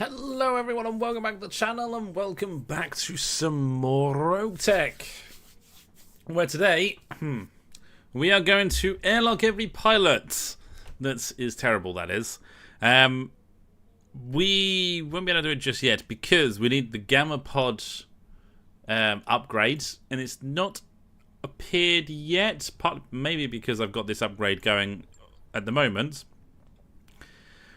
Hello everyone and welcome back to the channel and welcome back to some more RogueTech. Where today, we are going to airlock every pilot. That is terrible, that is. We won't be able to do it just yet because we need the Gamma Pod upgrade and it's not appeared yet. Maybe because I've got this upgrade going at the moment.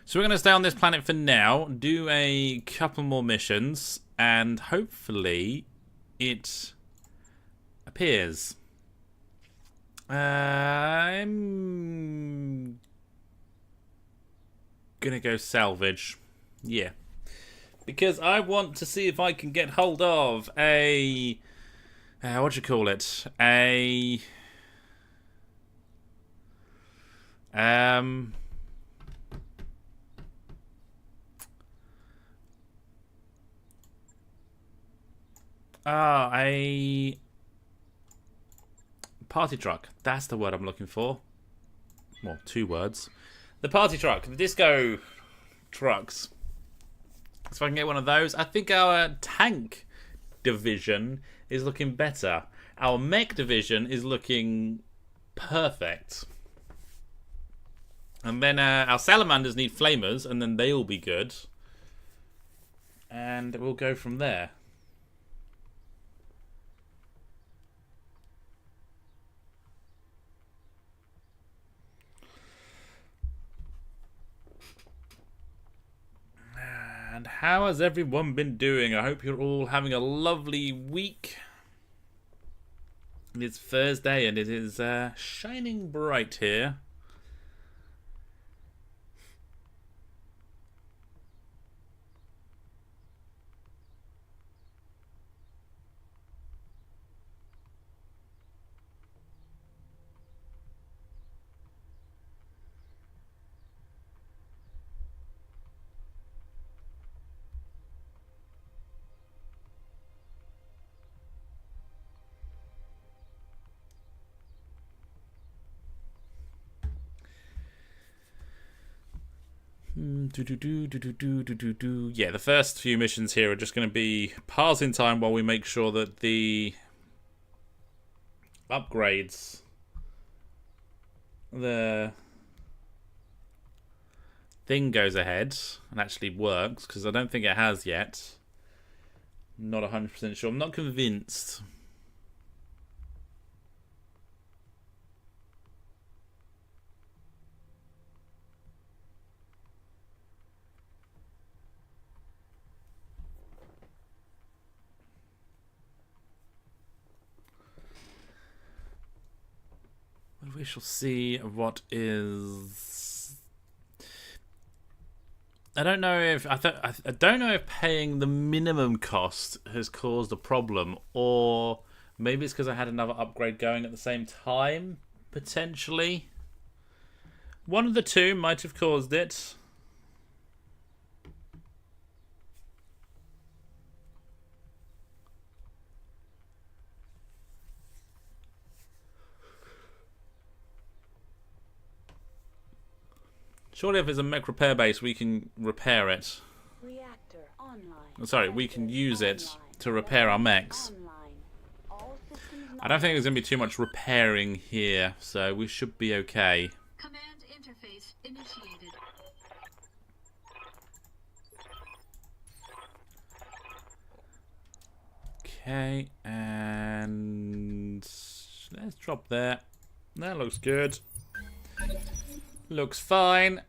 So we're going to stay on this planet for now, do a couple more missions, and hopefully it appears. I'm going to go salvage. Yeah. Because I want to see if I can get hold of a... what do you call it? A party truck. That's the word I'm looking for. Well, two words. The party truck. The disco trucks. So if I can get one of those. I think our tank division is looking better. Our mech division is looking perfect. And then our salamanders need flamers, and then they'll be good. And we'll go from there. And how has everyone been doing? I hope you're all having a lovely week. It's Thursday and it is shining bright here. Yeah, the first few missions here are just going to be passing time while we make sure that the upgrades, the thing goes ahead and actually works, because I don't think it has yet. I'm not 100% sure. I'm not convinced. We shall see what is. I don't know if I don't know if paying the minimum cost has caused a problem, or maybe it's because I had another upgrade going at the same time. Potentially, one of the two might have caused it. Surely if there's a mech repair base, we can repair it. Reactor online. Sorry, we can use it to repair our mechs. I don't think there's going to be too much repairing here, so we should be okay. Command interface initiated. Okay, and let's drop there. That looks good. Looks fine.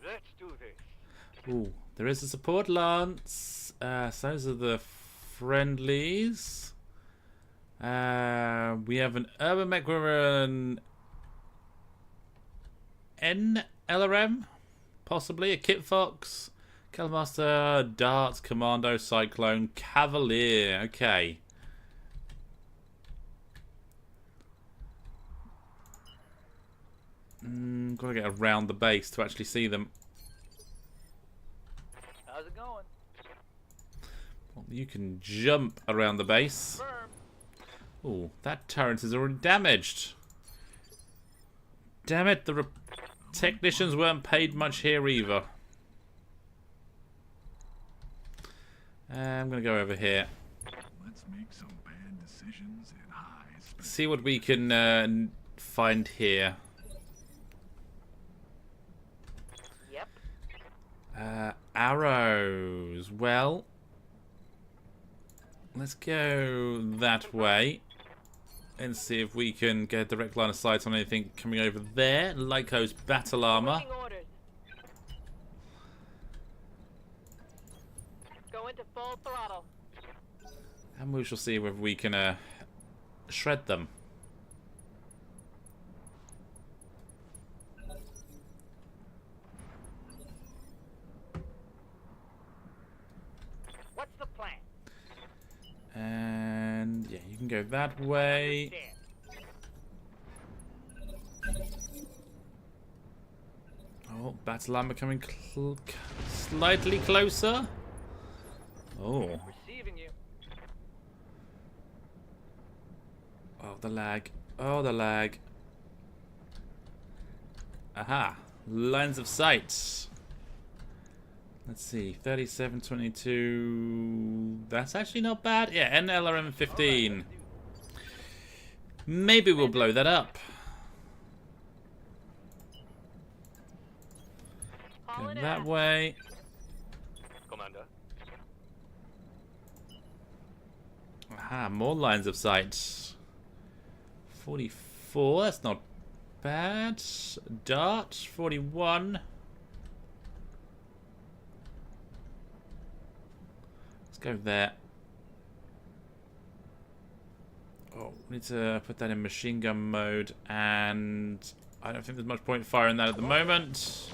Let's do this. Ooh, there is a support lance. So those are the friendlies. We have an urban mech with an NLRM, possibly a Kit Fox, Calmaster, Darts, Commando, Cyclone, Cavalier. Okay. Gotta get around the base to actually see them. How's it going? Well, you can jump around the base. Oh, that turret is already damaged. Damn it, the technicians weren't paid much here either. I'm going to go over here. Let's make some bad decisions at high speed. See what we can find here. Yep. Arrows. Well, let's go that way and see if we can get a direct line of sight on anything coming over there. Lyco's battle armor. Waiting orders. Go into full throttle. And we shall see whether we can shred them. What's the plan? And yeah, you can go that way. Understand. Oh, battle armor coming slightly closer. Oh. Receiving you. Oh, the lag. Oh, the lag. Aha. Lines of sight. Let's see. 3722. That's actually not bad. Yeah, NLRM 15. Maybe we'll blow that up. Go Hauling that ass. way. Commander. Aha, more lines of sight. 44. That's not bad. Dart. 41. Go there. Oh, we need to put that in machine gun mode, and I don't think there's much point firing that at the moment.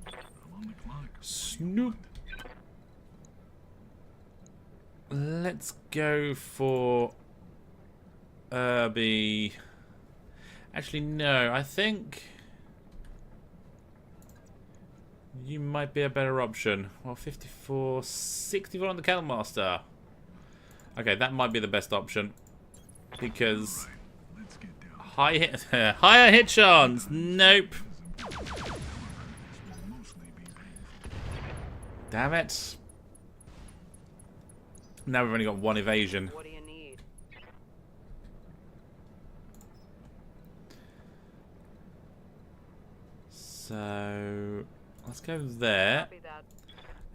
I'm on the clock. Snoop. Let's go for Irby. Actually, no. I think you might be a better option. Well, 54, 64 on the Kelmaster. Okay, that might be the best option because Let's get down. higher hit chance. Nope. Mostly be painful. Damn it. Now we've only got one evasion. What do you need? So let's go there. Copy that.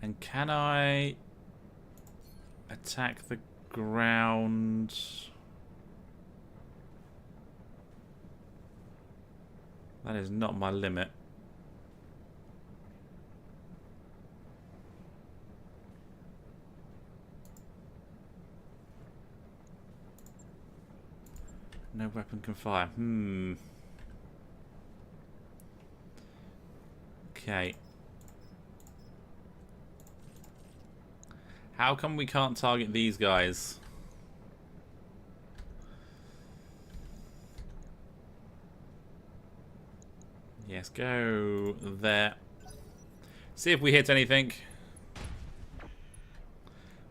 And can I attack the ground? That is not my limit. No weapon can fire. Okay. How come we can't target these guys? Yes, go there. See if we hit anything.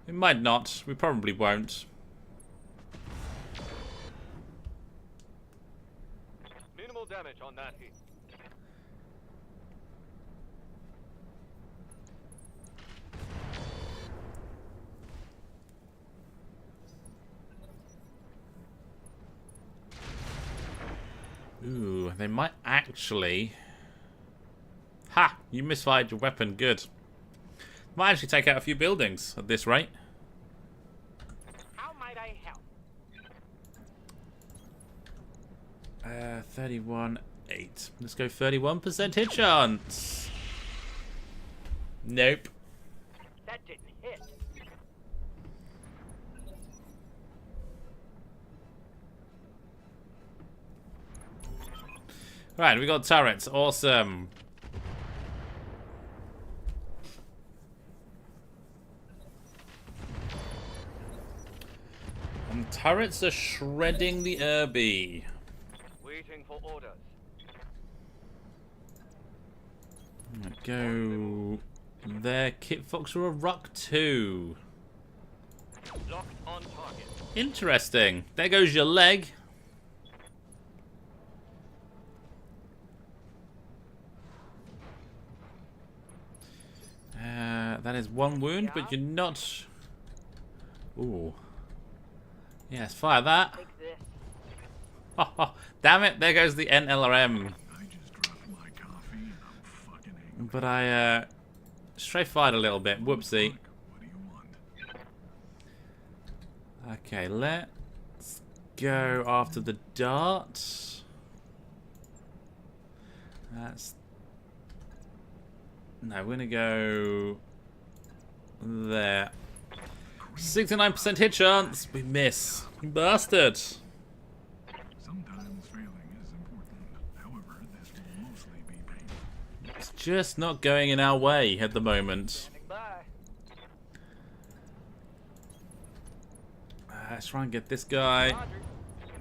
We might not. We probably won't. Minimal damage on that hit. Ooh, they might actually... Ha! You misfired your weapon. Good. Might actually take out a few buildings at this rate. How might I help? 31, 8. Let's go 31% hit chance. Nope. That didn't hit. Right, we got turrets. Awesome. And turrets are shredding the Irby. Waiting for orders. Go there. Kit Fox or a Rock 2. Locked on target. Interesting. There goes your leg. That That is one wound, but you're not... Ooh. Yes, fire that. Take this. Oh, oh, damn it, there goes the NLRM. I just dropped my coffee and I'm fucking angry. But I stray fired a little bit. Whoopsie. Fuck, what do you want? Okay, let's go after the dart. That's... No, we're gonna go there. 69% hit chance. We miss. Bastard. Sometimes failing is important. However, this will mostly be painful. It's just not going in our way at the moment. Standing by. Let's try and get this guy. Roger.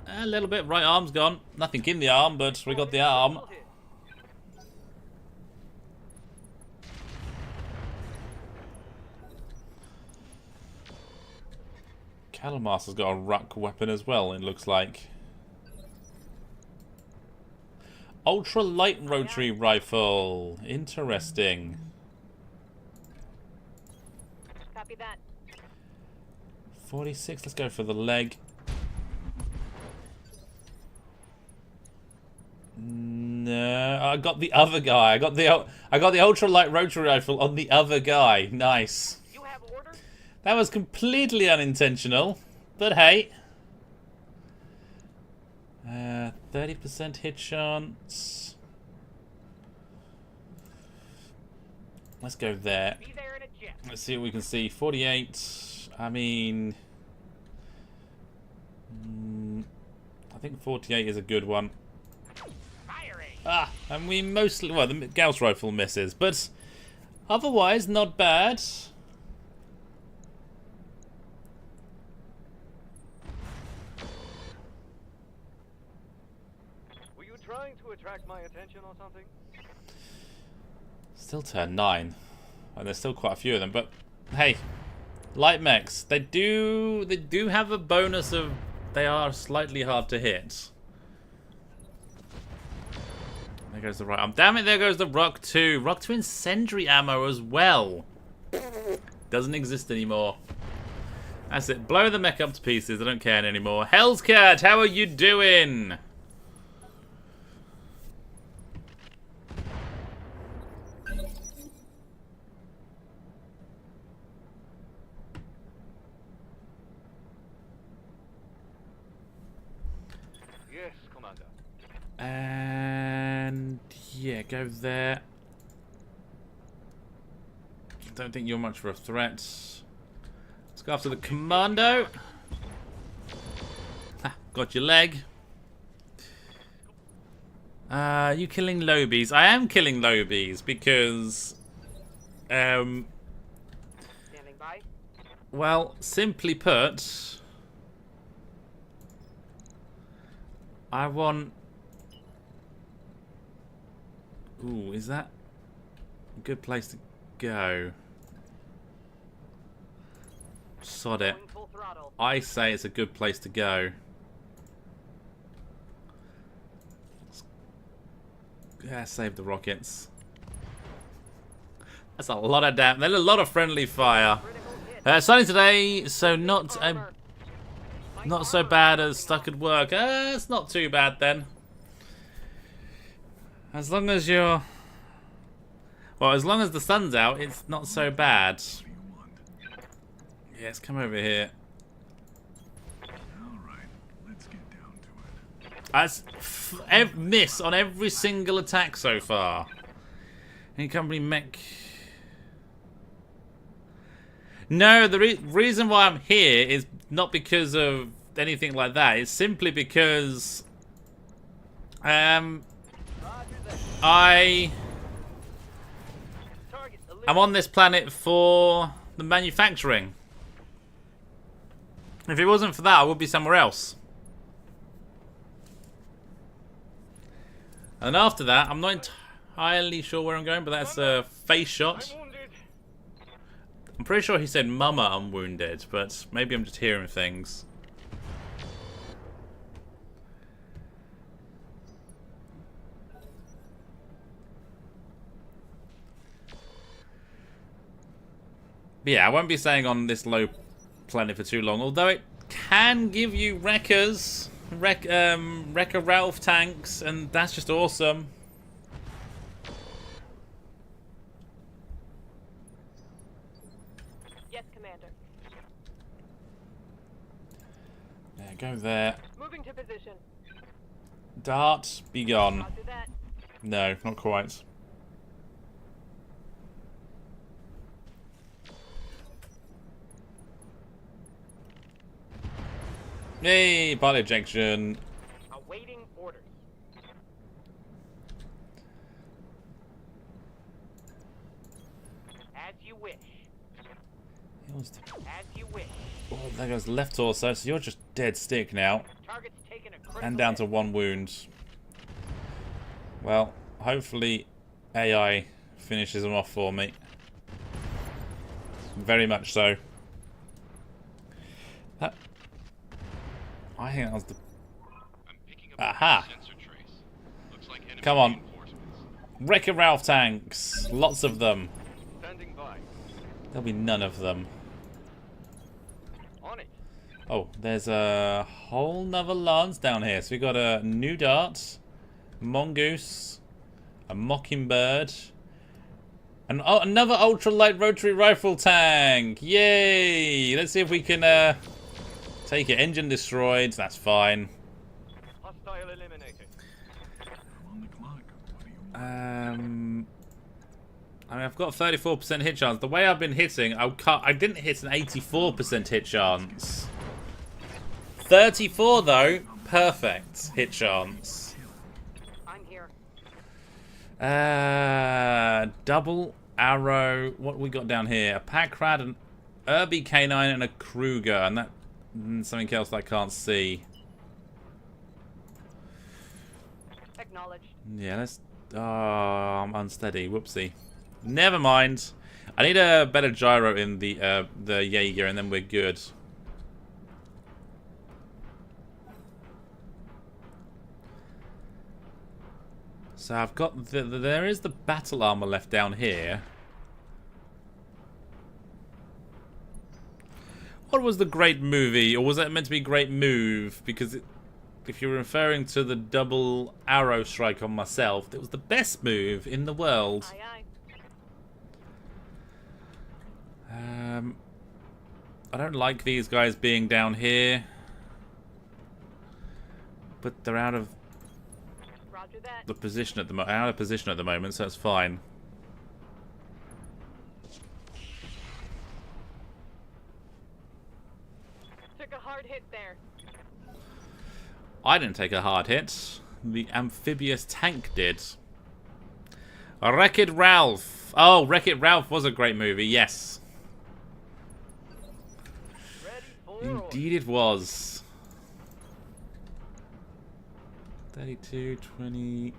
A little bit. Right arm's gone. Nothing in the arm, but we got the arm. Cattlemaster's got a ruck weapon as well, it looks like. Ultra light rotary rifle. Interesting. Copy that. 46, let's go for the leg. No, I got the other guy. I got the ultra light rotary rifle on the other guy. Nice. You have orders? That was completely unintentional, but hey. 30% hit chance. Let's go there. Be there in a jet. Let's see what we can see. 48. I mean, I think 48 is a good one. Firing. Ah, and we mostly, well, the Gauss rifle misses, but otherwise not bad. Were you trying to attract my attention or something? Still turn 9, and there's still quite a few of them. But hey, light mechs, they do have a bonus of they are slightly hard to hit. There goes the right arm. Damn it! There goes the Rock 2. Rock 2 incendiary ammo as well. Doesn't exist anymore. That's it. Blow the mech up to pieces. I don't care anymore. Hellscat, how are you doing? Yes, Commander. And yeah, go there. Don't think you're much of a threat. Let's go after the commando. Ah, got your leg. You killing lobies? I am killing lobies because, Standing by. well, simply put, I want... Ooh, is that a good place to go? Sod it. Going full throttle. I say it's a good place to go. Yeah, save the rockets. That's a lot of damage. There's a lot of friendly fire. Critical hit. Sunny today, so not Armor. not so bad as stuck at work. It's not too bad then. As long as you're... Well, as long as the sun's out, it's not so bad. What do you want? Yes, come over here. Alright, let's get down to it. That's miss on every single attack so far. Any company mech... No, the reason why I'm here is not because of anything like that. It's simply because... Roger that. I'm Target eliminated. on this planet for the manufacturing. If it wasn't for that, I would be somewhere else. And after that, I'm not entirely sure where I'm going, but that's a face shot. I'm wounded. I'm pretty sure he said "Mama, I'm wounded," but maybe I'm just hearing things. But yeah, I won't be staying on this low planet for too long, although it can give you wreckers, Wrecker Ralph tanks, and that's just awesome. Yes, Commander. Yeah, go there. Moving to position. Dart, be gone. Roger that. No, not quite. Yay, pilot ejection. Awaiting orders. As you wish. As you wish. Oh, there goes the left torso, so you're just dead stick now. Target's taken a critical And down to hit. 1 wound. Well, hopefully AI finishes them off for me. Very much so. That, I think that was the... Aha! Come on. Wrecker Ralph tanks. Lots of them. Standing by. There'll be none of them. On it. Oh, there's a whole nother lance down here. So we got a new dart, mongoose, a mockingbird, and oh, another ultralight rotary rifle tank. Yay! Let's see if we can take it. Engine destroyed. That's fine. Hostile eliminated. I'm on the clock. What do you want? I mean, I've got 34% hit chance. The way I've been hitting, I didn't hit an 84% hit chance. 34 though, perfect hit chance. I'm here. Double arrow. What we got down here? A pack rat, an Irby canine, and a Kruger, and that something else that I can't see. Acknowledged. Yeah, let's. Oh, I'm unsteady. Whoopsie. Never mind. I need a better gyro in the Jaeger, and then we're good. So I've got there is the battle armor left down here. What was the great movie, or was that meant to be great move? Because if you're referring to the double arrow strike on myself, it was the best move in the world. Aye, aye. I don't like these guys being down here, but they're out of Roger that. the position at the out of position at the moment, so it's fine. Took a hard hit there. I didn't take a hard hit. The amphibious tank did. Wreck-It Ralph. Oh, Wreck-It Ralph was a great movie. Yes, Ready for indeed it was. 32, 20.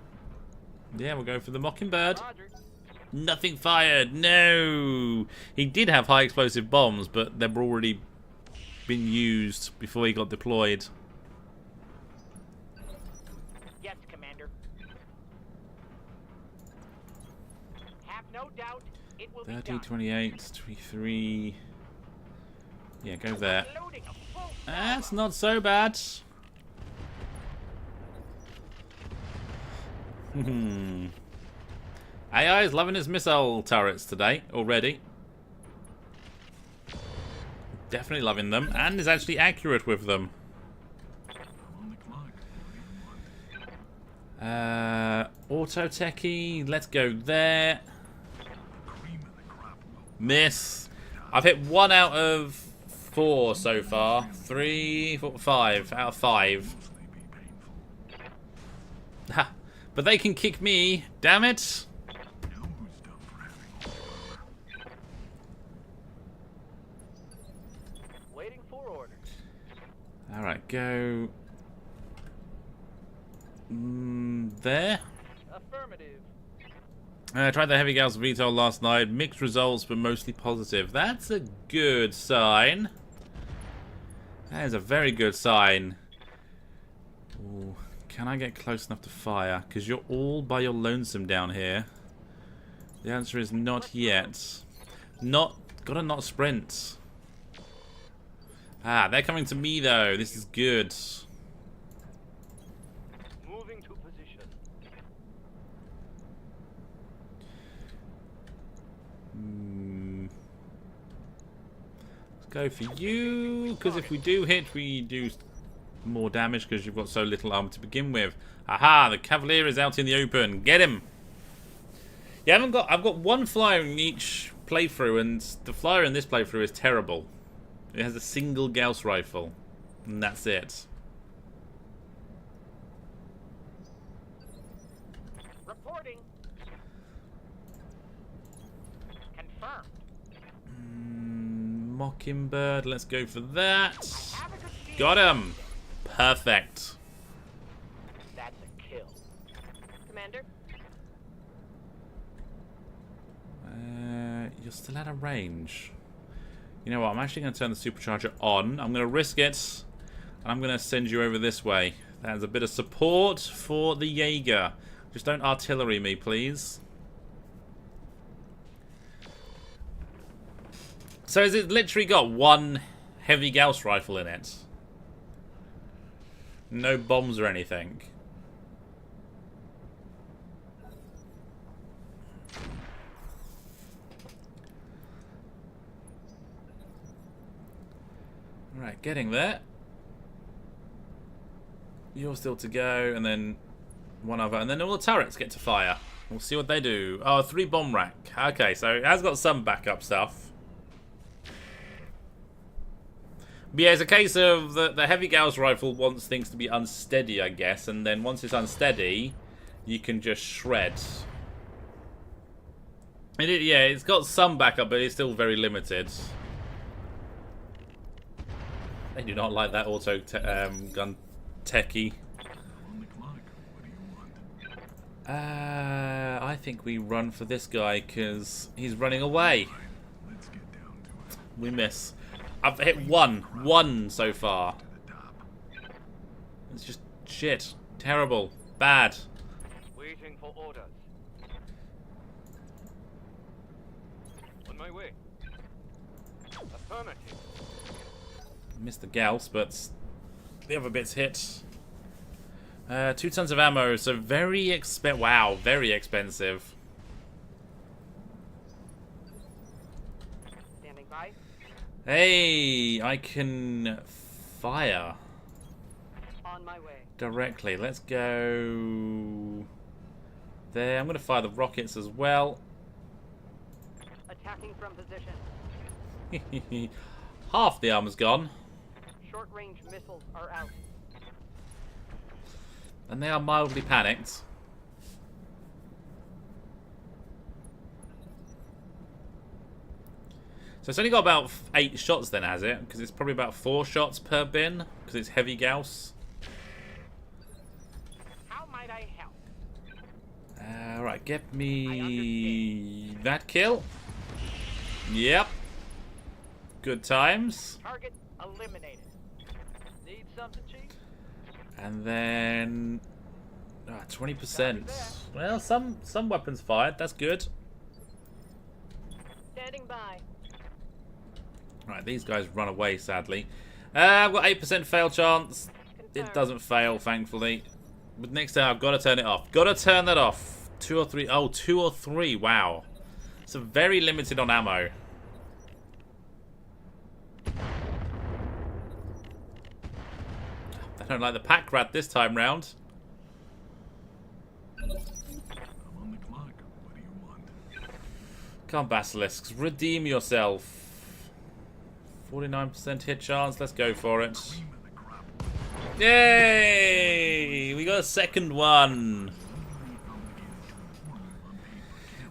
Yeah, we'll go for the Mockingbird. Roger. Nothing fired. No. He did have high explosive bombs, but they were already been used before he got deployed. Yes, Commander. Have no doubt it will be 30, done. 28, 23. Yeah, go there. Loading a full That's not so bad. AI is loving his missile turrets today already. Definitely loving them, and is actually accurate with them. I'm on the clock. What do you want? Auto techie, let's go there. Cream of the crop will Miss. I've hit 1 out of 4 so far. 3, 4, 5 out of 5. mostly be painful. Ha! But they can kick me. Damn it! Now who's done for having all the armor? Waiting for orders. All right, go there. Affirmative. I tried the Heavy Gauss VTOL last night. Mixed results, but mostly positive. That's a good sign. That is a very good sign. Ooh, can I get close enough to fire? Because you're all by your lonesome down here. The answer is not yet. Not Gotta not sprint. Ah, they're coming to me though. This is good. Moving to position. Let's go for you, because if we do hit, we do more damage because you've got so little armor to begin with. Aha! The Cavalier is out in the open. Get him! Yeah, I've got one flyer in each playthrough, and the flyer in this playthrough is terrible. It has a single Gauss rifle, and that's it. Reporting. Confirmed. Mockingbird, let's go for that. Have a good shot. Got him! Perfect. That's a kill. Commander. You're still out of range. You know what? I'm actually going to turn the supercharger on. I'm going to risk it. And I'm going to send you over this way. That's a bit of support for the Jaeger. Just don't artillery me, please. So has it literally got one heavy Gauss rifle in it? No bombs or anything? Right, getting there. You're still to go, and then one other, and then all the turrets get to fire. We'll see what they do. Oh, 3 bomb rack. Okay, so it has got some backup stuff. But yeah, it's a case of the heavy Gauss rifle wants things to be unsteady, I guess, and then once it's unsteady, you can just shred. And yeah, it's got some backup, but it's still very limited. They do not like that auto gun techie. On the clock. What do you want? I think we run for this guy because he's running away. Let's get down to it. We miss. I've hit one so far. To the top. It's just shit. Terrible. Bad. Waiting for orders. On my way. Affirmative. Missed the Gauss, but the other bits hit. 2 tons of ammo, so very expensive. Wow, very expensive. Standing by. Hey, I can fire On my way. directly. Let's go there. I'm going to fire the rockets as well. Attacking from position. Half the armor's gone. Short-range missiles are out. And they are mildly panicked. So it's only got about 8 shots then, has it? Because it's probably about 4 shots per bin. Because it's heavy Gauss. How might I help? Alright, get me that kill. Yep. Good times. Target eliminated. Need something, Chief? And then 20%. Well, some weapons fired. That's good. Standing by. Right, these guys run away, sadly. I've got 8% fail chance. It doesn't fail, thankfully. But next time, I've got to turn it off. Got to turn that off. 2 or 3. Oh, 2 or 3. Wow. So very limited on ammo. I don't like the pack rat this time round. I'm on the clock. What do you want? Come on, Basilisks. Redeem yourself. 49% hit chance. Let's go for it. Cream of the crop. Yay! We got a second one.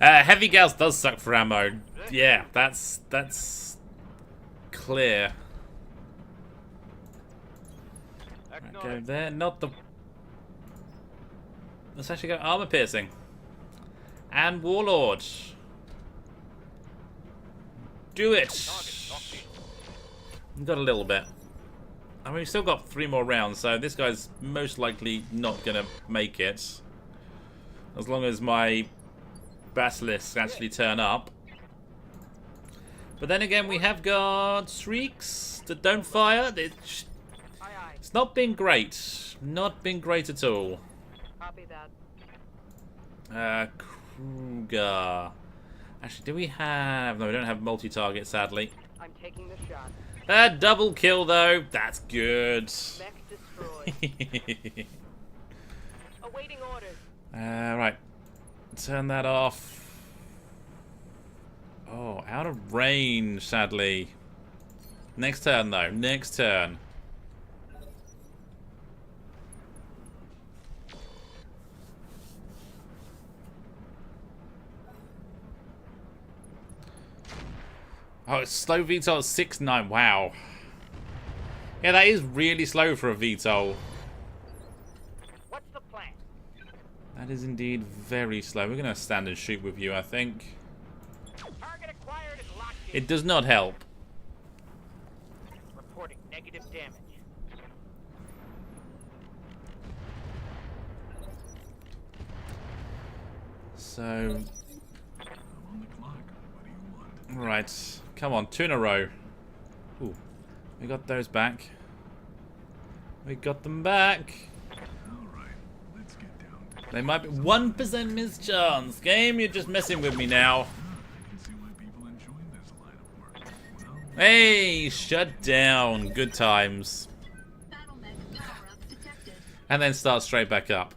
Heavy Gauss does suck for ammo. Yeah, that's clear. Right, go there. Not the. Let's actually go armor piercing and warlord. Do it. We've got a little bit. I mean, we've still got 3 more rounds, so this guy's most likely not gonna make it. As long as my basilisks actually turn up. But then again, we have got streaks that don't fire. It's not been great. Not been great at all. Copy that. Kruger. Actually, do we have... No, we don't have multi-target, sadly. I'm taking the shot. Double kill, though. That's good. Mech destroyed. Awaiting orders. Right. Turn that off. Oh, out of range, sadly. Next turn, though. Next turn. Oh, it's slow VTOL 6-9. Wow. Yeah, that is really slow for a VTOL. What's the plan? That is indeed very slow. We're going to stand and shoot with you, I think. Target acquired is locked in. It does not help. Reporting negative damage. So, I'm on the clock. What do you want? right. Come on, 2 in a row. Ooh, we got those back. We got them back. Alright, let's get down to it. They might be 1% mischance. Game, you're just messing with me now. I can see why people enjoy this line of work. Well, Hey, shut down. Good times. Battle mech power-up detected. And then start straight back up.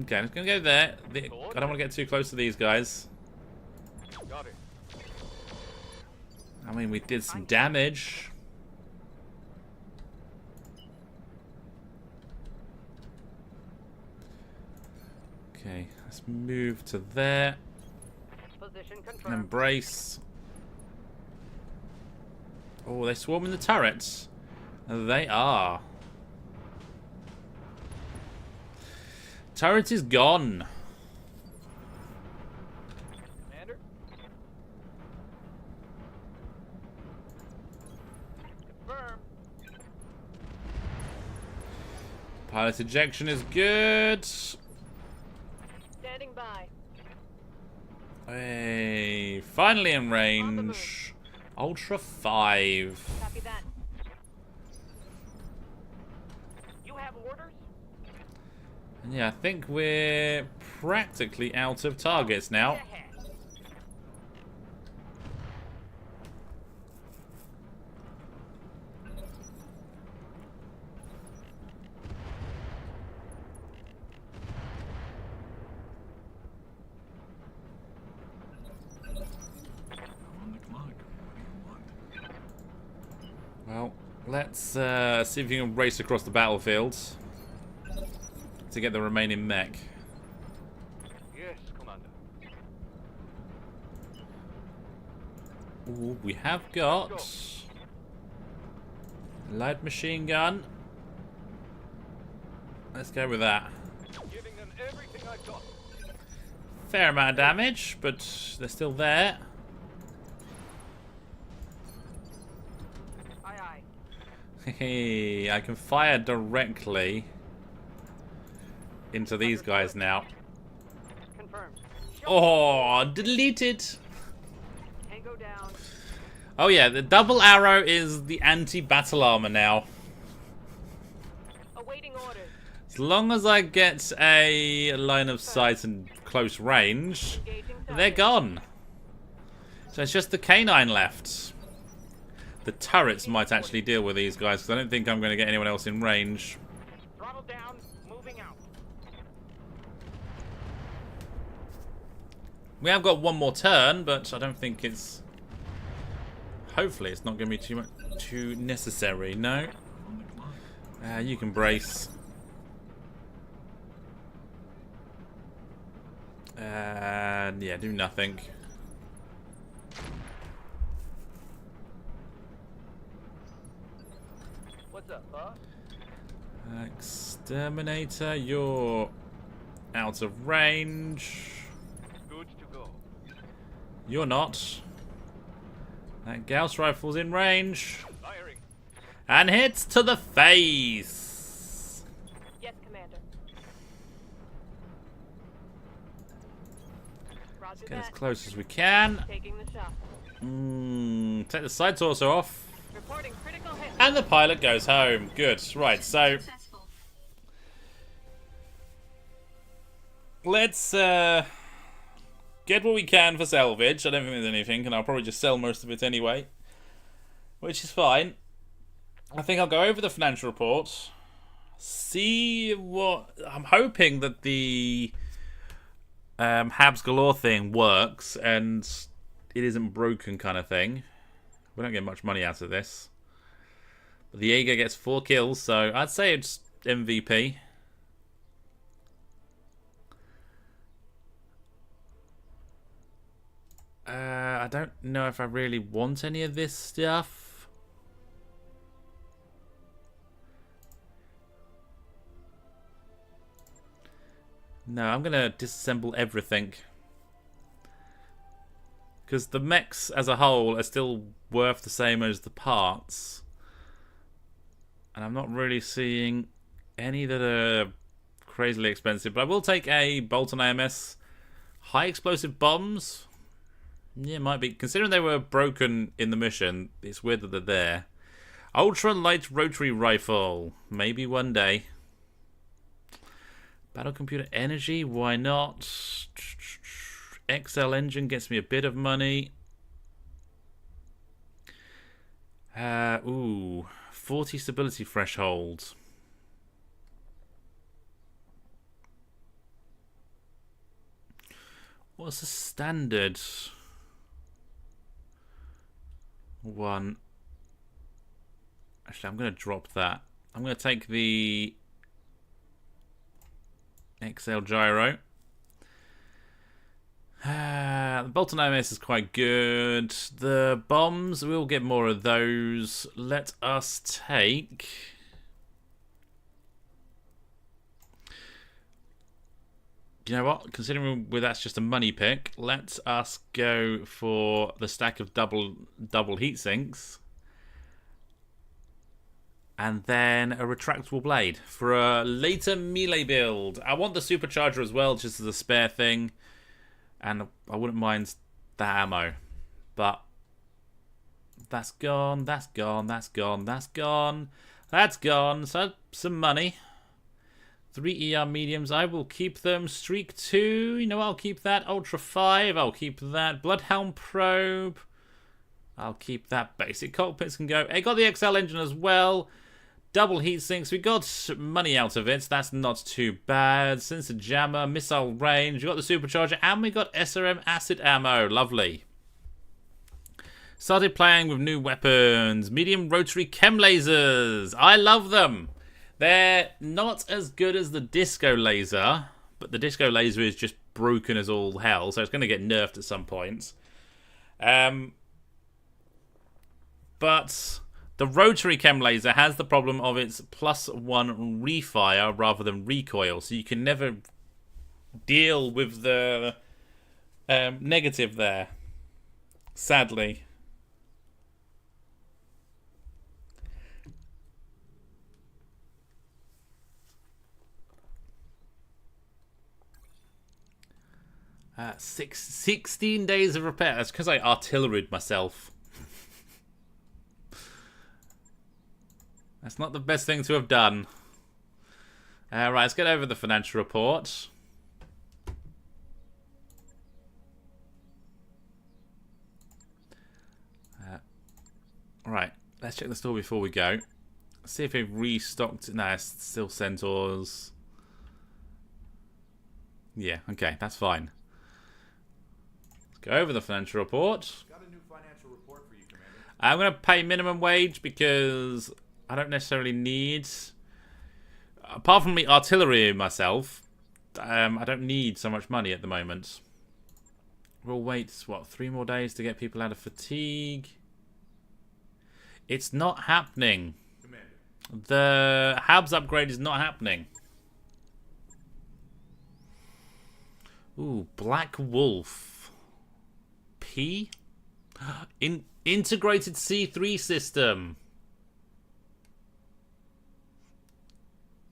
Okay, I'm just going to go there. I don't want to get too close to these guys. Got it. I mean, we did some damage. Okay, let's move to there. Position And confirmed. embrace. Oh, they swarm in the turrets. They are. Turret is gone. Commander? Confirm. Pilot ejection is good. Standing by. Hey, finally in range. Ultra 5. Copy that. You have orders? And yeah, I think we're practically out of targets now. Ahead. I'm on the clock. What do you want? Well, let's see if you can race across the battlefield to get the remaining mech. Yes, Commander. Ooh, we have got light machine gun. Let's go with that. Giving them everything I've got. Fair amount of damage, but they're still there. Aye, aye. Hey, I can fire directly into these guys now. Confirmed. Oh, deleted. Tango down. Oh yeah, the double arrow is the anti-battle armor now. Awaiting orders. As long as I get a line of sight and close range, Engaging they're target. gone. So it's just the canine left. The turrets might actually deal with these guys, because I don't think I'm going to get anyone else in range. Throttle down. Moving out. We have got one more turn, but I don't think it's... Hopefully it's not going to be too necessary. No. I'm on the clock. You can brace. And yeah, do nothing. What's up, huh? Exterminator, you're out of range. Good to go. You're not. That Gauss rifle's in range. Firing. And hits to the face. Yes, Commander. Roger Get as that. close as we can. Taking the shot. Take the side torso off. Reporting critical hit. And the pilot goes home. Good. Right, so Successful. let's get what we can for salvage. I don't think there's anything, and I'll probably just sell most of it anyway, which is fine. I think I'll go over the financial report. See what... I'm hoping that the Habs Galore thing works and it isn't broken kind of thing. We don't get much money out of this. But the Jaeger gets 4 kills, so I'd say it's MVP. I don't know if I really want any of this stuff. No, I'm going to disassemble everything. Because the mechs as a whole are still worth the same as the parts. And I'm not really seeing any that are crazily expensive. But I will take a bolt-on AMS. High explosive bombs. Yeah, it might be. Considering they were broken in the mission, it's weird that they're there. Ultra light rotary rifle. Maybe one day. Battle computer energy, why not? XL engine gets me a bit of money. Ooh, 40 stability threshold. What's the standard one? Actually, I'm going to drop that. I'm going to take the XL gyro. The Bolton OMS is quite good. The bombs, we'll get more of those. Let us take... You know what? Considering that's just a money pick, let us go for the stack of double heat sinks. And then a retractable blade for a later melee build. I want the supercharger as well, just as a spare thing. And I wouldn't mind the ammo. But that's gone, that's gone, that's gone, that's gone. That's gone. So some money. 3 ER mediums, I will keep them. Streak 2, you know, I'll keep that. Ultra 5, I'll keep that. Bloodhelm probe, I'll keep that. Basic cockpits can go. I got the XL engine as well. Double heat sinks. We got money out of it. That's not too bad. Sensor jammer, missile range. We got the supercharger, and we got SRM acid ammo. Lovely. Started playing with new weapons. Medium rotary chem lasers. I love them. They're not as good as the disco laser, but the disco laser is just broken as all hell, so it's going to get nerfed at some point. But the rotary chem laser has the problem of its +1 refire rather than recoil, so you can never deal with the negative there, sadly. Uh, 16 days of repair. That's because I artilleried myself. That's not the best thing to have done. Right, let's get over the financial report. Right, let's check the store before we go. See if they've restocked. No, it's still Centaurs. Yeah, okay, that's fine. Let's go over the financial report. Got a new financial report for you, Commander. I'm going to pay minimum wage because I don't necessarily need... Apart from me artillery myself, I don't need so much money at the moment. We'll wait, what, 3 more days to get people out of fatigue? It's not happening. Commander. The Habs upgrade is not happening. Ooh, Black Wolf. P? Integrated C3 system.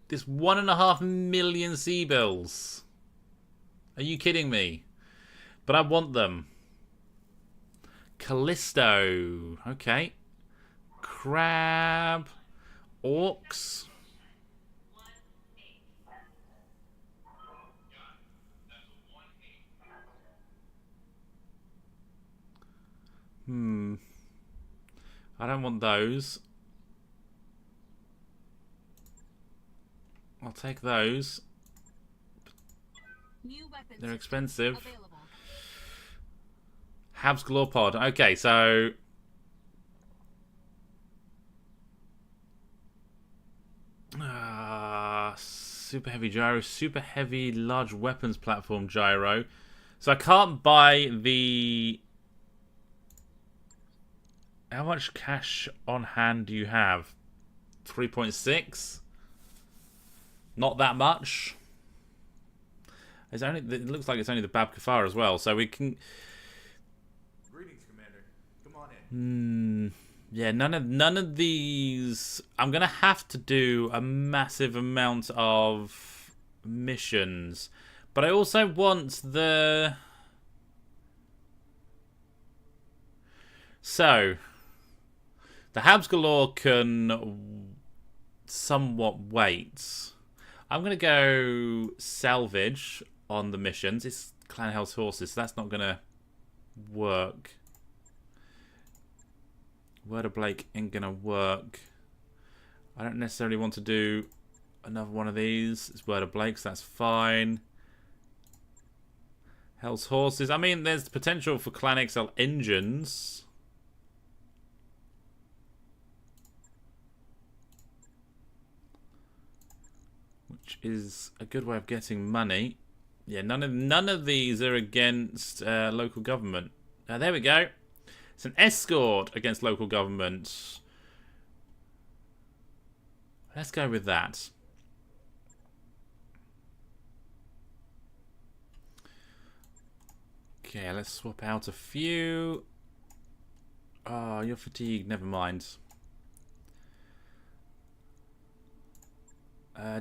This 1.5 million C-bills. Are you kidding me? But I want them. Callisto. Okay. Crab. Orcs. I don't want those. I'll take those. New weapons They're expensive. available. Habs Galore Pod. Okay, so... super heavy gyro. Super heavy large weapons platform gyro. So I can't buy the... How much cash on hand do you have? 3.6? Not that much. It's only, it looks like it's only the Bab Kafar as well, so we can... Greetings, Commander. Come on in. Yeah, none of these... I'm going to have to do a massive amount of missions. But I also want the... So, the Habs Galore can somewhat wait. I'm going to go salvage on the missions. It's Clan Hell's Horses, so that's not going to work. Word of Blake ain't going to work. I don't necessarily want to do another one of these. It's Word of Blake, so that's fine. Hell's Horses. I mean, there's potential for Clan XL engines. Which is a good way of getting money. Yeah, none of these are against local government. There we go. It's an escort against local government. Let's go with that. Okay, let's swap out a few. Oh, you're fatigued. Never mind.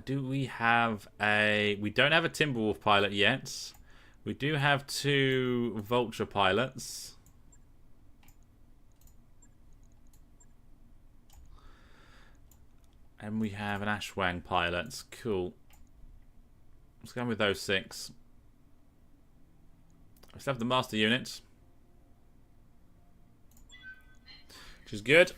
Do we have a... We don't have a Timberwolf pilot yet. We do have 2 Vulture pilots. And we have an Ashwang pilot. Cool. Let's go with those 6. Let's have the Master Unit. Which is good.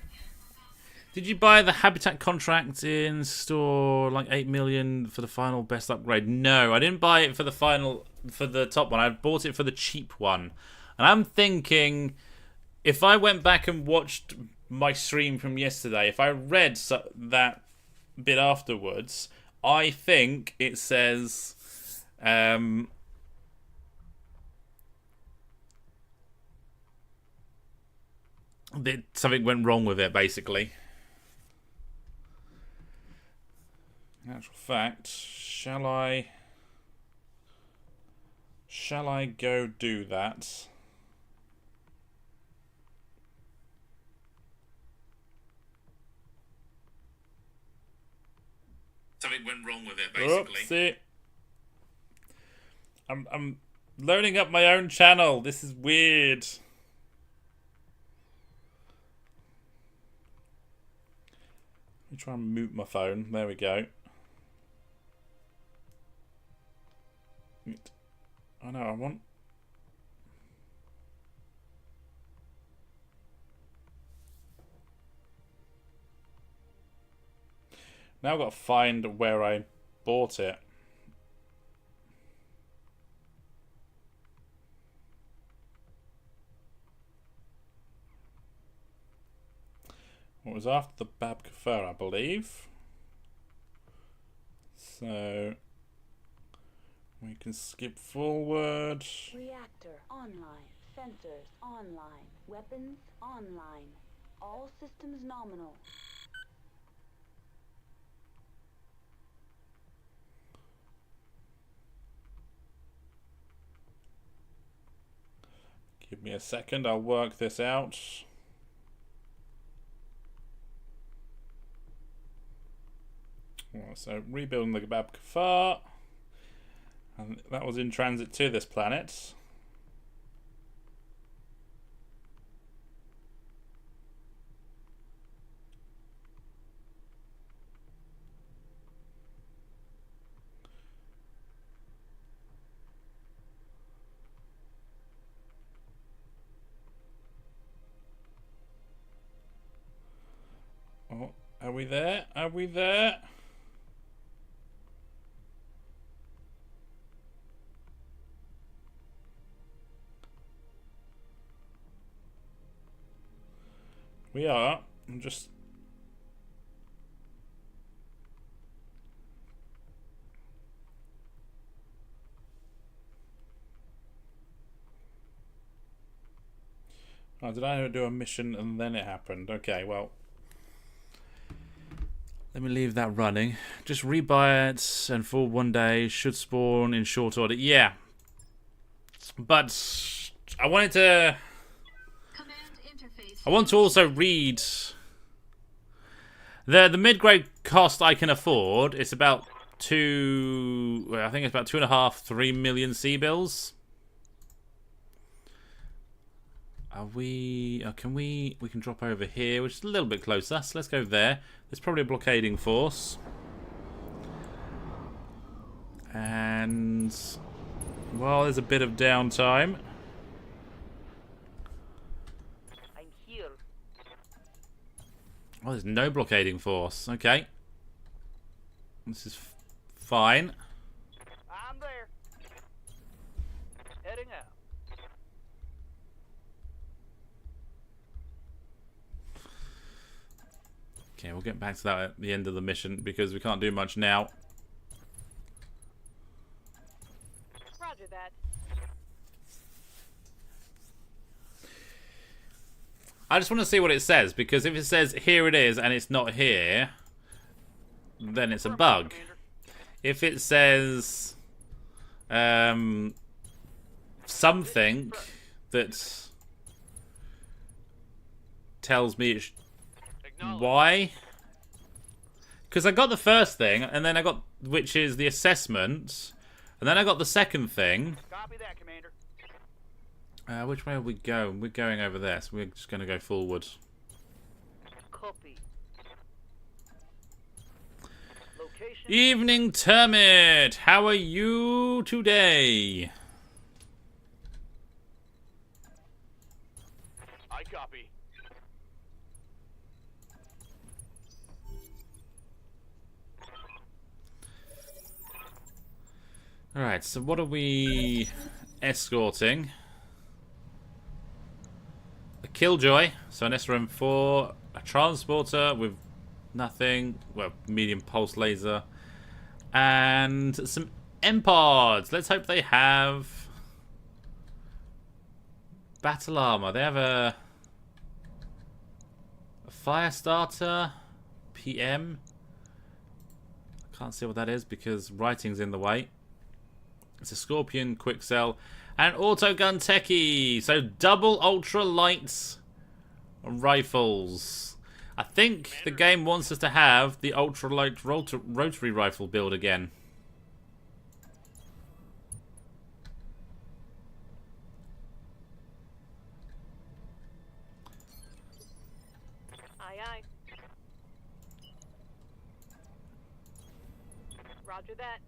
Did you buy the Habitat contract in store, like 8 million for the final best upgrade? No, I didn't buy it for the final, for the top one. I bought it for the cheap one. And I'm thinking, if I went back and watched my stream from yesterday, if I read that bit afterwards, I think it says, that something went wrong with it, basically. In actual fact, shall I go do that? Something went wrong with it, basically. Oopsie. I'm loading up my own channel. This is weird. Let me try and mute my phone. There we go. I know I want. Now I've got to find where I bought it. It was after the Bab Kafar, I believe. So we can skip forward. Reactor online. Sensors online. Weapons online. All systems nominal. Give me a second, I'll work this out. So rebuilding the Bab Kafar, and that was in transit to this planet. we there? Are we there? We are. I'm just... Oh, did I do a mission and then it happened? Okay, well. Let me leave that running. Just rebuy it and for one day should spawn in short order. Yeah. But I wanted to... Command interface. I want to also read... The mid-grade cost I can afford. It's about I think it's about 2.5, 3 million C-bills. Are we... Oh, can we... We can drop over here, which is a little bit closer. So let's go there. There's probably a blockading force. And... Well, there's a bit of downtime. I'm here. Oh, there's no blockading force. Okay. This is fine. I'm there. Heading out. Okay, we'll get back to that at the end of the mission because we can't do much now. Roger that. I just want to see what it says because if it says here it is and it's not here, then it's a bug. If it says something that tells me it's why? Because I got the first thing, and then I got, which is the assessment, and then I got the second thing. Copy that, Commander. Which way are we going? We're going over there, so we're just going to go forward. Copy. Location. Evening Termit, how are you today? I copy. Alright, so what are we escorting? A Killjoy, so an SRM-4, a transporter with nothing, well, medium pulse laser, and some M-Pods. Let's hope they have battle armor. They have a fire starter, PM. I can't see what that is because writing's in the way. It's a Scorpion, Quick Cell, and Autogun Techie. So double ultra light rifles. I think the game wants us to have the ultra light rotary rifle build again. Aye, aye. Roger that.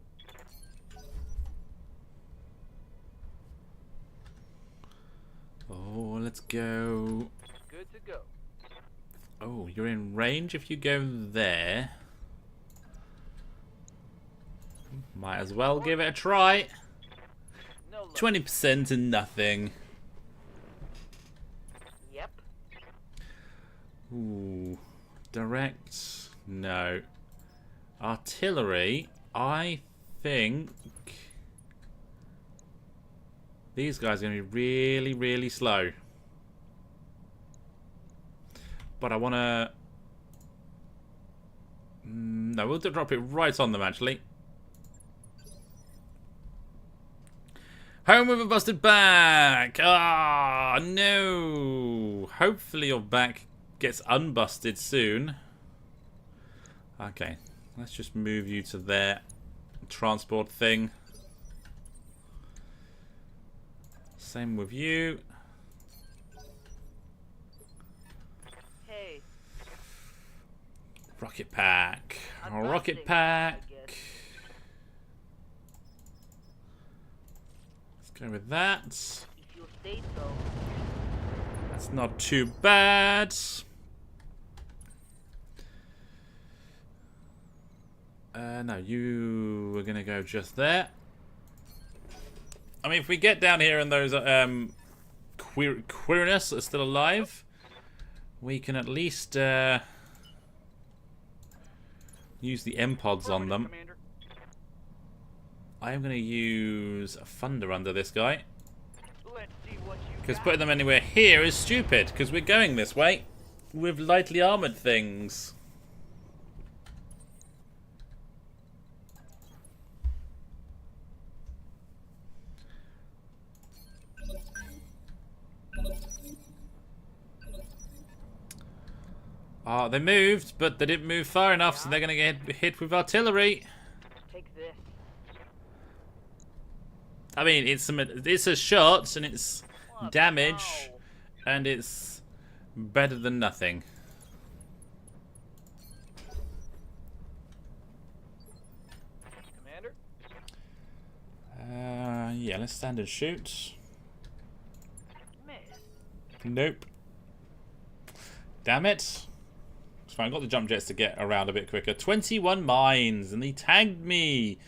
Oh, let's go. Good to go. Oh, you're in range if you go there. Might as well give it a try. No luck. 20% and nothing. Yep. Ooh. Direct. No. Artillery. I think these guys are going to be really, really slow. But I want to... No, we'll drop it right on them, actually. Home with a busted back! Ah, no! Hopefully your back gets unbusted soon. Okay, let's just move you to their transport thing. Same with you. Hey. Rocket pack. I'm Rocket busting, pack. I guess. Let's go with that. If you say so. That's not too bad. No, you are going to go just there. I mean, if we get down here and those queerness are still alive, we can at least use the M-pods on them. Commander. I am going to use a Thunder under this guy. Let's see what you Because got. putting them anywhere here is stupid, because we're going this way with lightly armored things. Oh, they moved, but they didn't move far enough, so they're going to get hit with artillery. Take this. I mean, it's a shot, and it's damage, No. and it's better than nothing. Commander? Yeah, let's stand and shoot. Miss. Nope. Damn it. It's fine, I got the jump jets to get around a bit quicker. 21 mines, and they tagged me.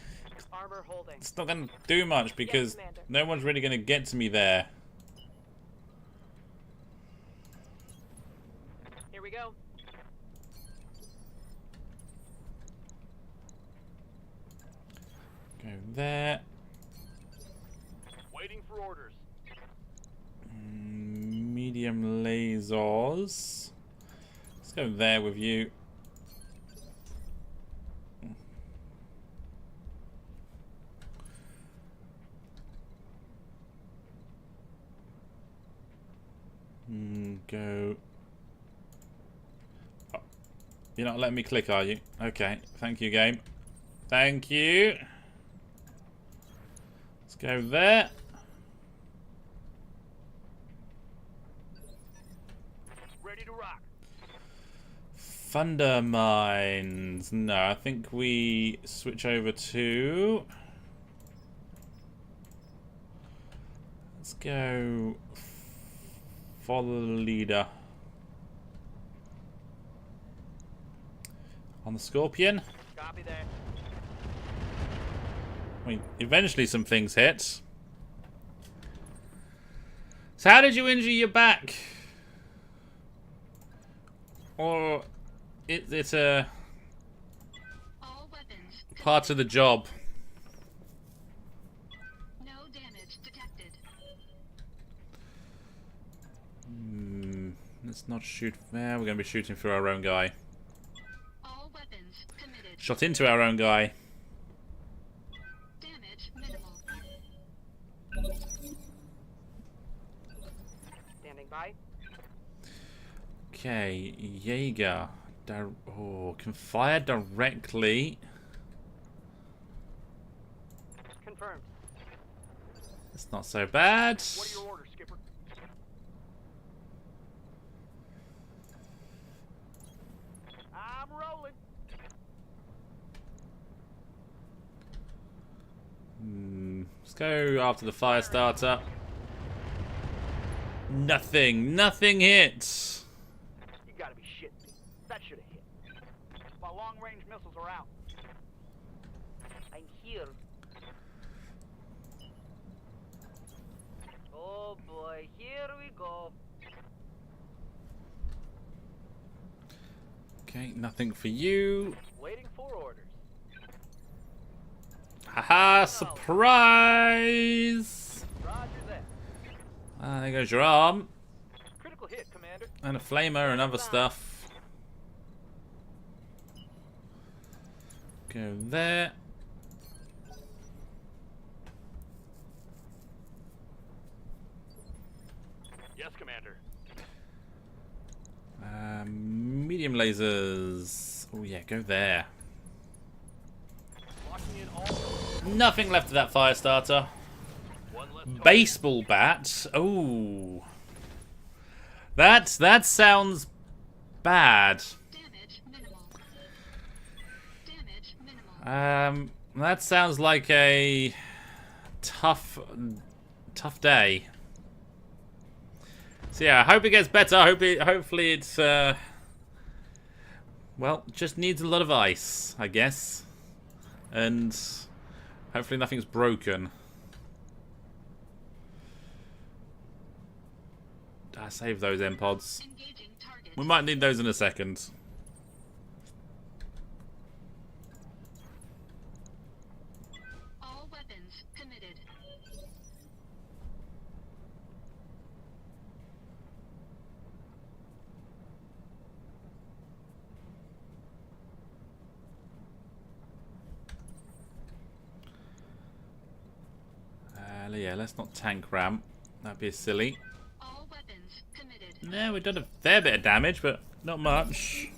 Armor holding. It's not going to do much because Commander. no one's really going to get to me there. Here we go. Go there. Waiting for orders. Medium lasers. Let's go there with you. Go. Oh, you're not letting me click, are you? Okay, thank you, game. Thank you. Let's go there. Ready to rock. Thunder mines. No, I think we switch over to. Let's go. Follow the leader. On the Scorpion. Copy that. I mean, eventually some things hit. So how did you injure your back? Or it's a All weapons. part of the job? No damage detected. Let's not shoot. We're going to be shooting through our own guy. All weapons committed. Shot into our own guy. Damage minimal. Standing by. Okay, Jaeger. Can fire directly. Confirmed. It's not so bad. What are your orders, Skipper? I'm rolling. Let's go after the fire starter. Nothing hits. You gotta be shitting me. That should have hit. My long-range missiles are out. I'm here. Oh boy, here we go. Okay, nothing for you. Waiting for orders. Haha, surprise! Roger that. Ah, there goes your arm. Critical hit, Commander. And a flamer and other stuff. Go there. Yes, Commander. Medium lasers. Oh yeah, go there. Locking in all. Nothing left of that fire starter. One less target. Baseball bat. Oh, that sounds bad. Damage minimal. Damage minimal. That sounds like a tough day. So yeah, I hope it gets better. Hopefully it's well, just needs a lot of ice, I guess. And hopefully nothing's broken. I save those M pods. Engaging target. We might need those in a second. All weapons committed. Yeah, let's not tank ram. That'd be silly. All weapons committed. Yeah, we've done a fair bit of damage, but not much.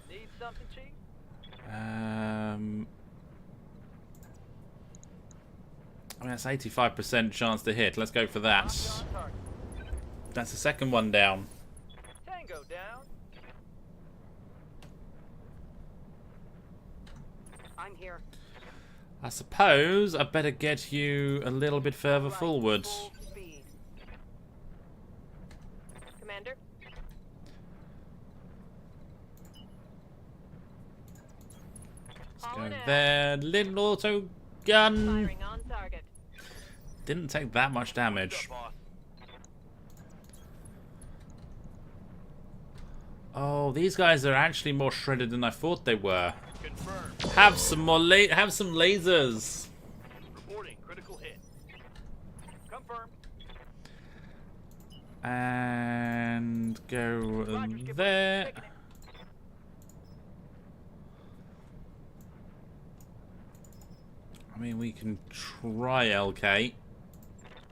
Need something, Chief? I mean, that's 85% chance to hit. Let's go for that. On target. That's the second one down. Tango down. I'm here. I suppose I better get you a little bit further Right, forward. full speed. Commander. Let's go there. Little auto gun. Firing on target. Didn't take that much damage. Oh, these guys are actually more shredded than I thought they were. Confirmed. Have some more have some lasers. Reporting critical hit. Confirmed. And go Roger, Skipper. there. Taking it. I mean, we can try LK.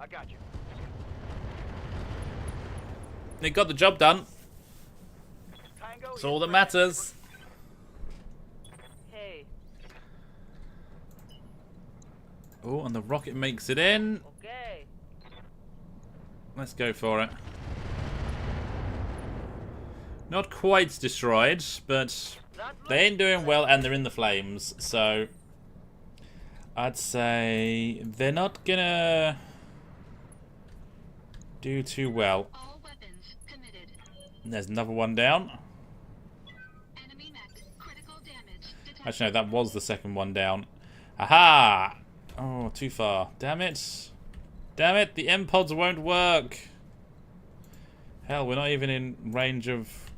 I got you. They got the job done. Tango That's is all that ready. matters. Hey. Oh, and the rocket makes it in. Okay. Let's go for it. Not quite destroyed, but Not they ain't doing well and they're in the flames, so I'd say they're not gonna do too well. All weapons committed. And there's another one down. Enemy mech. Critical damage detected. Actually, no, that was the second one down. Aha! Oh, too far. Damn it. Damn it, the M-pods won't work. Hell, we're not even in range of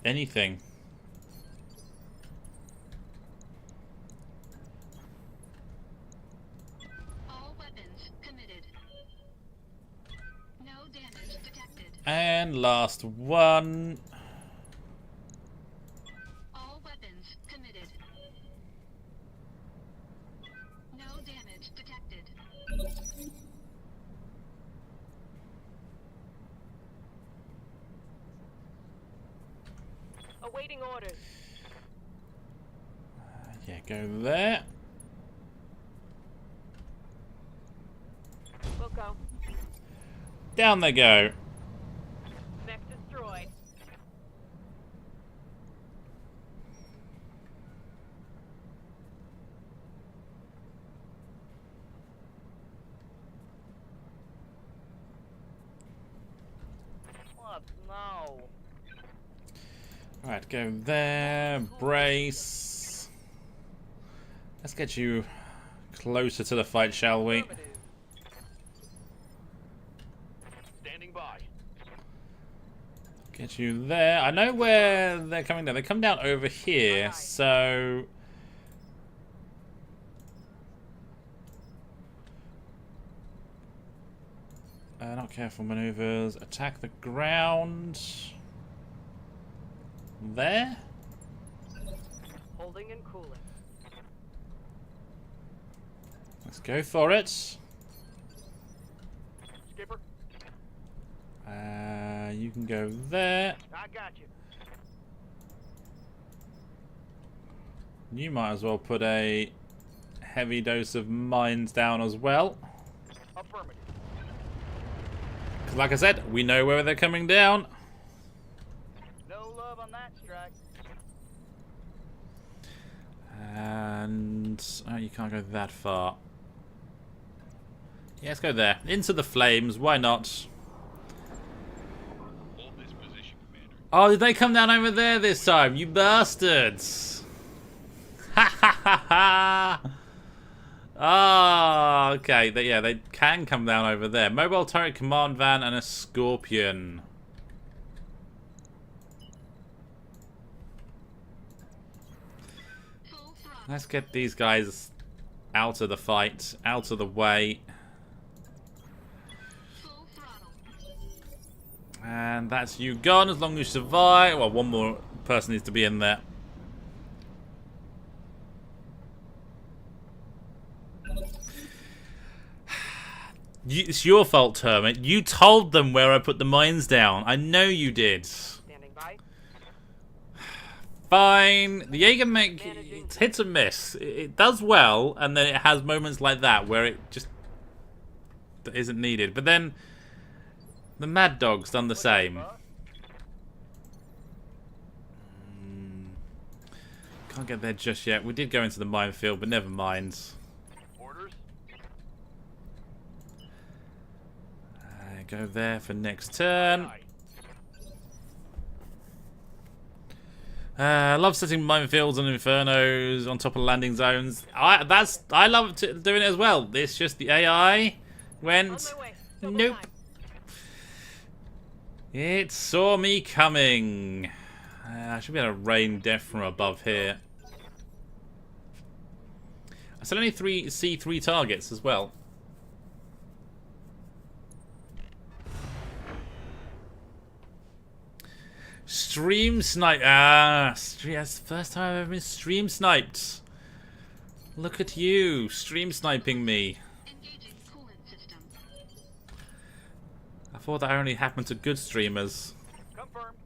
anything. All weapons committed. No damage detected. And last one. All weapons committed. No damage detected. Awaiting orders. Yeah, go there. We'll go. Down they go. Mech destroyed. What? No. Alright, go there. Brace. Let's get you closer to the fight, shall we? Affirmative. Standing by. Get you there. I know where they're coming down. They come down over here, so... not careful maneuvers. Attack the ground. There? Holding and cooling. Let's go for it. Skipper, You can go there. I got you. You might as well put a heavy dose of mines down as well. Affirmative. Because like I said, we know where they're coming down. No love on that strike. And... oh, you can't go that far. Yeah, let's go there. Into the flames. Why not? Hold this position, Commander. Oh, did they come down over there this time? You bastards! Ha ha ha ha! Ah, okay. They can come down over there. Mobile turret, command van, and a scorpion. Full throttle. Let's get these guys out of the fight, out of the way. Full throttle. And that's you gone as long as you survive. Well, one more person needs to be in there. It's your fault, Hermit. You told them where I put the mines down. I know you did. Standing by. Fine. The Jaeger mech, it's hit and miss. It does well, and then it has moments like that where it just isn't needed. But then the Mad Dog's done the same. Can't get there just yet. We did go into the minefield, but never mind. Orders. Go there for next turn. Aye. I love setting minefields and infernos on top of landing zones. I love doing it as well. It's just the AI went. On my way. Double Nope. time. It saw me coming. I should be able to rain death from above here. I still only see three targets as well. Stream snipe. That's the first time I've ever been stream sniped. Look at you, stream sniping me. Engaging coolant system. I thought that only happened to good streamers. Confirmed.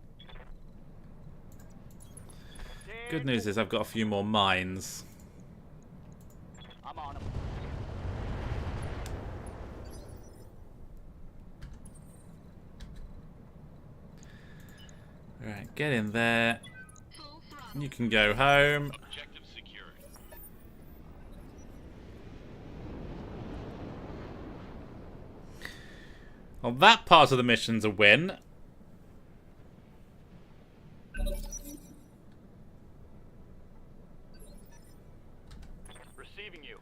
Good news is I've got a few more mines. I'm on him. Alright, get in there. Full throttle. You can go home. Objective secured. Well, that part of the mission's a win. Receiving you.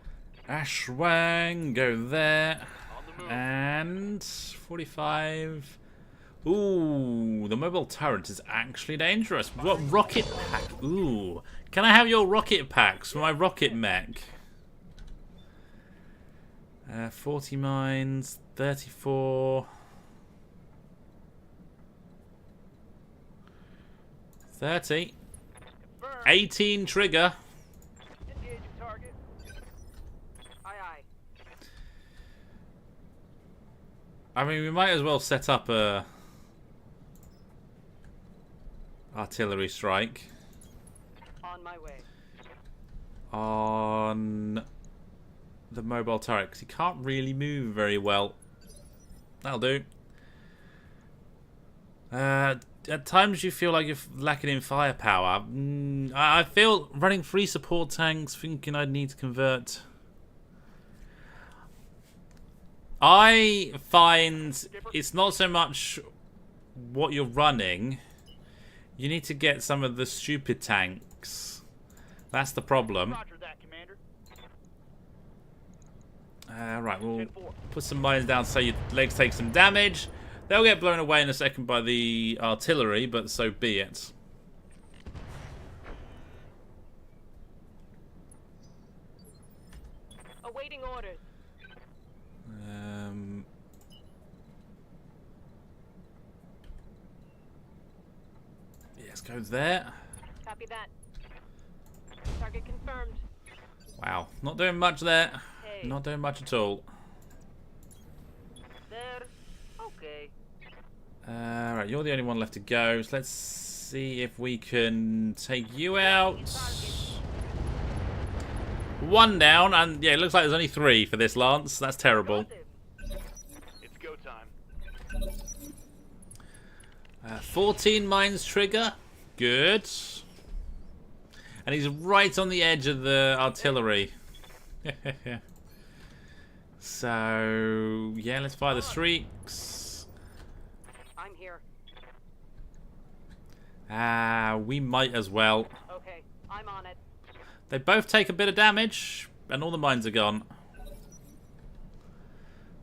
Ashwang, go there. On the move. And 45. Ooh, the mobile turret is actually dangerous. What rocket pack? Ooh. Can I have your rocket packs for my rocket mech? 40 mines, 34. 30. Confirmed. 18 trigger. Engaging target. Aye, aye. I mean, we might as well set up a artillery strike On my way. on the mobile turret because he can't really move very well. That'll do. At times you feel like you're lacking in firepower. I feel running 3 support tanks, thinking I'd need to convert. I find it's not so much what you're running. You need to get some of the stupid tanks. That's the problem. Roger that, Commander. Right, we'll 10-4. put some mines down so your legs take some damage. They'll get blown away in a second by the artillery, but so be it. Awaiting orders. Yes, go there. Copy that. Target confirmed. Wow, not doing much there. Hey. Not doing much at all. There. Okay. Right, you're the only one left to go. So let's see if we can take you out. 1 down, and yeah, it looks like there's only 3 for this Lance. That's terrible. It's go time. 14 mines trigger. Good. And he's right on the edge of the artillery. So, yeah, let's fire the streaks. I'm here. We might as well. Okay, I'm on it. They both take a bit of damage, and all the mines are gone.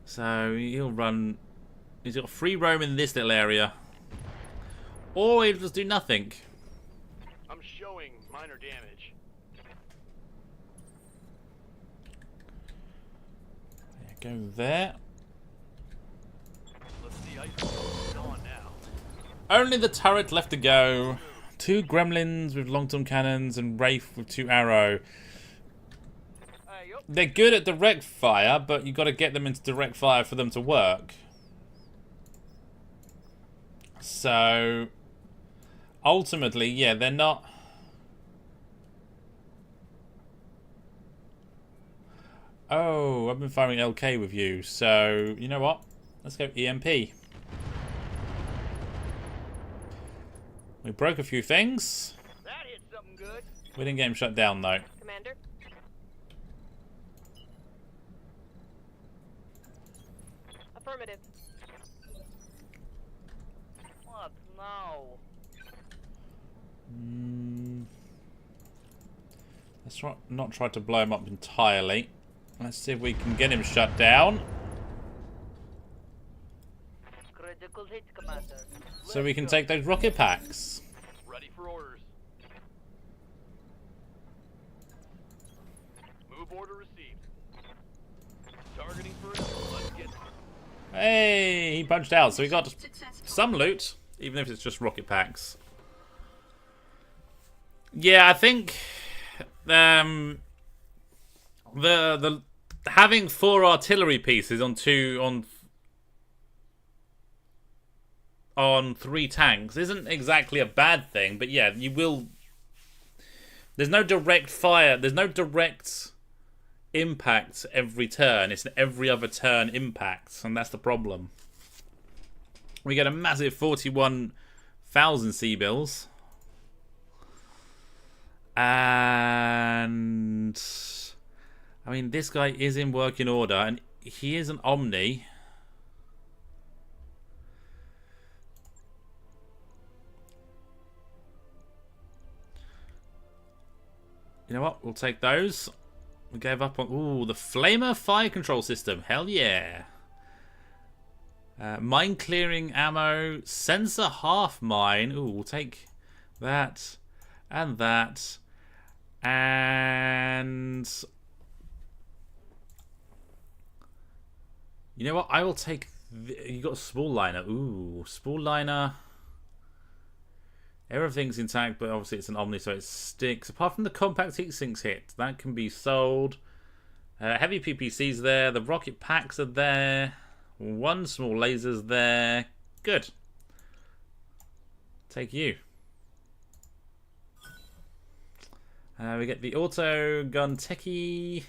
So, he'll run... He's got free roam in this little area. Or he'll just do nothing. I'm showing minor damage. Go there. Let's see how you on now. Only the turret left to go. 2 gremlins with long-term cannons and Wraith with 2 arrow. They're good at direct fire, but you got to get them into direct fire for them to work. So, ultimately, yeah, they're not... Oh, I've been firing LK with you, so, you know what? Let's go EMP. We broke a few things. That hit something good. We didn't get him shut down, though. Commander? Affirmative. What now? Let's not try to blow him up entirely. Let's see if we can get him shut down. Critical hit, Commander. So we can take those rocket packs. Ready for orders. Move order received. Targeting for it. Let's get... Hey, he punched out, so we got some loot, even if it's just rocket packs. Yeah, I think the having 4 artillery pieces on 3 tanks isn't exactly a bad thing, but yeah, you will. There's no direct fire. There's no direct impact every turn. It's an every other turn impact, and that's the problem. We get a massive 41,000 C-bills. And I mean, this guy is in working order, and he is an Omni. You know what? We'll take those. We gave up on... Ooh, the Flamer fire control system. Hell yeah. Mine clearing ammo. Sensor half mine. Ooh, we'll take that and that. And... You know what? I will take... You got a small liner. Ooh, small liner. Everything's intact, but obviously it's an Omni, so it sticks. Apart from the compact heat sinks hit, that can be sold. Heavy PPC's there. The rocket packs are there. 1 small laser's there. Good. Take you. We get the auto gun techie.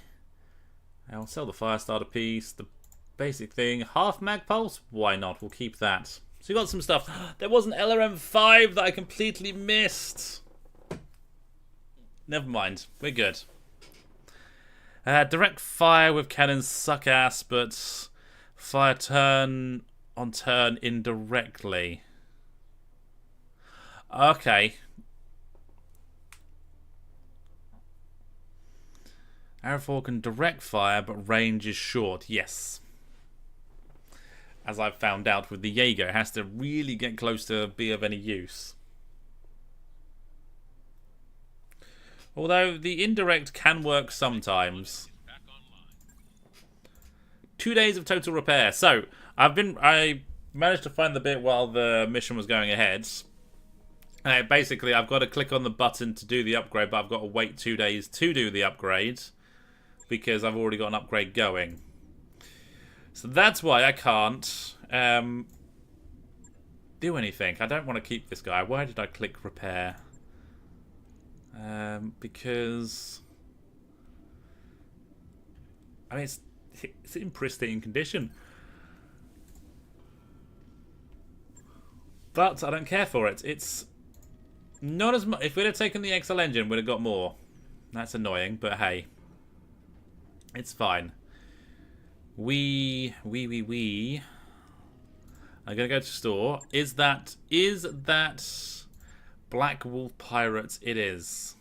I'll sell the fire starter piece. The basic thing. Half mag pulse? Why not? We'll keep that. So you got some stuff. There was an LRM-5 that I completely missed. Never mind. We're good. Direct fire with cannons suck ass, but fire turn on turn indirectly. Okay. Arrow 4 can direct fire, but range is short. Yes. As I've found out with the Jaeger, it has to really get close to be of any use. Although the indirect can work sometimes. 2 days of total repair. So I managed to find the bit while the mission was going ahead. Basically, I've got to click on the button to do the upgrade, but I've got to wait 2 days to do the upgrade because I've already got an upgrade going. So that's why I can't do anything. I don't want to keep this guy. Why did I click repair? Because I mean, it's in pristine condition, but I don't care for it. It's not as much. If we'd have taken the XL engine, we'd have got more. That's annoying, but hey, it's fine. We. I'm gonna go to store. Is that Black Wolf Pirates? It is.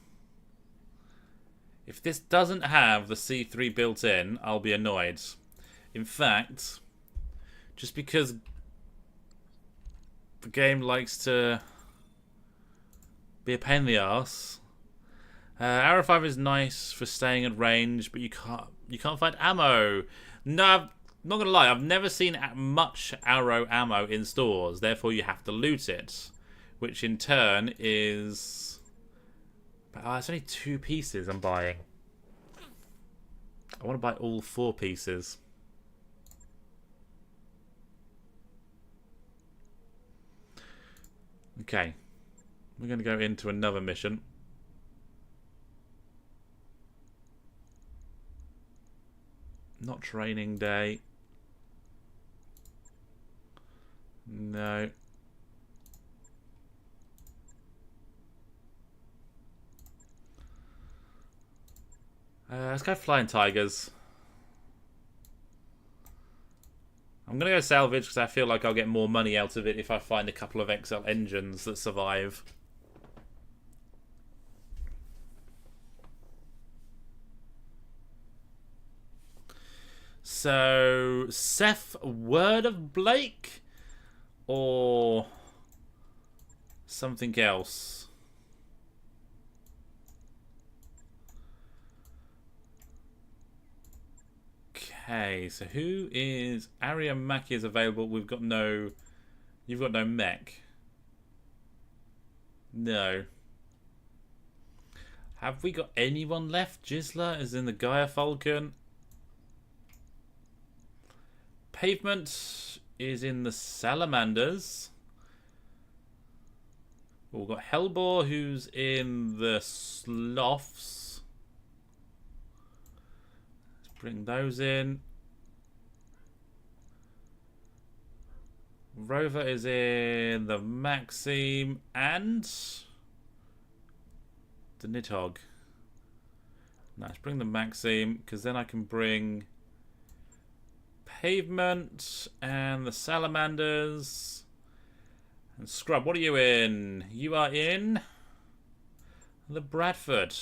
If this doesn't have the C3 built in, I'll be annoyed. In fact, just because the game likes to be a pain in the arse. Arrow 5 is nice for staying at range, but you can't find ammo. No, I'm not gonna lie, I've never seen much arrow ammo in stores, therefore you have to loot it. Which in turn is... Oh, it's only 2 pieces I'm buying. I want to buy all 4 pieces. Okay. We're going to go into another mission. Not training day. No. Let's go Flying Tigers. I'm going to go salvage because I feel like I'll get more money out of it if I find a couple of XL engines that survive. So, Seth, Word of Blake? Or something else? Okay, so who is... Aria Maki is available. We've got no... You've got no mech. No. Have we got anyone left? Gisla is in the Gaia Falcon. Pavement is in the Salamanders. We've got Hellbore who's in the Sloths. Bring those in. Rover is in the Maxim and the Nidhogg. Nice. Bring the Maxim because then I can bring Pavement and the Salamanders and Scrub. What are you in? You are in the Bradford.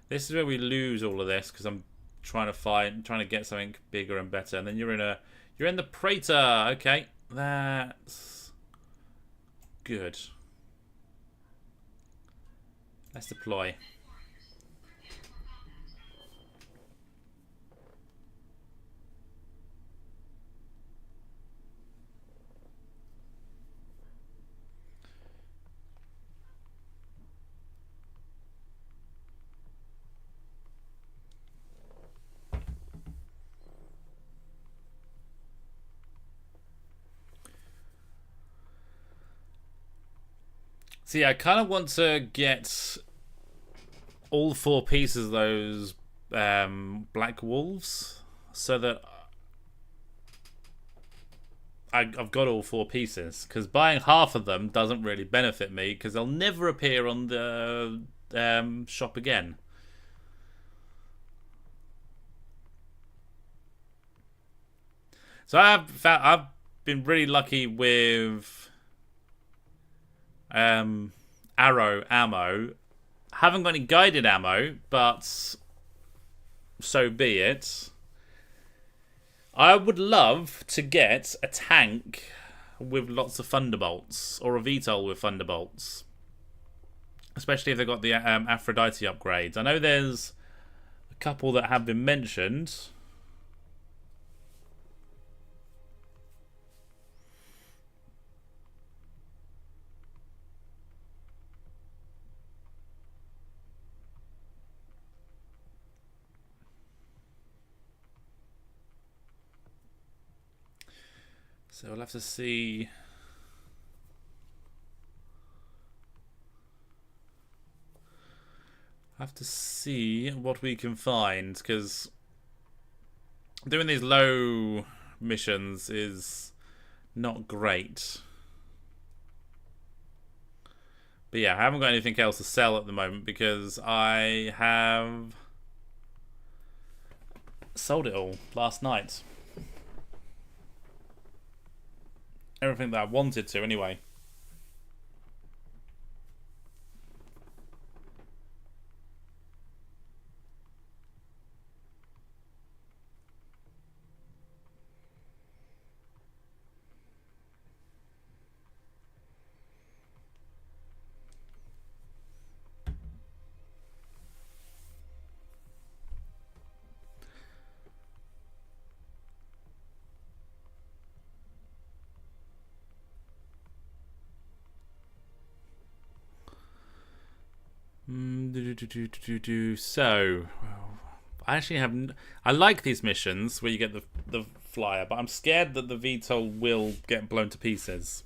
This is where we lose all of this because I'm trying to get something bigger and better. And then you're in the Praetor. Okay, that's good. Let's deploy. See, I kind of want to get all 4 pieces of those Black Wolves so that I've got all 4 pieces. Because buying half of them doesn't really benefit me because they'll never appear on the shop again. So I've been really lucky with arrow ammo. Haven't got any guided ammo, but so be it. I would love to get a tank with lots of thunderbolts or a VTOL with thunderbolts, especially if they've got the Aphrodite upgrades. I know there's a couple that have been mentioned. So we'll have to see. Have to see what we can find, because doing these low missions is not great. But yeah, I haven't got anything else to sell at the moment because I have sold it all last night. Everything that I wanted to, anyway. So, I actually have. I like these missions where you get the flyer, but I'm scared that the VTOL will get blown to pieces.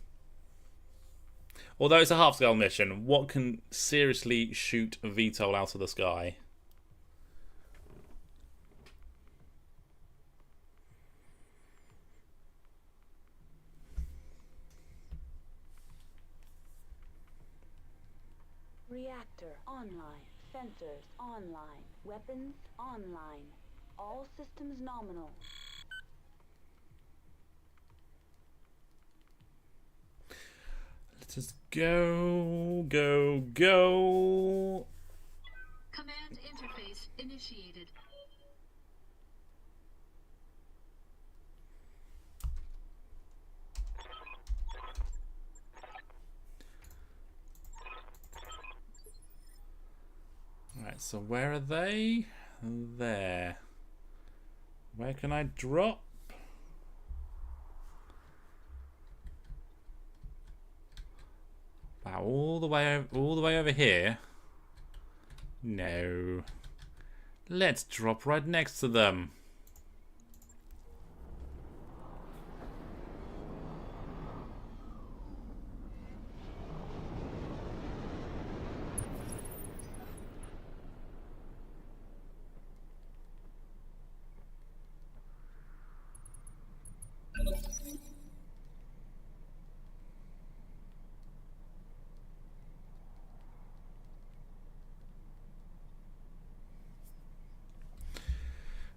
Although it's a half-scale mission, what can seriously shoot a VTOL out of the sky? Reactor online. Sensors online. Weapons online. All systems nominal. Let's just go. Command interface initiated. Right, so where are they? There. Where can I drop? Wow, all the way over here. No. Let's drop right next to them.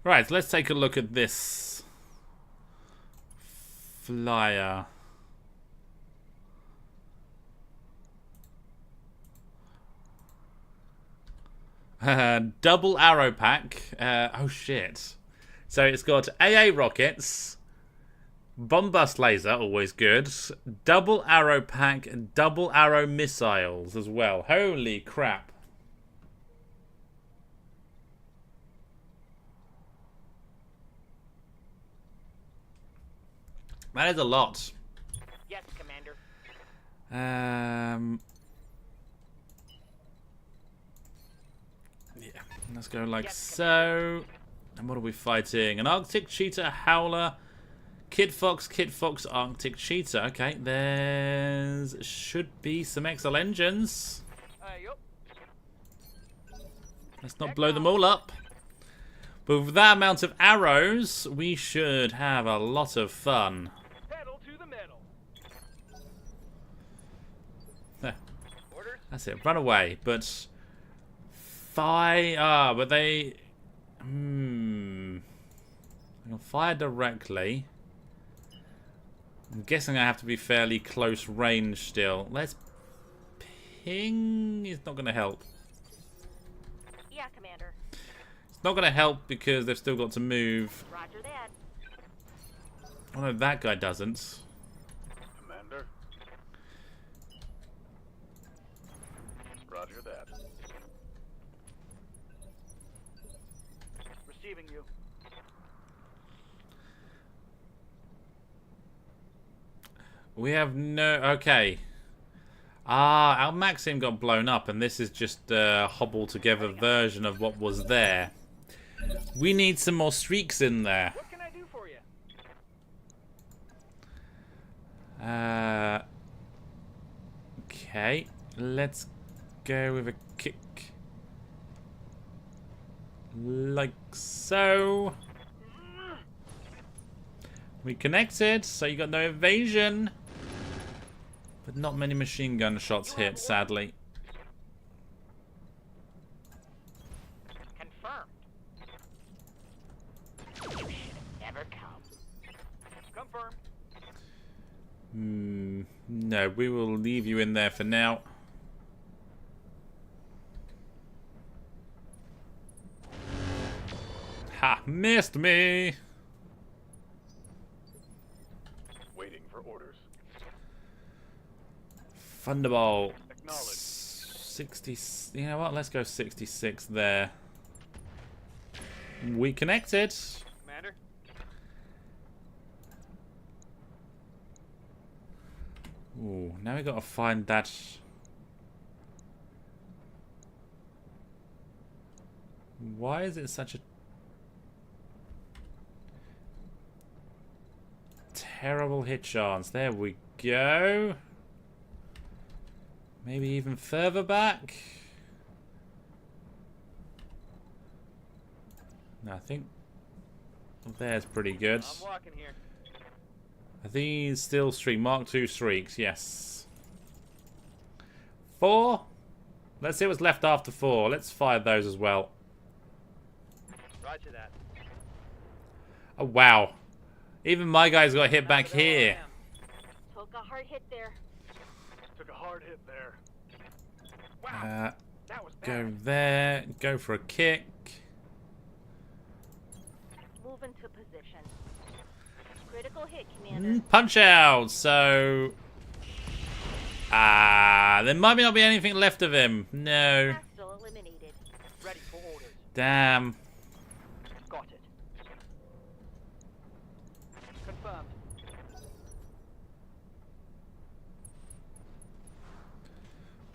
Right, so let's take a look at this flyer. Double arrow pack. Oh shit. So it's got AA rockets, bombust laser, always good, double arrow pack, and double arrow missiles as well. Holy crap. That is a lot. Yes, Commander. Yeah, let's go like so. And what are we fighting? An Arctic Cheetah, a Howler, Kid Fox, Arctic Cheetah. Okay, there's should be some XL engines. Yup. Let's not blow them all up. But with that amount of arrows, we should have a lot of fun. Pedal to the metal. There. Orders. That's it. Run away. But fire. But they. I can fire directly. I'm guessing I have to be fairly close range still. Let's ping. It's not going to help. Yeah, Commander. It's not going to help because they've still got to move. Roger that. Oh no, that guy doesn't. Commander. Roger that. Receiving you. We have no... Okay. Ah, our Maxim got blown up, and this is just a hobbled-together version of what was there. We need some more streaks in there. What can I do for you? Okay. Let's go with a kick. Like so. We connected, so you got no evasion. But not many machine gun shots hit, sadly. Confirmed. Confirm. No, we will leave you in there for now. Ha! Missed me! Waiting for orders. Thunderbolt. Acknowledged. 60... You know what? Let's go 66 there. We connected. Commander. Ooh, now we gotta find that... Why is it such a... terrible hit chance? There we go. Maybe even further back. No, I think there's pretty good. I'm walking here. Are these still Mark II streaks? Yes. 4. Let's see what's left after 4. Let's fire those as well. Roger that. Oh wow. Even my guys got hit back here. Took a hard hit there. Took a hard hit there. Wow. That was Go bad. there. Go for a kick. Move into position. Critical hit, Commander. Punch out. So... there might not be anything left of him. No. Hostile eliminated. Ready for orders. Damn. Got it. Confirmed.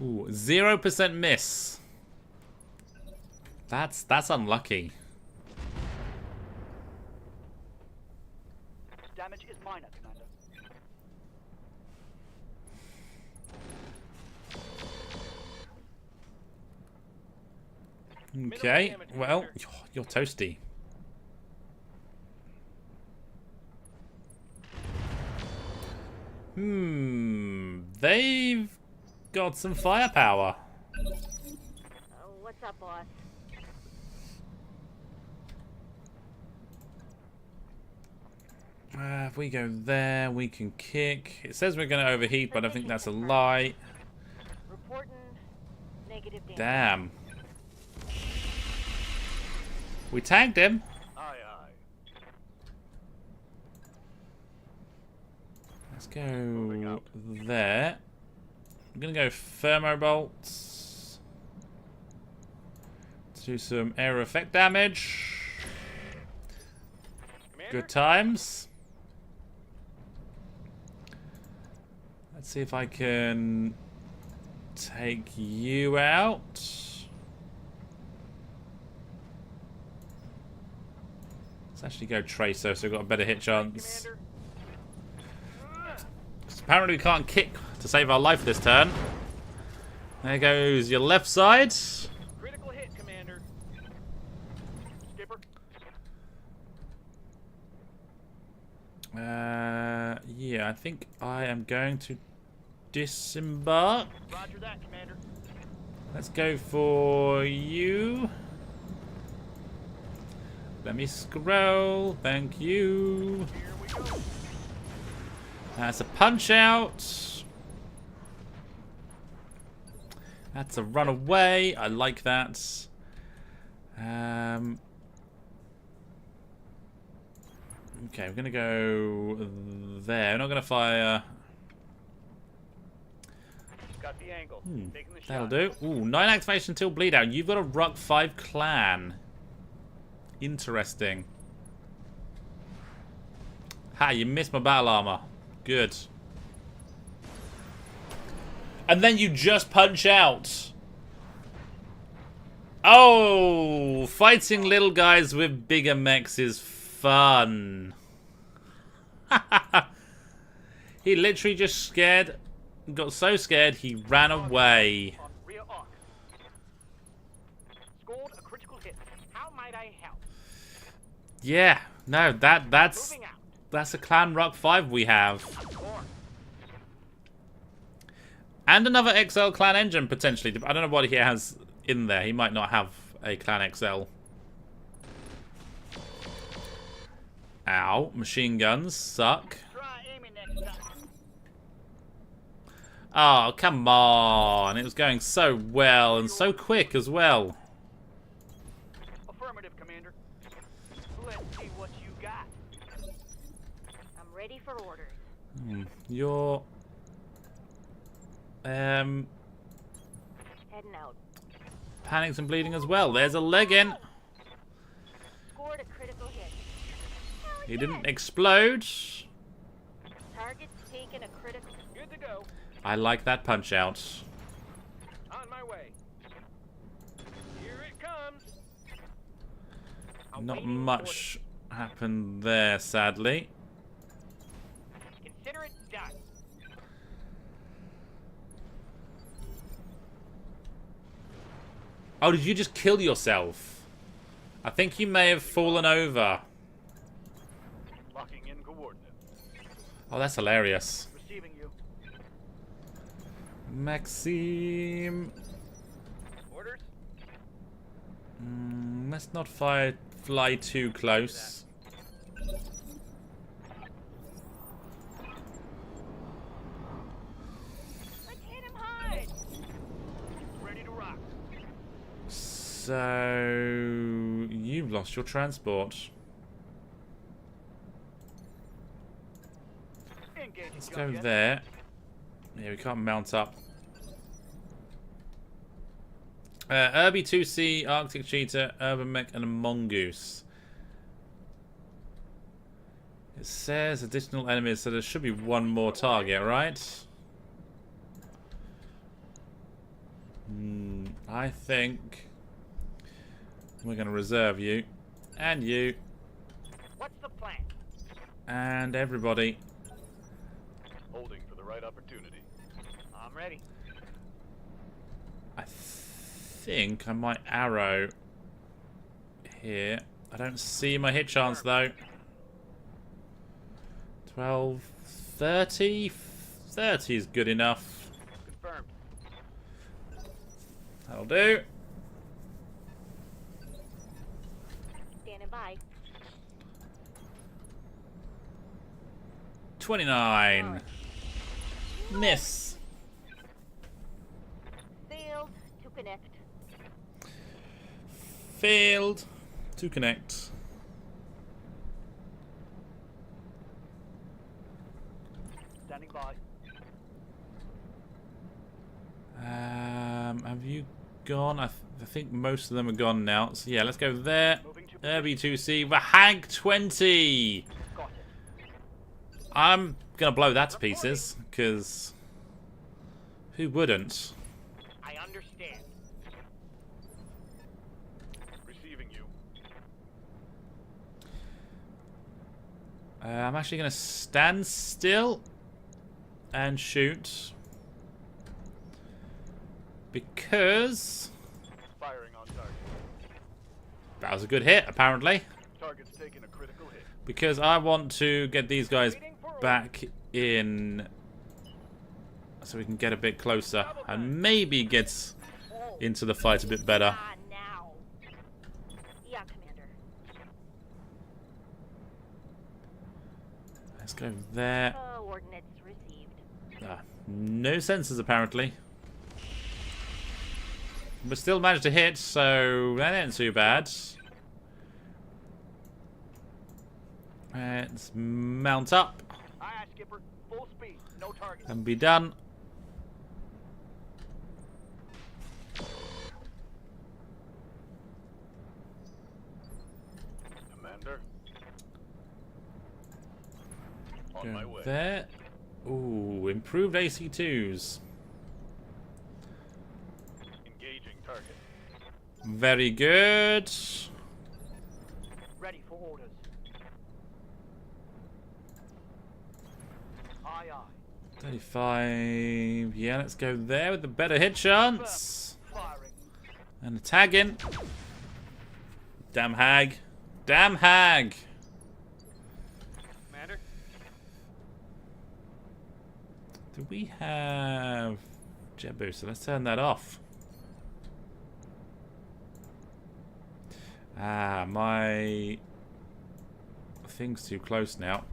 Ooh, 0% miss. That's unlucky. Damage is minor, Commander. Okay, damage, well, Commander. you're toasty. They've got some firepower. What's up, boss? If we go there, we can kick. It says we're going to overheat, but I think that's a lie. Reporting negative damage. Damn. We tagged him. Aye, aye. Let's go there. I'm going to go thermobolts to do some air effect damage. Commander. Good times. Let's see if I can take you out. Let's actually go Tracer, so we've got a better hit chance. Commander. 'Cause apparently we can't kick to save our life this turn. There goes your left side. Critical hit, Commander. Skipper. Yeah, I think I am going to disembark. Roger that, Commander. Let's go for you. Let me scroll. Thank you. Here we go. That's a punch out. That's a run away. I like that. Okay, we're gonna go there. We're not gonna fire. Got the angle. Taking the shot. That'll do. Ooh, 9 activation until bleed out. You've got a Ruck 5 clan. Interesting. Ha, you missed my battle armor. Good. And then you just punch out. Oh, fighting little guys with bigger mechs is fun. He literally just got so scared he ran away. On rear arc. Scored a critical hit. How might I help? Yeah, no, that's Moving out. a Clan Ruck 5 we have. Core. And another XL Clan engine, potentially. I don't know what he has in there. He might not have a Clan XL. Ow. Machine guns suck. Try next time. Oh, come on. It was going so well and so quick as well. Affirmative, Commander. Let's see what you got. I'm ready for orders. You're... Heading out. panicked and bleeding as well. There's a leg in. Scored a critical hit. He didn't explode. Target's taken a critical. Good to go. I like that punch out. On my way. Here it comes. Not much happened there, sadly. Consider it done. Oh, did you just kill yourself? I think you may have fallen over. Locking in coordinates. Oh, that's hilarious. Receiving you. Maxime. Orders? Let's not fly too close. Let's hit him hard. Ready to rock. So... you've lost your transport. Engaging. Let's go there. Yeah, we can't mount up. Irby 2C, Arctic Cheetah, Urban Mech, and a Mongoose. It says additional enemies, so there should be one more target, right? I think we're going to reserve you, and you, What's the plan? and everybody. Holding for the right opportunity. I'm ready. I think I might arrow here. I don't see my hit chance though. 12, 30? 30 is good enough. Confirmed. That'll do. Standing by. 29. Miss. Failed to connect. Failed to connect. Standing by. Have you gone? I think most of them are gone now. So yeah, let's go there. Moving to RB2C, the Hag 20. Got it. I'm gonna blow that to pieces, because who wouldn't? I understand. Receiving you. I'm actually gonna stand still and shoot, because Firing on target. that was a good hit, apparently. Target's taking a critical hit. Because I want to get these guys Waiting for back in, so we can get a bit closer and maybe get into the fight a bit better. Ah, now. Yeah, Commander. Let's go there. Ordnance received. No sensors apparently. But still managed to hit, so that ain't too bad. Let's mount up Aye, aye, Skipper. Full speed. No target. and be done. Commander. On my Go way. there. Ooh, improved AC2s. Engaging target. Very good. Ready for orders. Aye, aye. 35. Yeah, let's go there with the better hit chance. Firing. And a tag in. Damn hag. Damn hag. Commander. Do we have jet booster? Let's turn that off. Ah, my thing's too close now.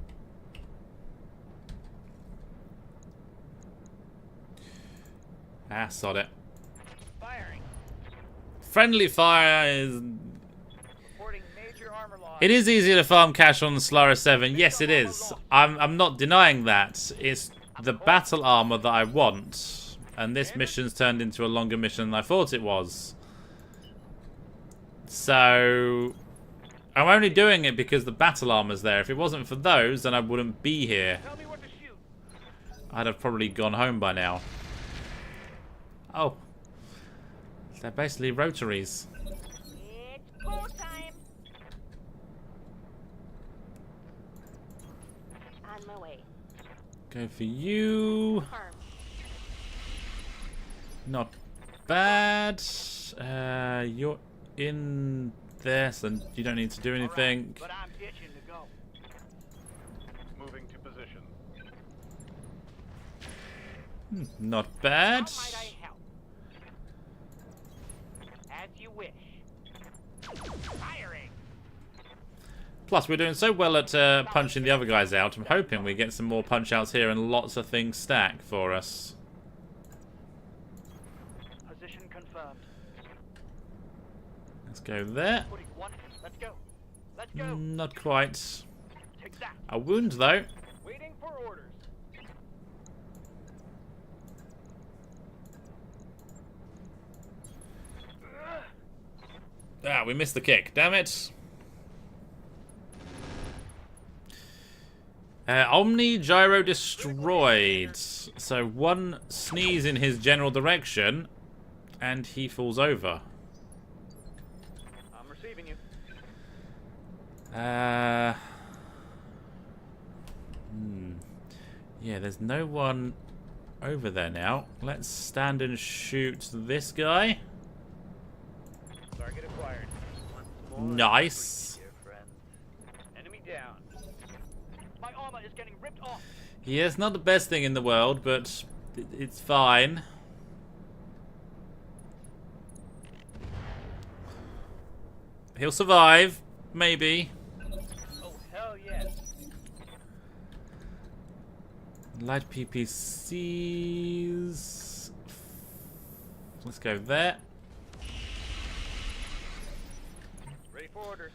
Ah, sod it. Firing. Friendly fire is... Reporting major armor loss. It is easier to farm cash on the Solara 7. Yes, it is. I'm not denying that. It's the battle armor that I want. And this mission's turned into a longer mission than I thought it was. So... I'm only doing it because the battle armor's there. If it wasn't for those, then I wouldn't be here. Tell me what to shoot. I'd have probably gone home by now. Oh. They're basically rotaries. It's go time. On my way. Go for you. Firm. Not bad. You're in there, so you don't need to do anything. But I'm itching to go. Moving to position. Not bad. How might I help? As you wish. Firing. Plus, we're doing so well at punching the other guys out. I'm hoping we get some more punch outs here and lots of things stack for us. Position confirmed. Let's go there. Putting one. Let's go. Let's go. Not quite. Take that. A wound, though. Waiting for orders. Ah, we missed the kick. Damn it. Omni Gyro destroyed. So one sneeze in his general direction, and he falls over. I'm receiving you. Yeah, there's no one over there now. Let's stand and shoot this guy. Target acquired. Once more. Nice. Dear friend. Enemy down. My armor is getting ripped off. Yeah, it's not the best thing in the world, but it's fine. He'll survive, maybe. Oh hell yes. Light PPCs. Let's go there. Ready for orders.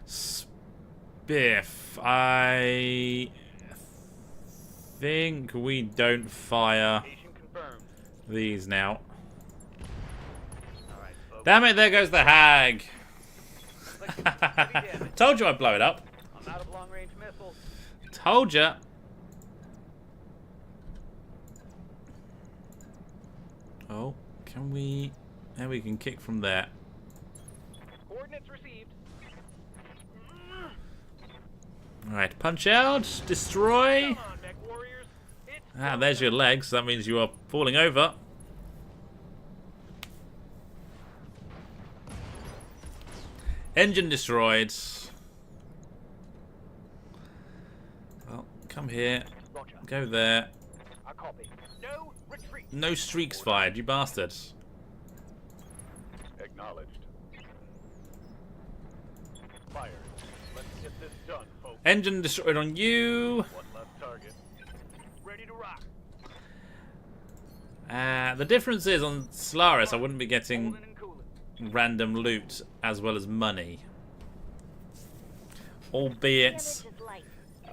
Spiff. I think we don't fire Station confirmed. these now. Alright, folks. Damn it, there goes the hag. Heavy damage. Told you I'd blow it up. I'm out of long range missiles. Told ya. Oh, can we... There we can kick from there. Coordinates received. Alright, punch out, destroy. Come on, mech warriors. It's Ah, there's your legs. That means you are falling over. Engine destroyed. Well, come here. Roger. Go there. I copy. No retreat. No streaks fired, you bastards. Acknowledged. Fired. Let's get this done, folks. Engine destroyed on you. One left target. Ready to rock. The difference is on Solaris, I wouldn't be getting Holding and cooling. random loot as well as money. Albeit, Damage is light.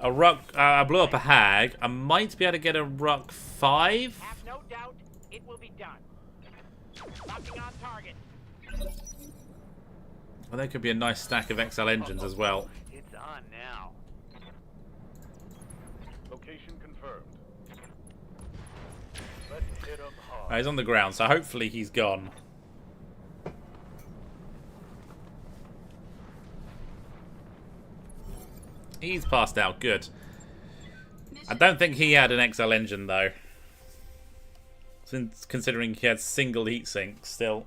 a ruck. I blew up a hag. I might be able to get a ruck 5. Have no doubt it will be done. Locking on target. Well, there could be a nice stack of XL engines as well. It's on now. Location confirmed. Let's hit 'em hard. He's on the ground, so hopefully he's gone. He's passed out. Good. I don't think he had an XL engine though, since considering he had single heatsink still.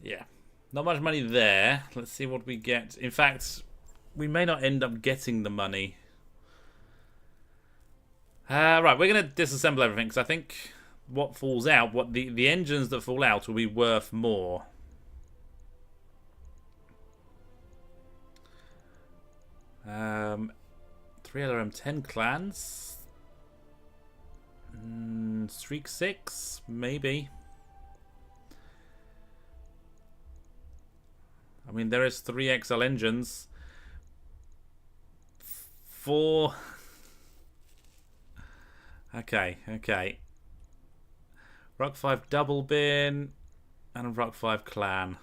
Yeah. Not much money there. Let's see what we get. In fact, we may not end up getting the money. Right, we're going to disassemble everything because I think what falls out, what the engines that fall out will be worth more. Three LRM 10 clans. Streak 6, maybe. I mean, there is 3 XL engines. 4. Okay. Rock 5 double bin and a Rock 5 clan.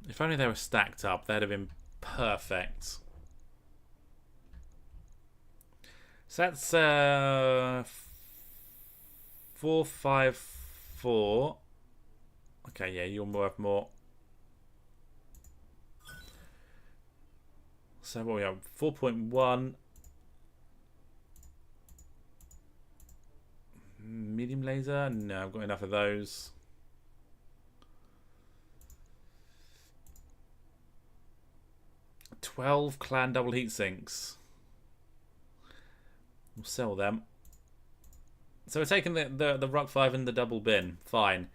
If only they were stacked up, that'd have been perfect. So that's 454. Okay, yeah, you're worth more. So what we have? 4.1. Medium laser? No, I've got enough of those. $12 clan double heat sinks. We'll sell them. So we're taking the Rock 5 and the double bin. Fine.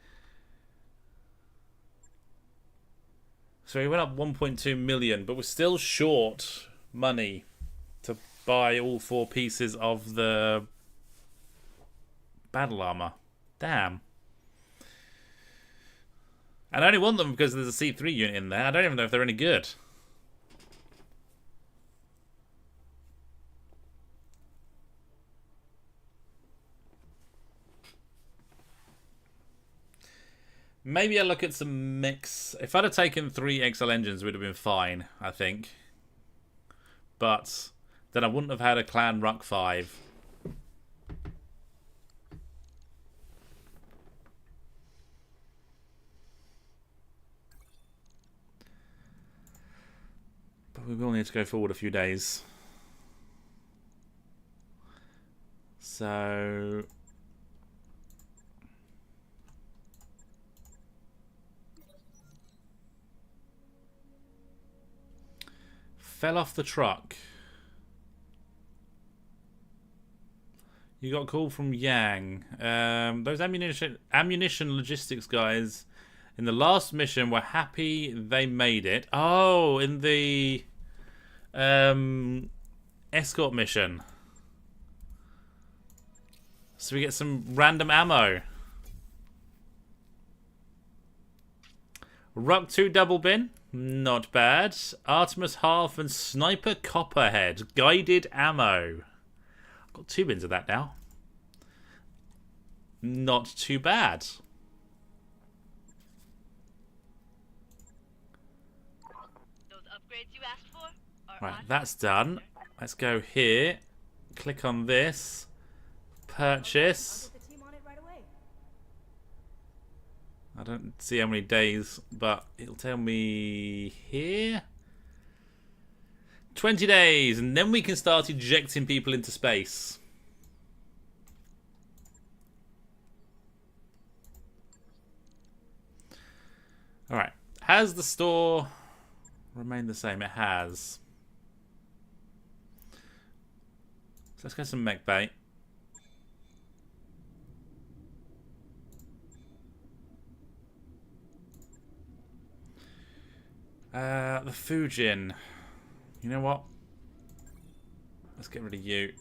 So we went up 1.2 million, but we're still short money to buy all 4 pieces of the battle armor. Damn. And I only want them because there's a C3 unit in there. I don't even know if they're any good. Maybe I'll look at some MECHS. If I'd have taken 3 XL engines, it would have been fine, I think. But then I wouldn't have had a clan Ruck 5. But we will need to go forward a few days. So... fell off the truck. You got a call from Yang. Those ammunition logistics guys in the last mission were happy they made it. Oh, in the escort mission. So we get some random ammo. Ruck 2 double bin. Not bad. Artemis Half and Sniper Copperhead. Guided ammo. I've got 2 bins of that now. Not too bad. Those upgrades you asked for are Right, on. that's done. Let's go here. Click on this. Purchase. Get the team on it right away. I don't see how many days, but it'll tell me here. 20 days, and then we can start ejecting people into space. Alright, has the store remained the same? It has. So let's get some mech bait. The Fujin. You know what? Let's get rid of you.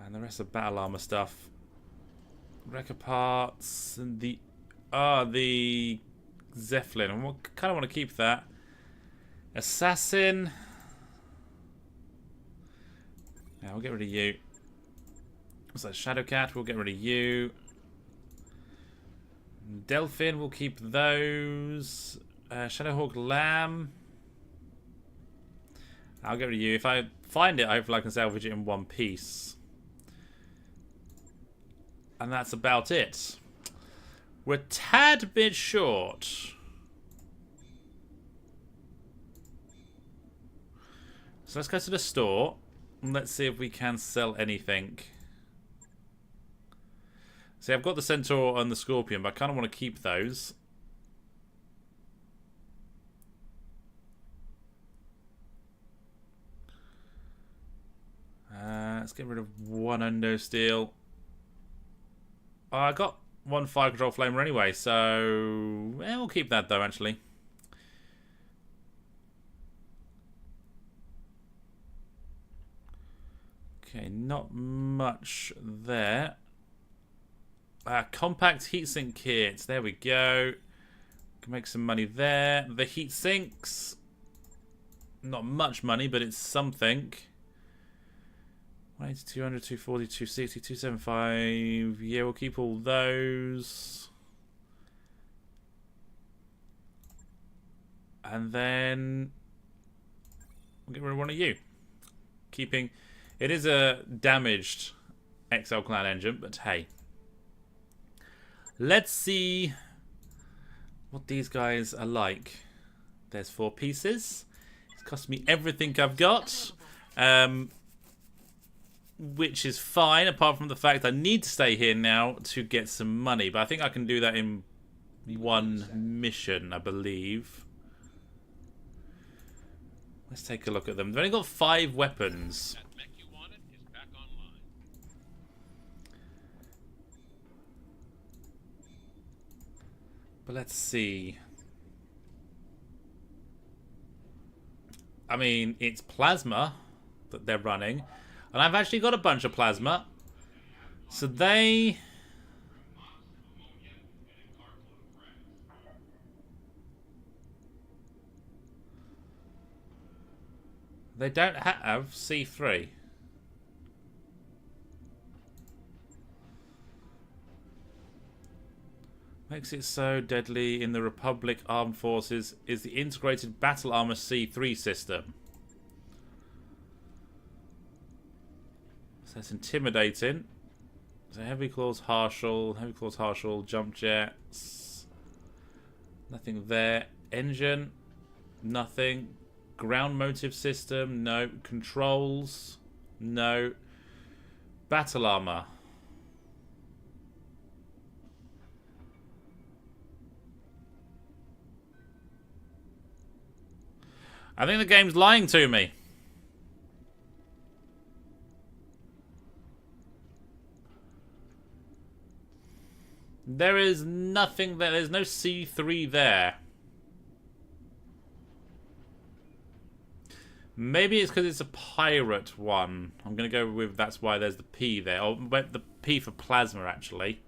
And the rest of battle armor stuff. Wrecker parts and the Zeppelin. I kind of want to keep that. Assassin. Yeah, we'll get rid of you. What's that? Shadowcat. We'll get rid of you. Delphin, we'll keep those. Shadowhawk Lamb. I'll get rid of you. If I find it, hopefully I can salvage it in one piece. And that's about it. We're a tad bit short. So let's go to the store. And let's see if we can sell anything. See, I've got the Centaur and the Scorpion, but I kind of want to keep those. Let's get rid of one Endo Steel. Oh, I got one Fire Control Flamer anyway, so we'll keep that though, actually. Okay, not much there. Compact heatsink kits. There we go. Can make some money there. The heat sinks. Not much money, but it's something. 180, 200, 240, 260, 275. Yeah, we'll keep all those. And then we'll get rid of one of you. Keeping... It is a damaged XL Clan engine, but hey. Let's see what these guys are like. There's 4 pieces. It's cost me everything I've got. Which is fine, apart from the fact I need to stay here now to get some money. But I think I can do that in one mission, I believe. Let's take a look at them. They've only got 5 weapons. That mech you wanted is back online. But let's see. I mean, it's plasma that they're running. And I've actually got a bunch of plasma. So they... They don't have C3. Makes it so deadly in the Republic Armed Forces is the Integrated Battle Armor C3 system. So that's intimidating. So heavy claws, Harshal, jump jets. Nothing there. Engine, nothing. Ground motive system, no. Controls, no. Battle armor. I think the game's lying to me. There is nothing there. There's no C3 there. Maybe it's because it's a pirate one. I'm going to go with that's why there's the P there. Or the P for plasma, actually.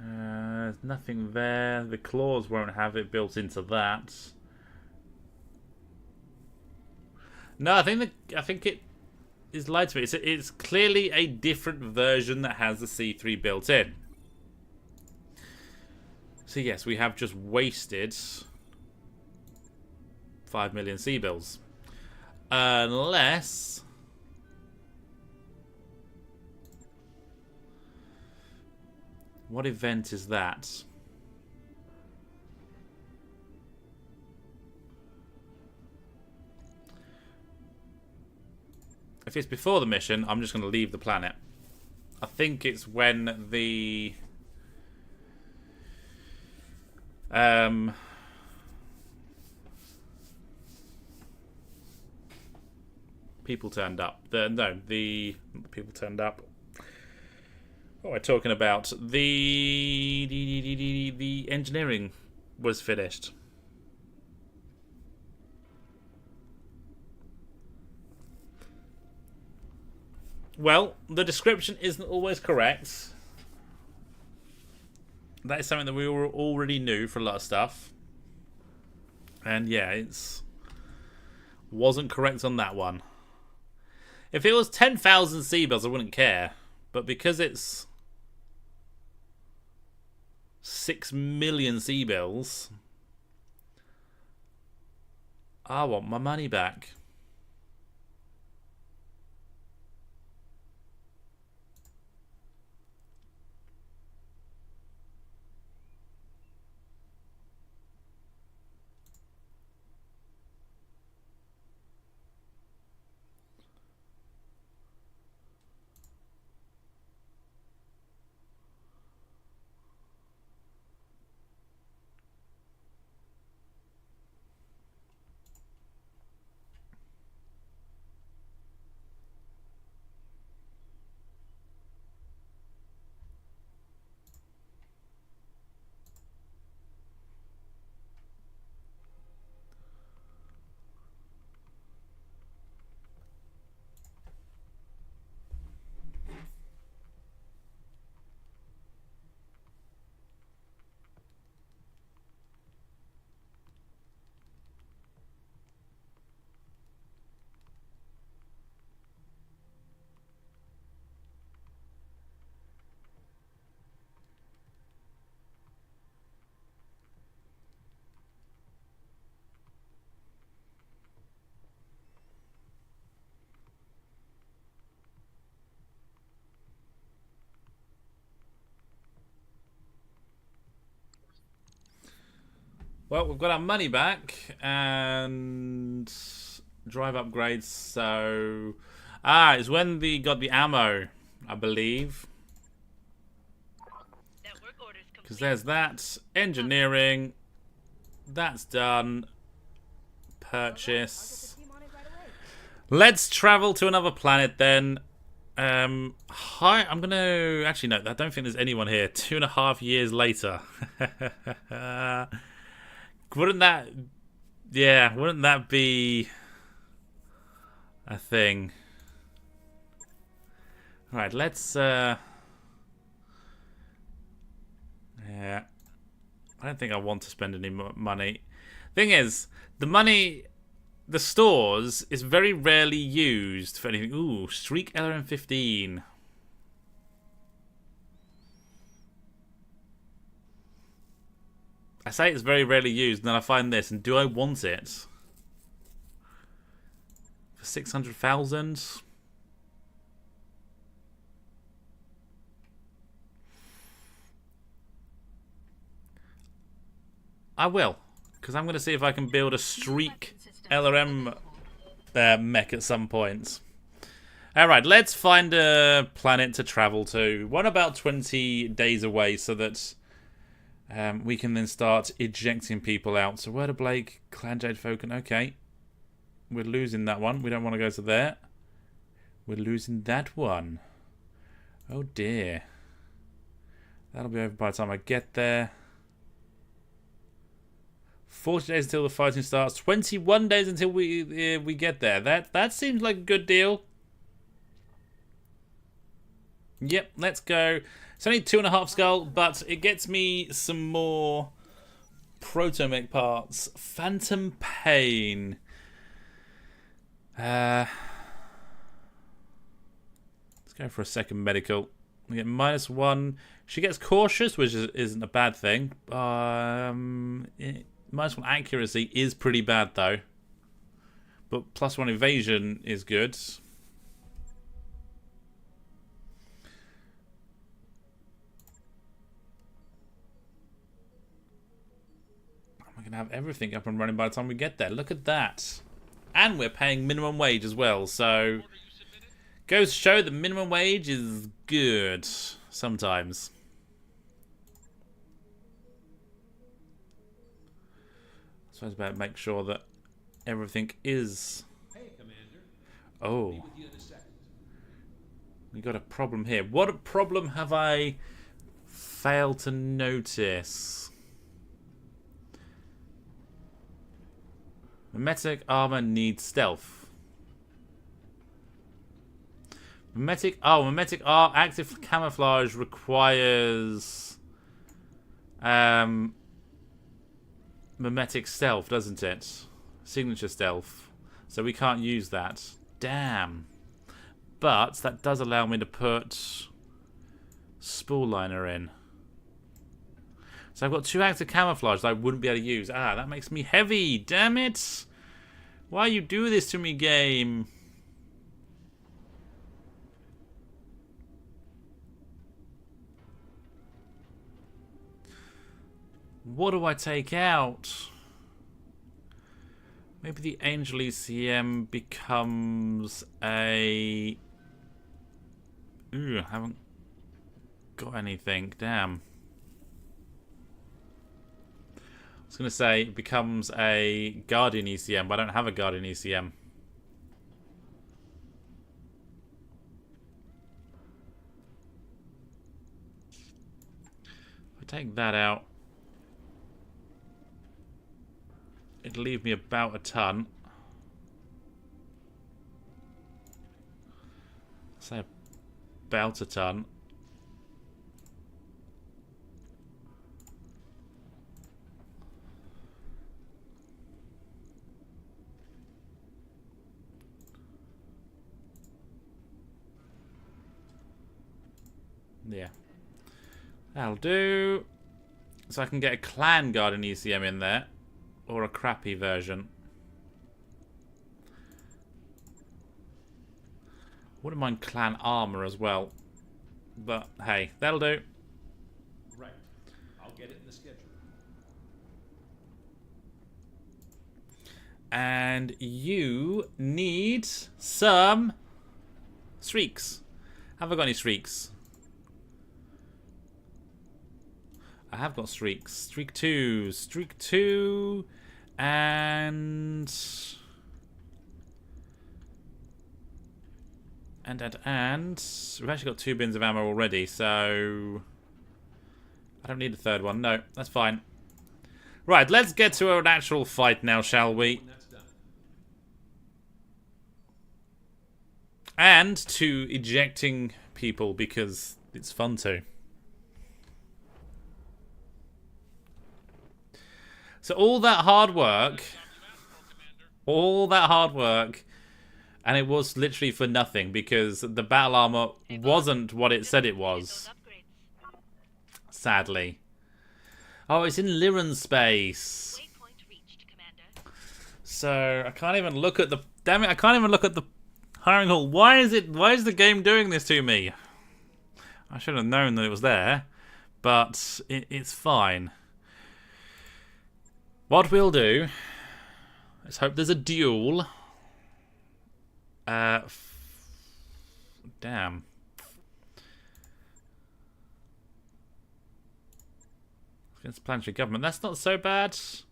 There's nothing there. The claws won't have it built into that. No, I think it is lied to me. It's clearly a different version that has the C3 built in. So yes, we have just wasted 5 million C-bills. Unless... What event is that? If it's before the mission, I'm just going to leave the planet. I think it's when the... people turned up. The people turned up. What we're talking about? The engineering was finished. Well, the description isn't always correct. That is something that we already knew for a lot of stuff. And yeah, it's wasn't correct on that one. If it was 10,000 C-bills, I wouldn't care. But because it's 6 million C-bills, I want my money back. Well, we've got our money back and drive upgrades. So, it's when we got the ammo, I believe. Network orders complete. Because there's that engineering. That's done. Purchase. Let's travel to another planet then. Hi, I'm gonna actually no. I don't think there's anyone here. 2.5 years later. Wouldn't that? Yeah, wouldn't that be a thing? All right, let's. Yeah, I don't think I want to spend any money. Thing is, the money. The stores is very rarely used for anything. Ooh, Streak LRM-15. I say it's very rarely used, and then I find this, and do I want it? For 600,000? I will, because I'm going to see if I can build a Streak LRM mech at some point. Alright, let's find a planet to travel to. One about 20 days away so that we can then start ejecting people out. So where to Blake? Clan Jade Falcon. Okay. We're losing that one. We don't want to go to there. We're losing that one. Oh dear. That'll be over by the time I get there. 40 days until the fighting starts. 21 days until we get there. That seems like a good deal. Yep, let's go. It's only 2.5 skull, but it gets me some more proto-mech parts. Phantom Pain. Let's go for a second medical. We get -1. She gets cautious, which isn't a bad thing. -1 accuracy is pretty bad though, but +1 evasion is good. We're gonna have everything up and running by the time we get there. Look at that, and we're paying minimum wage as well. So goes to show that minimum wage is good sometimes. So it's about make sure that everything is. Hey, Commander. Oh, Be with you in a second. we got a problem here. What problem have I failed to notice? Mimetic armor needs stealth. Mimetic active camouflage requires mimetic stealth, doesn't it? Signature stealth. So we can't use that. Damn. But that does allow me to put spool liner in. So I've got 2 active camouflage that I wouldn't be able to use. Ah, that makes me heavy. Damn it. Why you do this to me, game? What do I take out? Maybe the Angel ECM becomes a... Ooh, I haven't got anything. Damn. I was going to say it becomes a Guardian ECM, but I don't have a Guardian ECM. If I take that out, it'd leave me about a ton. Say about a ton. Yeah. That'll do. So I can get a Clan Guardian ECM in there. Or a crappy version. Wouldn't mind Clan Armor as well. But hey, that'll do. Right. I'll get it in the schedule. And you need some streaks. Have I got any streaks? I have got streaks. Streak 2. Streak 2. And we've actually got 2 bins of ammo already, so I don't need a third one. No, that's fine. Right, let's get to an actual fight now, shall we? That's done. And to ejecting people, because it's fun too. So all that hard work, and it was literally for nothing, because the battle armor wasn't what it said it was. Sadly. Oh, it's in Liran space. Waypoint reached, Commander. So I can't even look at the. Damn it! I can't even look at the hiring hall. Why is the game doing this to me? I should have known that it was there, but it's fine. What we'll do is hope there's a duel. Damn. Against planetary government. That's not so bad. Let's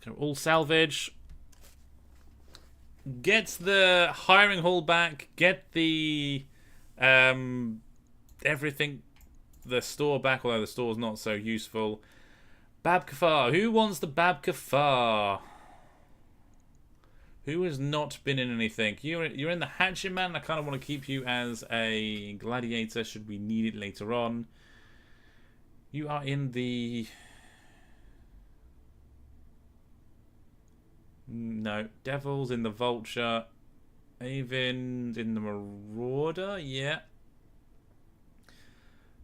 go all salvage. Get the hiring hall back. Get the everything, the store back. Although the store's not so useful. Bab Kafar. Who wants the Bab Kafar? Who has not been in anything? You're in the Hatchet Man. I kind of want to keep you as a gladiator. Should we need it later on? You are in the... No. Devil's in the Vulture. Avin's in the Marauder. Yeah.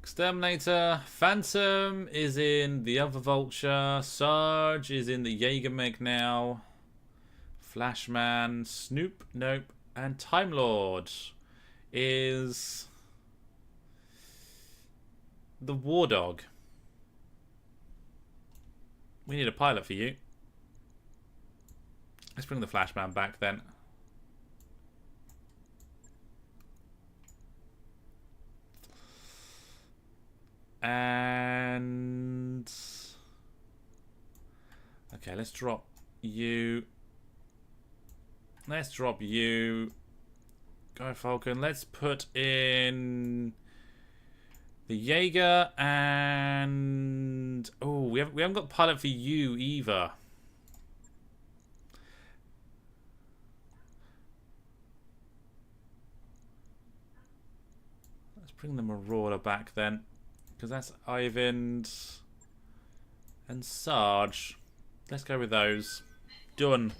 Exterminator. Phantom is in the other Vulture. Sarge is in the Jaeger Meg now. Flashman. Snoop. Nope. And Time Lord is the War Dog. We need a pilot for you. Let's bring the Flashman back then. And okay, let's drop you. Let's drop you. Go Falcon. Let's put in the Jaeger and we haven't got pilot for you either. Let's bring the Marauder back then, because that's Ivan and Sarge. Let's go with those. Done.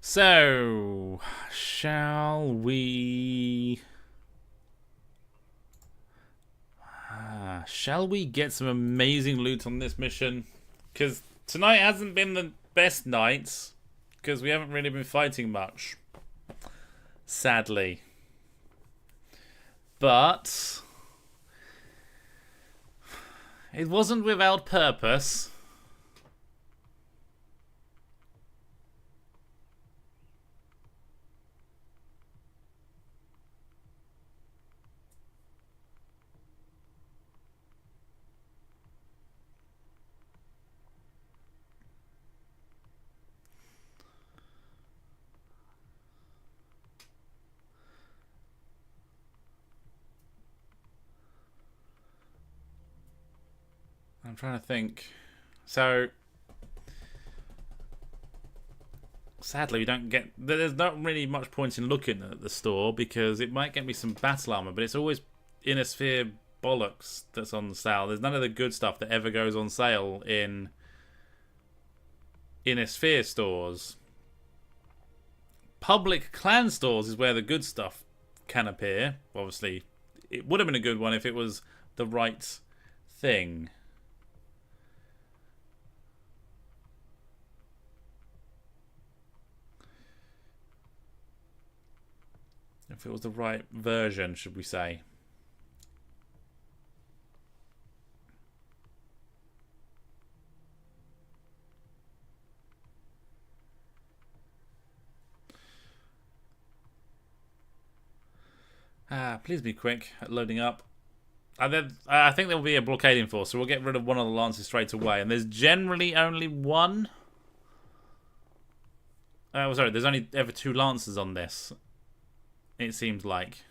So, shall we... shall we get some amazing loot on this mission? Because tonight hasn't been the best night, because we haven't really been fighting much. Sadly. But it wasn't without purpose. I'm trying to think. So, sadly, we don't get. There's not really much point in looking at the store because it might get me some battle armor, but it's always Inner Sphere bollocks that's on sale. There's none of the good stuff that ever goes on sale in Inner Sphere stores. Public clan stores is where the good stuff can appear. Obviously, it would have been a good one if it was the right thing. If it was the right version, should we say. Please be quick at loading up. I think there will be a blockading force, so we'll get rid of one of the lances straight away. And there's generally only one. Sorry, there's only ever 2 lances on this. It seems like.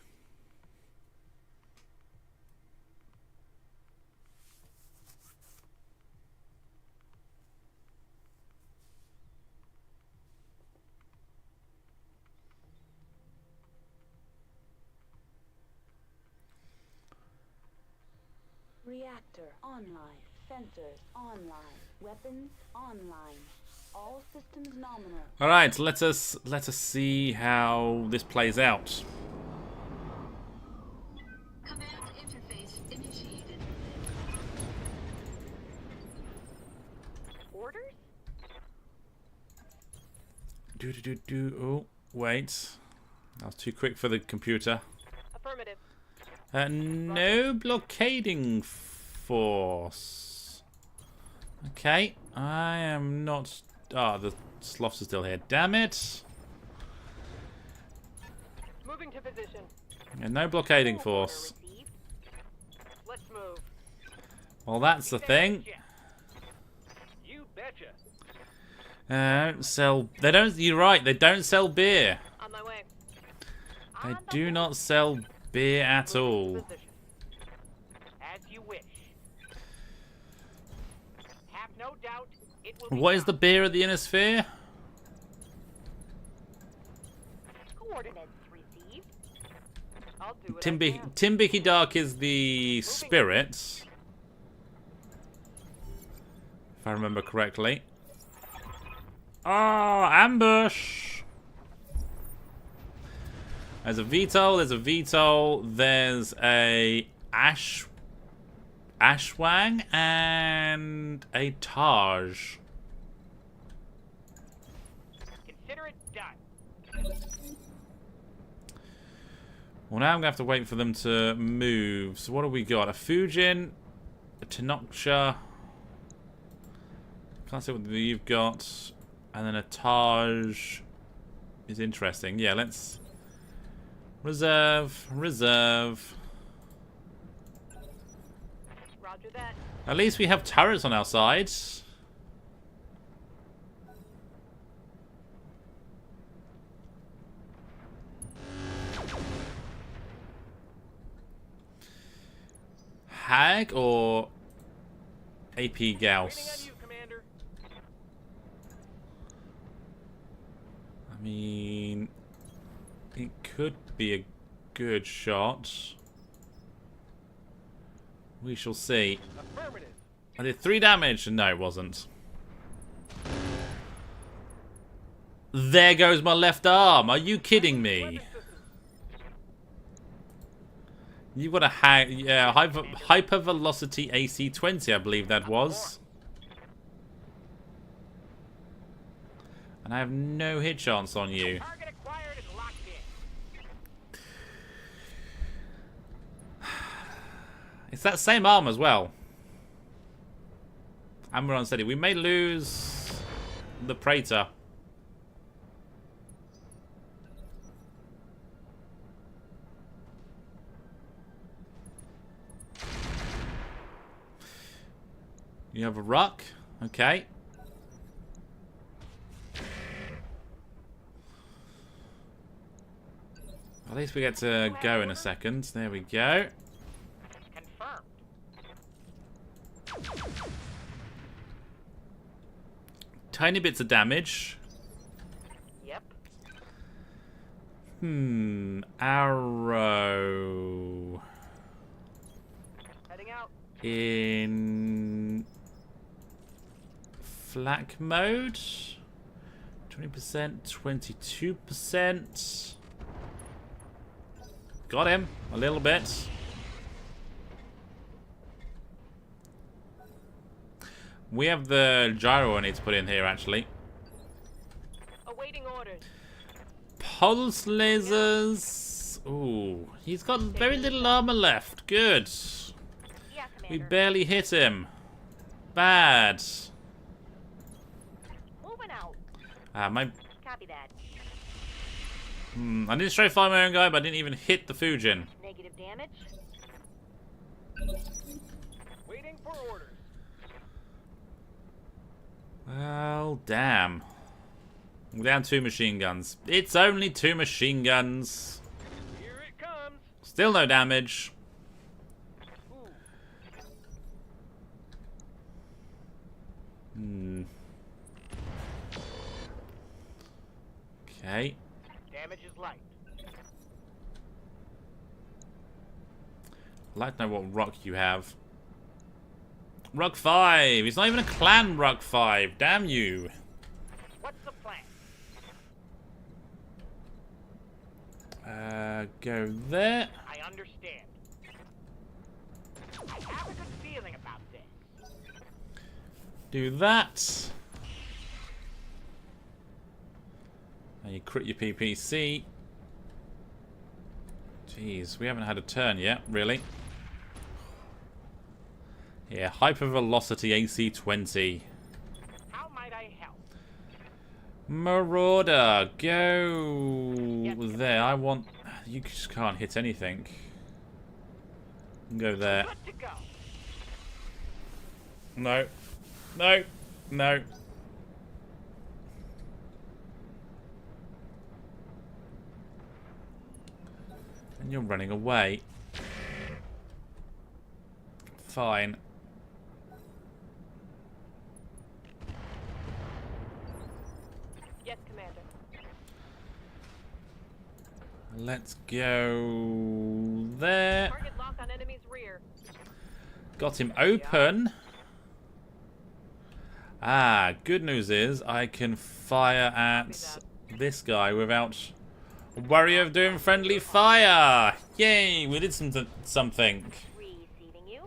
Reactor online. Sensors online. Weapons online. All systems nominal. All right, let us see how this plays out. Command interface initiated. Orders? Oh, wait. I was too quick for the computer. Affirmative. No blockading force. Okay, I am not. Ah, the sloths are still here. Damn it! Moving to position. Yeah, no blockading force. Let's move. Well, that's the thing. You betcha. Don't sell. They don't. You're right. They don't sell beer. On my way. They do not sell beer at all. As you wish. Have no doubt it will be What is the done. beer at the Inner Sphere? Coordinates received. I'll do it. Timbicky Dark is the spirit, if I remember correctly. Oh, ambush! There's a VTOL, there's a Ashwang, and a Taj. Consider it done. Well, now I'm going to have to wait for them to move. So what have we got? A Fujin, a Tenoksha. Can't see what you've got. And then a Taj is interesting. Yeah, let's reserve. Roger that. At least we have turrets on our side. Hag or AP Waiting on Gauss? you, Commander. I mean, it could be a good shot. We shall see. Affirmative. I did 3 damage. No, it wasn't. There goes my left arm. Are you kidding me? Weapon system. You got a hyper velocity AC-20, I believe that was. And I have no hit chance on you. Target acquired and locked in. It's that same arm as well. And we're unsteady. We may lose the Praetor. You have a ruck? Okay. At least we get to go in a second. There we go. Confirmed. Tiny bits of damage. Yep. Arrow. Heading out. In flak mode. 20%, 22%. Got him a little bit. We have the gyro I need to put in here, actually. Awaiting orders. Pulse lasers. Ooh, he's got very little armor left. Good. Yeah, We Commander. barely hit him. Bad. Moving out. My. Copy that. I didn't straight fire my own guy, but I didn't even hit the Fujin. Negative damage. Waiting for orders. Well, damn. We're down 2 machine guns. It's only 2 machine guns. Here it comes. Still no damage. Okay. Damage is light. I'd like to know what ruck you have. Ruck 5! It's not even a clan ruck 5. Damn you. What's the plan? Go there. I understand. I have a good feeling about this. Do that. And you crit your PPC. Jeez, we haven't had a turn yet, really. Yeah, hypervelocity AC-20. How might I help? Marauder, go there. I want... You just can't hit anything. Go there. Good to go. No. No. No. And you're running away. Fine. Yes, Commander. Let's go there. Target lock on enemy's rear. Got him open. Ah, good news is I can fire at this guy without worry of doing friendly fire. Yay, we did something. Receiving you.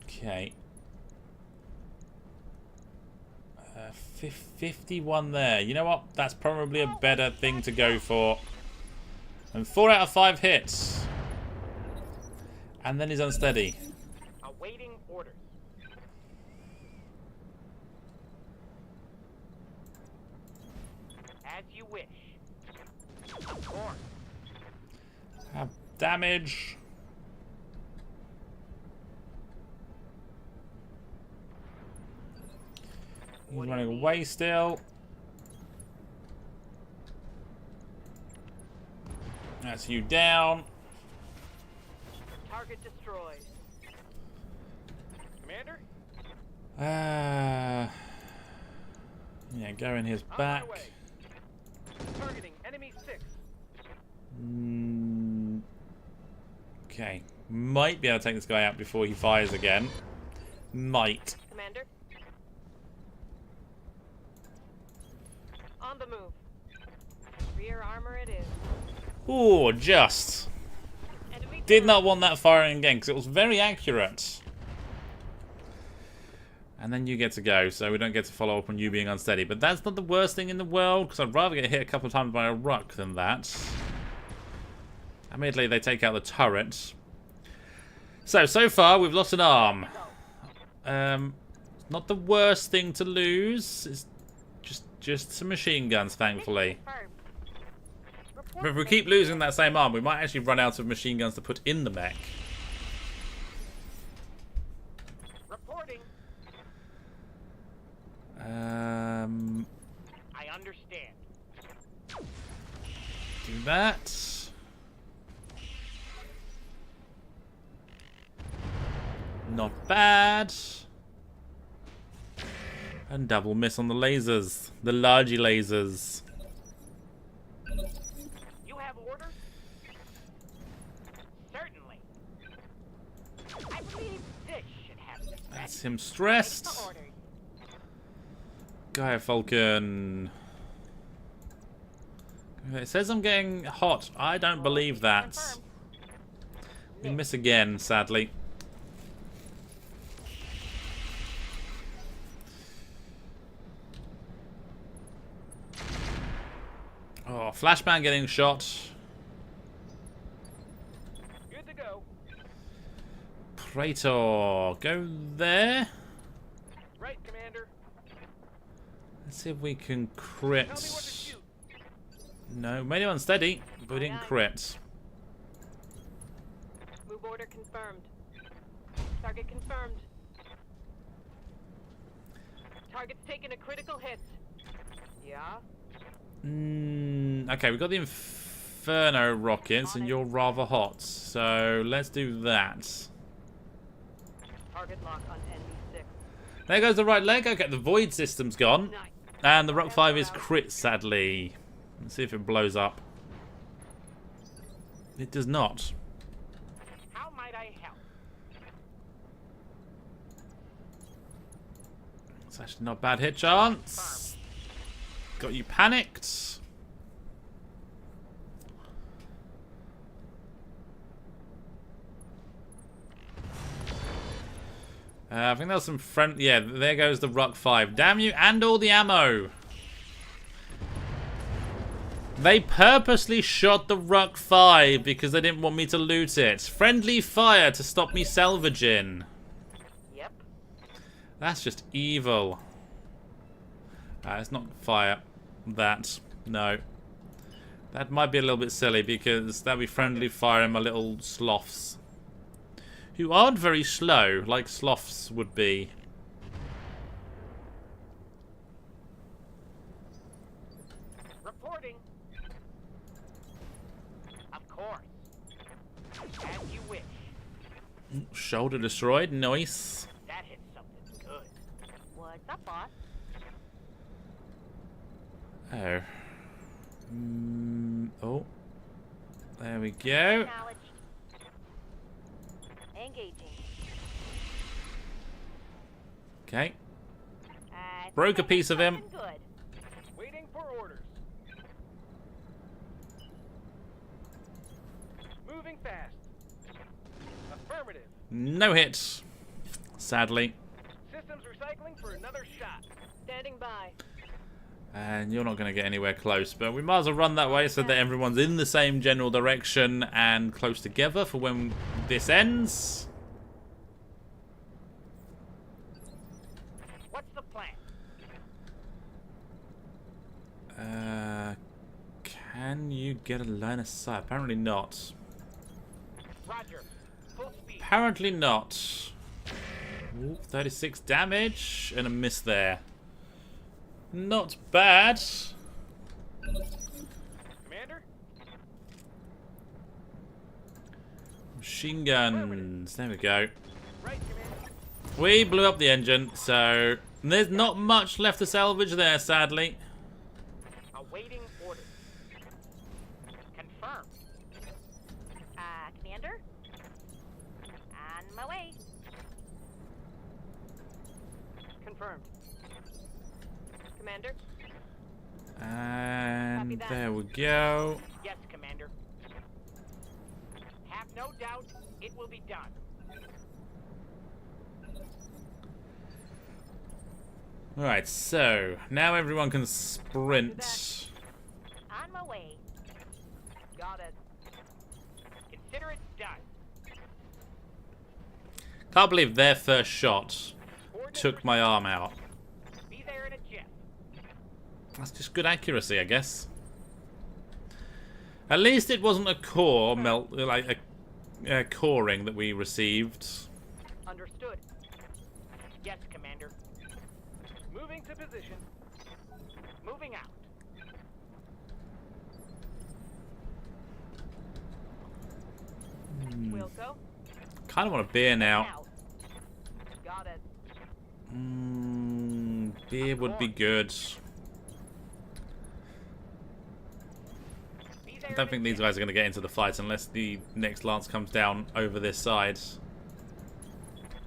Okay. 51 there. You know what? That's probably a better thing to go for. And 4 out of 5 hits. And then he's unsteady. Awaiting orders. As you wish. Of course. Have damage. He's running away still. That's you down. Target destroyed. Commander? Yeah, go in his On back. my way. Targeting enemy 6. Okay. Might be able to take this guy out before he fires again. Might. Commander. On the move. Rear armor it is. Ooh, just. Enemy Did turret. not want that firing again because it was very accurate. And then you get to go, so we don't get to follow up on you being unsteady. But that's not the worst thing in the world, because I'd rather get hit a couple of times by a ruck than that. Immediately they take out the turret. So far we've lost an arm. Not the worst thing to lose. It's just some machine guns, thankfully. But if we keep losing that same arm, we might actually run out of machine guns to put in the mech. Reporting. I understand. Do that. Not bad. And double miss on the lasers. The largy lasers. You have orders? Certainly. I believe this should have the That's him stressed. Gaia Falcon. It says I'm getting hot. I don't believe that. We miss again, sadly. Oh, Flashman getting shot. Good to go. Praetor, go there. Right, Commander. Let's see if we can Tell me what to crit. shoot. No, made it unsteady, but we didn't crit. Move order confirmed. Target confirmed. Target's taken a critical hit. Yeah? Okay, we've got the Inferno rockets, and you're rather hot, so let's do that. Target lock on NV6. There goes the right leg. Okay, the Void system's gone, and the Rock 5 is crit, sadly. Let's see if it blows up. It does not. How might I help? It's actually not a bad hit chance. Got you panicked. I think there's some friend. Yeah, there goes the Rock 5. Damn you, and all the ammo. They purposely shot the Rock 5 because they didn't want me to loot it. Friendly fire to stop me salvaging. Yep. That's just evil. It's not fire. That. No. That might be a little bit silly because that'd be friendly fire in my little sloths. Who aren't very slow, like sloths would be. Reporting. Of course. As you wish. Shoulder destroyed. Nice. That hit something good. What's up, boss? Oh. Oh. There we go. Knowledge. Engaging. Okay. Broke a piece of him. Good. Waiting for orders. Moving fast. Affirmative. No hits. Sadly. Systems recycling for another shot. Standing by. And you're not going to get anywhere close, but we might as well run that way so that everyone's in the same general direction and close together for when this ends. What's the plan? Can you get a line of sight? Apparently not. Roger. Full speed. Apparently not. Ooh, 36 damage and a miss there. Not bad. Commander? Machine guns. There we go. Right, Commander. We blew up the engine, so there's not much left to salvage there, sadly. Awaiting orders. Confirmed. Commander? On my way. Confirmed. Commander? And there we go. Yes, Commander. Have no doubt it will be done. Alright, so now everyone can sprint. On my way. Got it. Consider it done. Can't believe their first shot took my arm out. Be there in a jiff. That's just good accuracy, I guess. At least it wasn't a core melt, like a coring that we received. Understood. Yes, Commander. Moving to position. Moving out. Wilco. Kind of want a beer now. Out. Got it. Beer would be good. Be I there don't in think a these jiff. guys are going to get into the fight unless the next lance comes down over this side.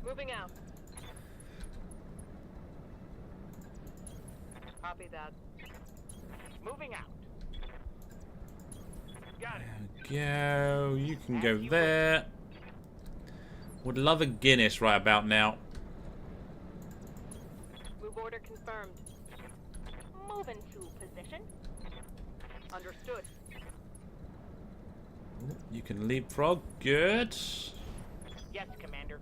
Moving out. Copy that. Moving out. Got it. Go. You can go there. Would love a Guinness right about now. Move order confirmed. Move into position. Understood. You can leapfrog. Good. Yes, Commander.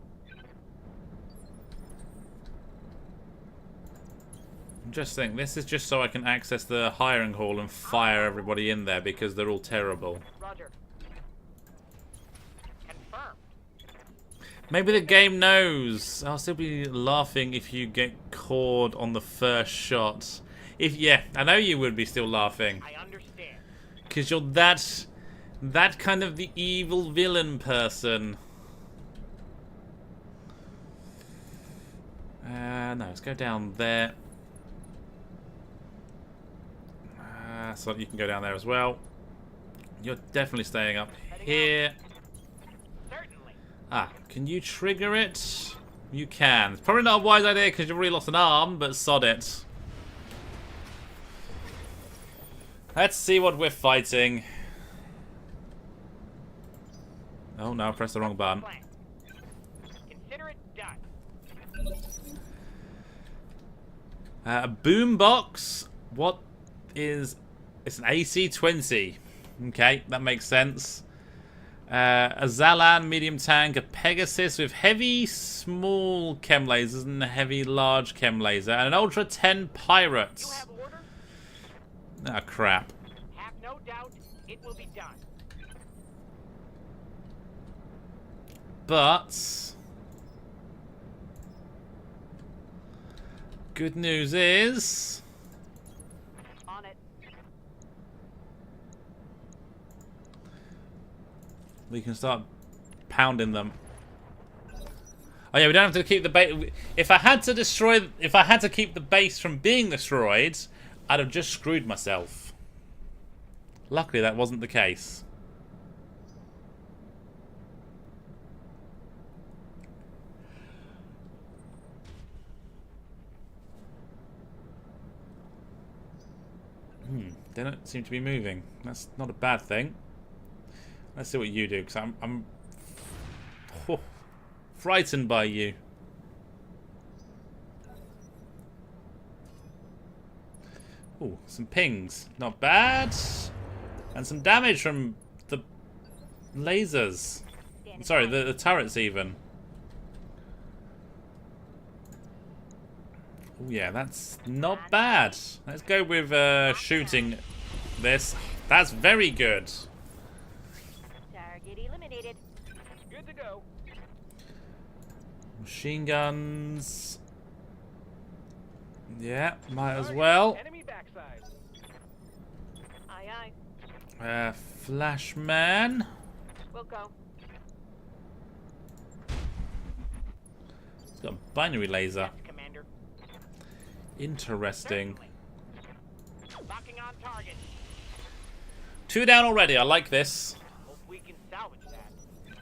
I'm just saying, this is just so I can access the hiring hall and fire everybody in there because they're all terrible. Roger. Confirmed. Maybe the game knows. I'll still be laughing if you get cored on the first shot. Yeah, I know you would be still laughing. I understand. Because you're that kind of the evil villain person. No, let's go down there. So you can go down there as well. You're definitely staying up here. Certainly. Can you trigger it? You can. It's probably not a wise idea because you've already lost an arm, but sod it. Let's see what we're fighting. Oh no, I pressed the wrong button. Plan. Consider it done. A boombox. What is... It's an AC-20. Okay, that makes sense. A Zalan medium tank, a Pegasus with heavy small chem lasers and a heavy large chem laser, and an Ultra 10 You Pirates. have orders? Ah, crap. Have no doubt it will be done. But good news is On it. we can start pounding them. Oh yeah, we don't have to keep the base. If I had to keep the base from being destroyed, I'd have just screwed myself. Luckily, that wasn't the case. They don't seem to be moving. That's not a bad thing. Let's see what you do, because I'm frightened by you. Ooh, some pings. Not bad. And some damage from the lasers. Sorry, the turrets even. Oh yeah, that's not bad. Let's go with shooting this. That's very good. Target eliminated. Good to go. Machine guns. Yeah, might as well. Enemy backside. Aye aye. Flashman. We'll go. It's got a binary laser. Yes, Commander. Interesting. Certainly. Locking on target. 2 down already. I like this. Hope we can salvage that.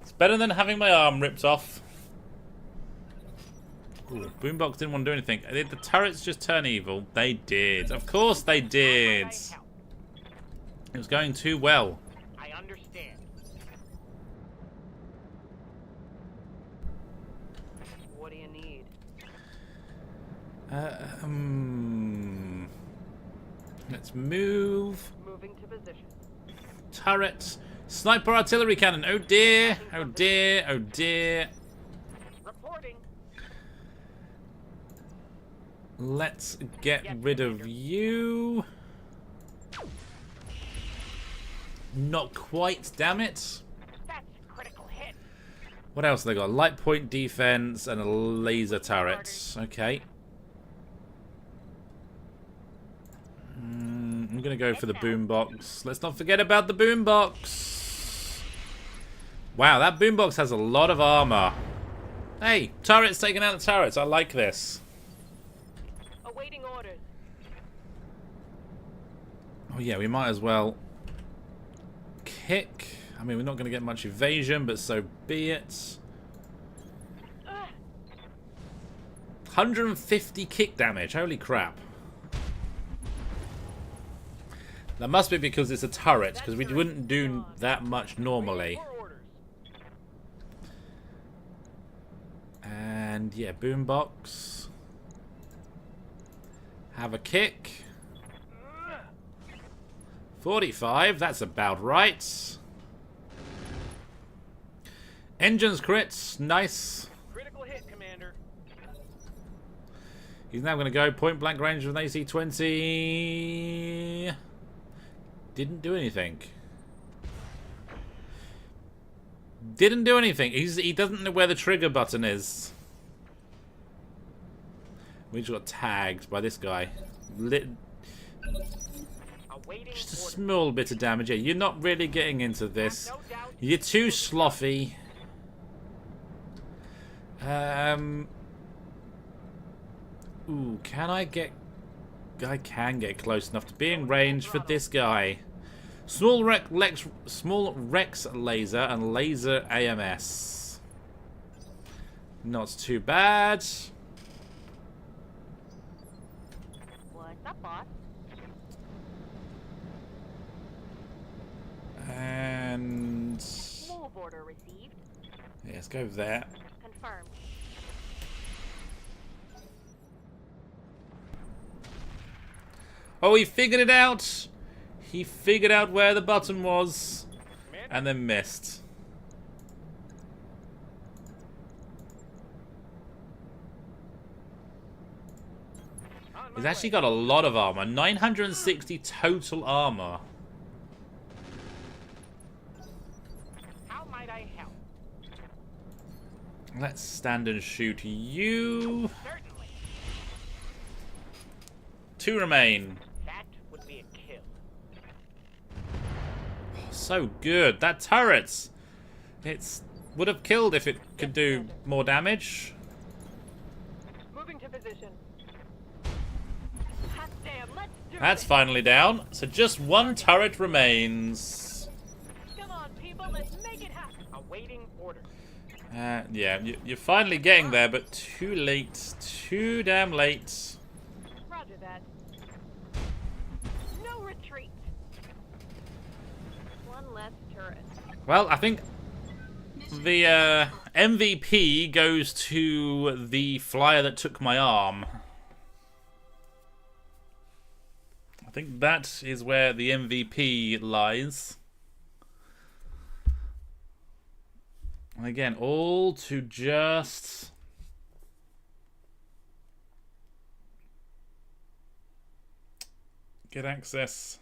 It's better than having my arm ripped off. Ooh, Boombox didn't want to do anything. Did the turrets just turn evil? They did. Of course they did. It was going too well. I understand. What do you need? Let's move. Moving to position. Turret Sniper artillery cannon. Oh dear. Oh dear. Oh dear. Reporting. Let's get rid of you. Not quite, damn it. That's a critical hit. What else have they got? Light point defense and a laser turret. Okay. I'm going to go for the boombox. Let's not forget about the boombox. Wow, that boombox has a lot of armor. Hey, turrets taking out the turrets. I like this. Awaiting orders. Oh yeah, we might as well kick. I mean, we're not going to get much evasion, but so be it. 150 kick damage. Holy crap. That must be because it's a turret, because we wouldn't do that much normally. And yeah, boombox. Have a kick. 45, that's about right. Engines crits, nice. Critical hit, Commander. He's now going to go point blank range with an AC-20. Didn't do anything. Didn't do anything. He doesn't know where the trigger button is. We just got tagged by this guy. Just a small bit of damage. Yeah, you're not really getting into this. You're too sloppy. Ooh, can I get... I can get close enough to be in range for this guy. Small Rex laser and laser AMS. Not too bad. What's up, boss? And... Move order received. yeah, let's go there. Confirmed. Oh, he figured it out! He figured out where the button was. And then missed. He's actually got a lot of armor. 960 total armor. How might I help? Let's stand and shoot you. Certainly. 2 remain. That would be a kill. So good. That turret. It's would have killed if it could do more damage. Moving to position. Hot damn, let's do That's this. finally down. So just 1 turret remains. Come on, people, let's make it happen. Awaiting order. Yeah, you're finally getting there, but too late. Too damn late. Roger that. No retreat. One less turret. Well, I think the MVP goes to the flyer that took my arm. I think that is where the MVP lies. And again, all to just get access.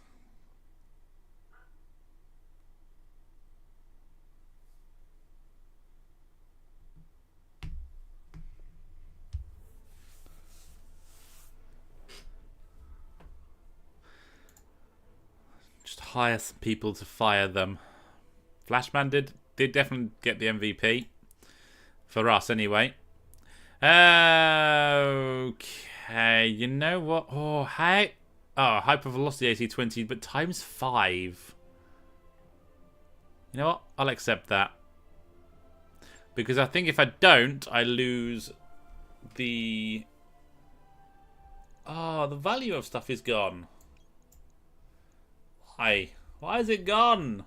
Just hire some people to fire them. Flashman did definitely get the MVP. For us, anyway. Okay, you know what? Oh, hey. Oh, hypervelocity AC-20, but times 5. You know what? I'll accept that. Because I think if I don't, I lose the... Oh, the value of stuff is gone. Why? Why is it gone?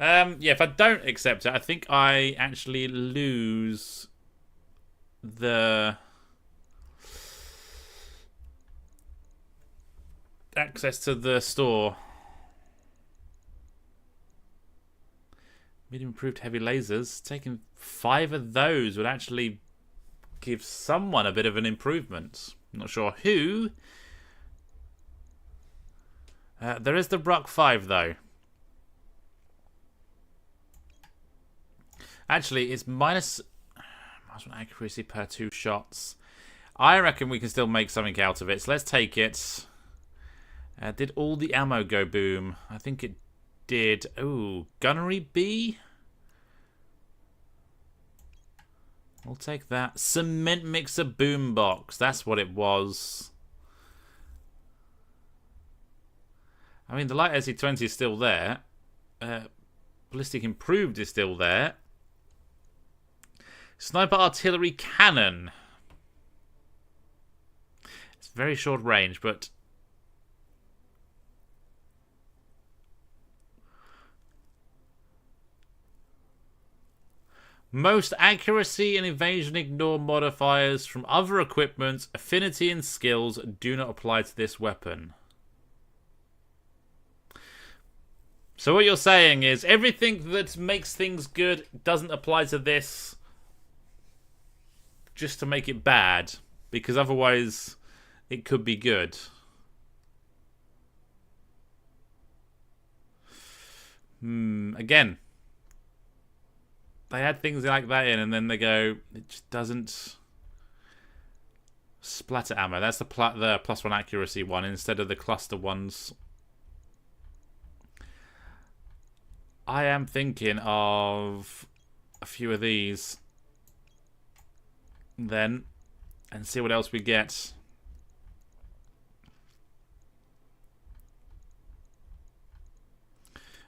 Yeah, if I don't accept it, I think I actually lose the access to the store. Medium improved heavy lasers. Taking 5 of those would actually give someone a bit of an improvement. Not sure who. There is the Ruck 5 though. Actually, it's minus 1 accuracy per 2 shots. I reckon we can still make something out of it. So let's take it. Did all the ammo go boom? I think it did. Oh, gunnery B? We'll take that. Cement mixer boombox. That's what it was. I mean, the light SC-20 is still there. Ballistic improved is still there. Sniper artillery cannon. It's very short range, but most accuracy and evasion ignore modifiers from other equipment. Affinity and skills do not apply to this weapon. So what you're saying is everything that makes things good doesn't apply to this just to make it bad, because otherwise it could be good. Again, they had things like that in, and then they go, it just doesn't. Splatter ammo. That's the +1 accuracy one instead of the cluster ones. I am thinking of a few of these then, and see what else we get.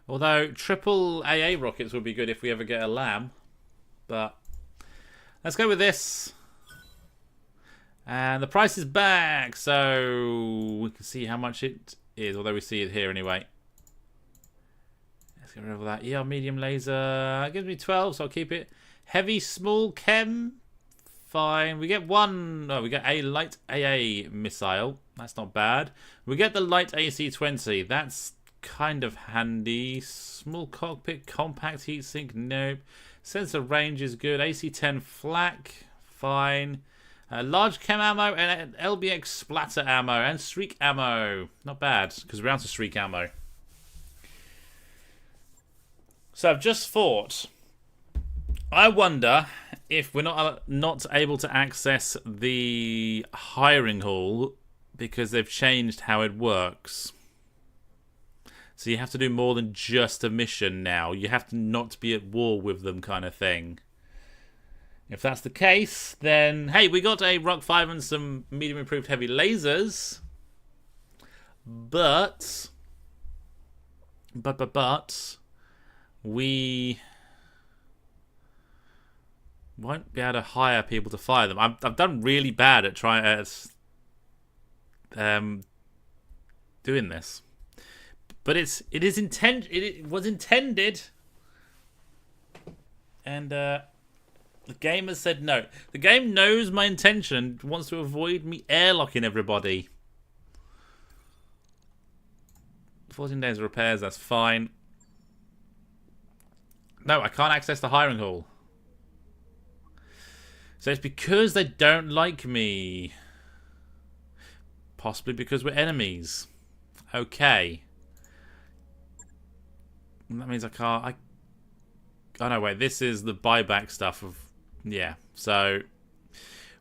Although triple AA rockets would be good if we ever get a LAM. But let's go with this. And the price is back, so we can see how much it is, although we see it here anyway. Let's get rid of that. ER medium laser. It gives me 12, so I'll keep it. Heavy small chem. Fine. We get one. Oh, we get a light AA missile. That's not bad. We get the light AC-20. That's kind of handy. Small cockpit, compact heatsink. Nope. Sensor range is good. AC-10 flak. Fine. Large chem ammo and LBX splatter ammo and streak ammo. Not bad, because we're out of streak ammo. So I've just thought, I wonder if we're not able to access the hiring hall because they've changed how it works. So you have to do more than just a mission now. You have to not be at war with them, kind of thing. If that's the case, then hey, we got a Rock 5 and some medium improved heavy lasers. But we won't be able to hire people to fire them. I've done really bad at trying doing this, but it was intended, and the game has said no. The game knows my intention, wants to avoid me airlocking everybody. 14 days of repairs, that's fine. No, I can't access the hiring hall. So it's because they don't like me. Possibly because we're enemies. Okay. That means I can't... Oh no, wait, this is the buyback stuff of... Yeah, so...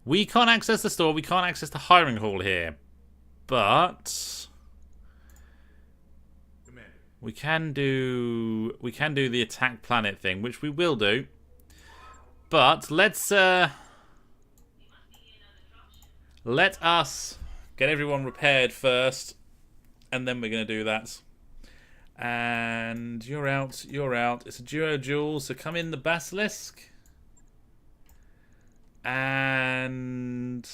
We can't access the store, we can't access the hiring hall here. But... We can do the attack planet thing, which we will do. But let's let us get everyone repaired first, and then we're going to do that. And you're out, you're out. It's a duo duel, so come in the Basilisk. And...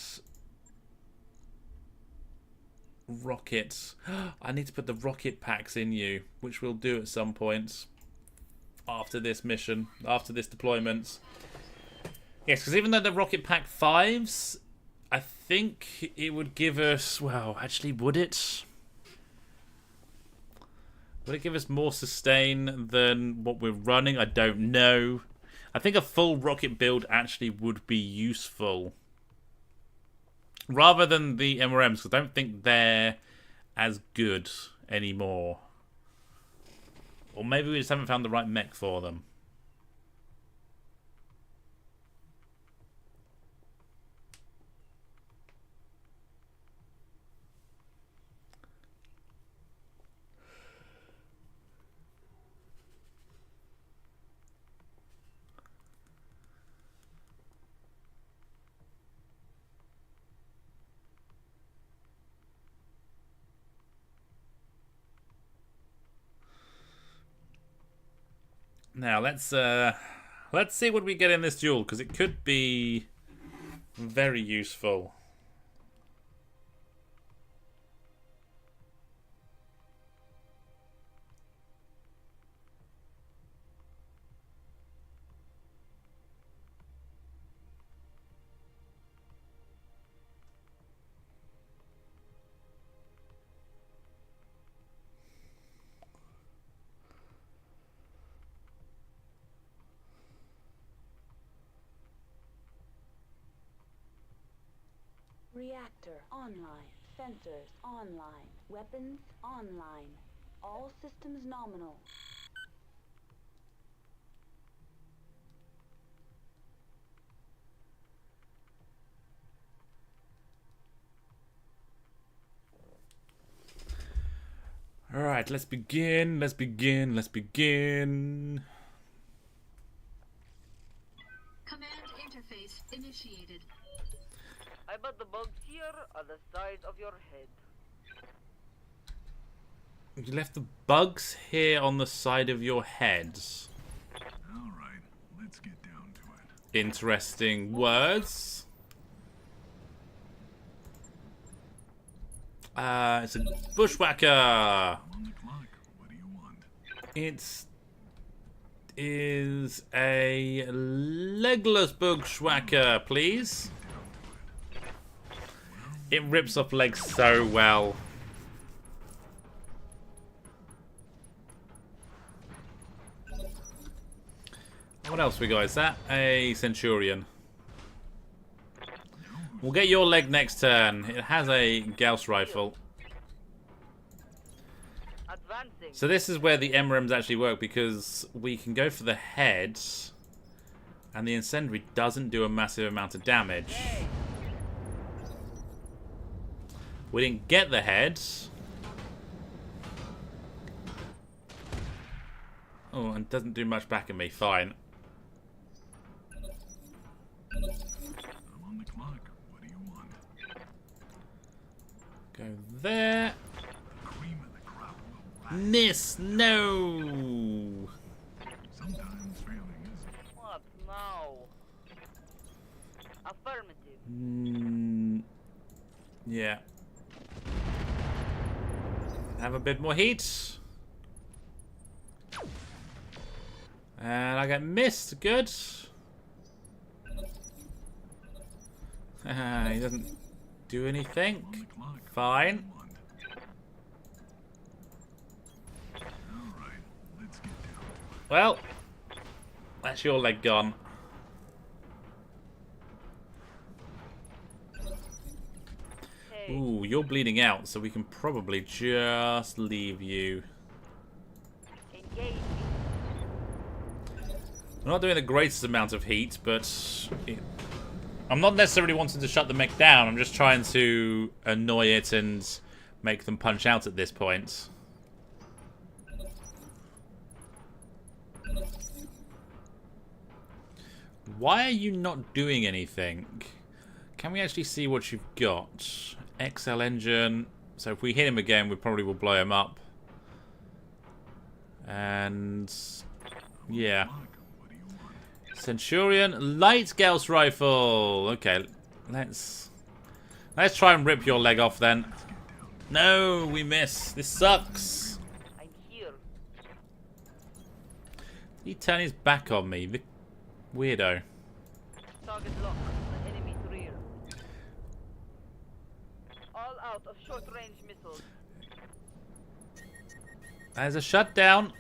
rocket. I need to put the rocket packs in you, which we'll do at some point after this mission, after this deployment. Yes, because even though the rocket pack 5s, I think it would give us... Well, actually, would it? Would it give us more sustain than what we're running? I don't know. I think a full rocket build actually would be useful. Rather than the MRMs, because I don't think they're as good anymore. Or maybe we just haven't found the right mech for them. Now let's see what we get in this duel, because it could be very useful. Reactor online. Sensors online. Weapons online. All systems nominal. Alright, let's begin. Let's begin. Let's begin. Command interface initiated. I bet the bugs here are the size of your head. You left the bugs here on the side of your heads. Alright, let's get down to it. Interesting words. It's a bushwhacker. On the clock, what do you want? It is a legless bushwhacker, please. It rips off legs so well. What else we got? Is that a Centurion? We'll get your leg next turn. It has a Gauss rifle. Advancing. So this is where the MRMs actually work, because we can go for the head and the incendiary doesn't do a massive amount of damage. We didn't get the head. Oh, and doesn't do much back at me. Fine. I'm on the clock. What do you want? Go there. The cream of the crop will rise. Miss. No. Sometimes failing is What now? Affirmative. Yeah. Have a bit more heat. And I get missed. Good. He doesn't do anything. on the clock. Fine. What do you want? Alright, let's get down to it. Well, that's your leg gone. Hey, Ooh, you're bleeding out, so we can probably just leave you. engage. We're not doing the greatest amount of heat, but I'm not necessarily wanting to shut the mech down. I'm just trying to annoy it and make them punch out at this point. Why are you not doing anything? Can we actually see what you've got? XL engine. So if we hit him again, we probably will blow him up. And yeah. What do you want? Centurion, light Gauss rifle. Okay, let's try and rip your leg off then. No, we miss. This sucks. I'm here. He turned his back on me. The weirdo. Target lock. The enemy's rear. All out of short-range missiles. There's a shutdown.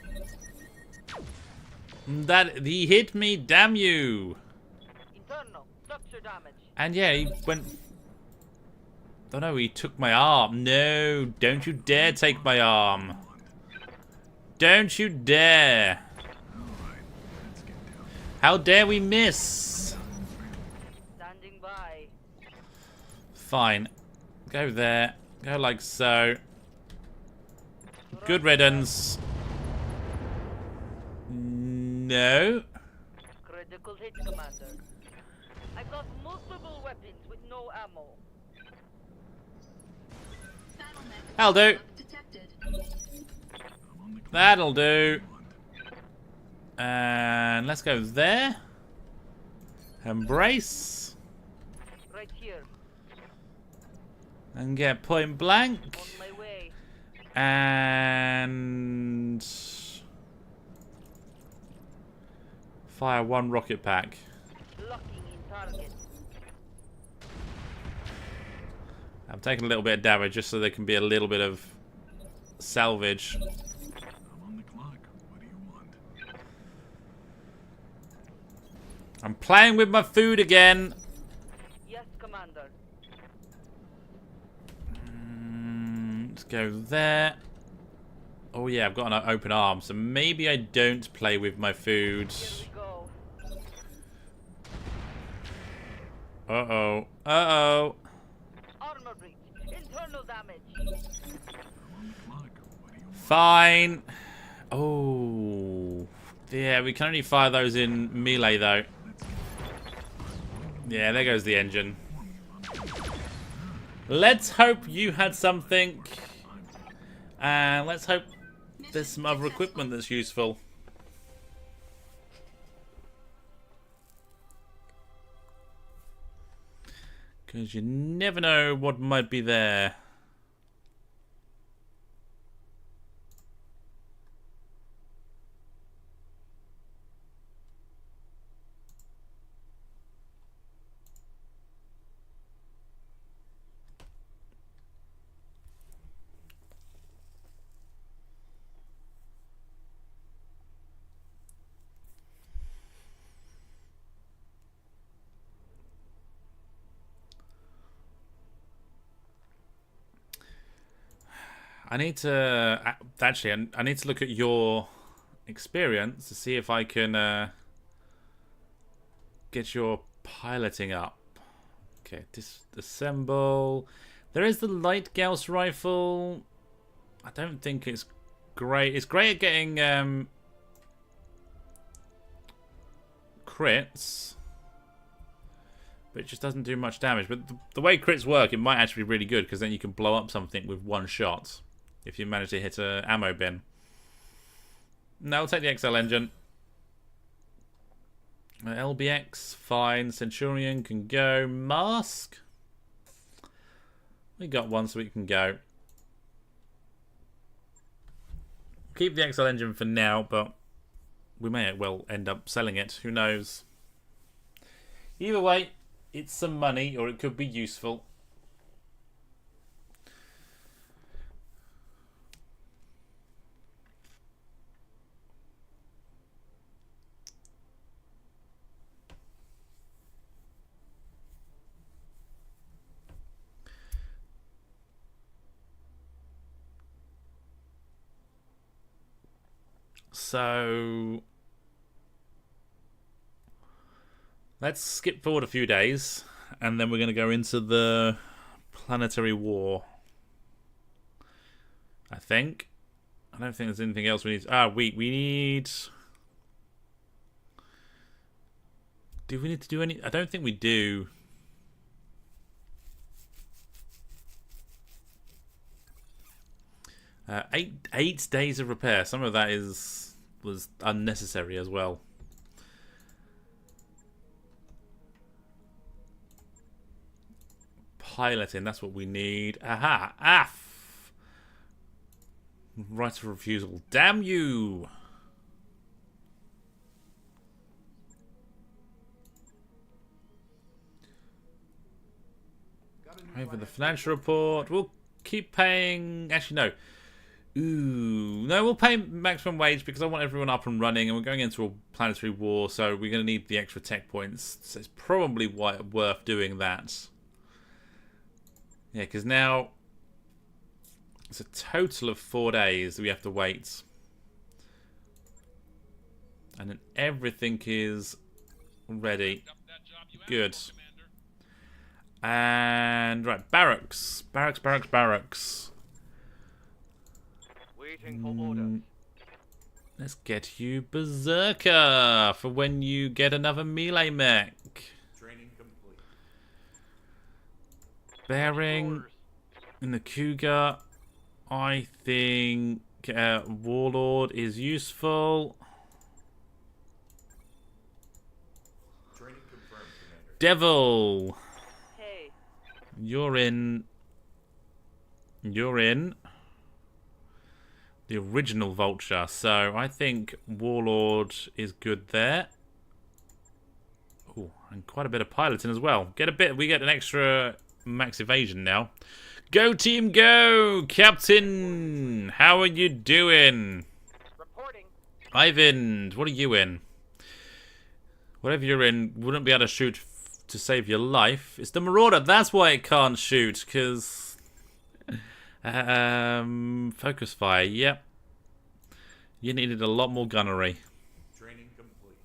That he hit me, damn you. Internal structure damage. And yeah, he went. Oh no, he took my arm. No, don't you dare take my arm. Don't you dare. How dare we miss? Standing by. Fine. Go there. Go like so. Good riddance. No. Critical hit, Commander. I've got multiple weapons with no ammo. Battle mech That'll do. detected. That'll do. And let's go there. Embrace. Right here. And get point blank. On my way. And fire one rocket pack. Locking in target. I'm taking a little bit of damage just so there can be a little bit of salvage. I'm on the clock. What do you want? I'm playing with my food again. Yes, Commander. Let's go there. Oh yeah, I've got an open arm, so maybe I don't play with my food. Here we go. Uh-oh. Uh-oh. Armor breach. Internal damage. I'm on the clock. What do you want? Fine. Oh. Yeah, we can only fire those in melee, though. Yeah, there goes the engine. Let's hope you had something. And let's hope there's some other equipment that's useful. Because you never know what might be there. I need to actually. I need to look at your experience to see if I can get your piloting up. Okay, disassemble. There is the light Gauss rifle. I don't think it's great. It's great at getting crits, but it just doesn't do much damage. But the way crits work, it might actually be really good because then you can blow up something with one shot if you manage to hit a ammo bin. No, I'll take the XL engine. LBX, fine. Centurion can go. Mask. We got one, so we can go. Keep the XL engine for now, but we may well end up selling it. Who knows? Either way, it's some money, or it could be useful. So let's skip forward a few days, and then we're going to go into the planetary war. I think. I don't think there's anything else we need. We need. Do we need to do any? I don't think we do. Eight days of repair. Some of that was unnecessary as well. Piloting, that's what we need. Aha! AF! Right of refusal. Damn you! Over the financial report. We'll keep paying. Actually, no. Ooh, no, we'll pay maximum wage because I want everyone up and running, and we're going into a planetary war, so we're going to need the extra tech points. So it's probably worth doing that. Yeah, because now it's a total of 4 days that we have to wait. And then everything is ready. Good. And, right, barracks. Barracks. Waiting for orders. Let's get you Berserker for when you get another melee mech. Training complete. Bearing Orders. in the Cougar. I think Warlord is useful. Training confirmed, Commander. Devil. Hey, You're in the original Vulture, so I think Warlord is good there. Oh, and quite a bit of piloting as well. We get an extra max evasion now. Go team, go! Captain, how are you doing? Reporting. Ivan, what are you in? Whatever you're in, wouldn't be able to shoot to save your life. It's the Marauder, that's why it can't shoot, because... focus fire, yep. You needed a lot more gunnery. Training complete.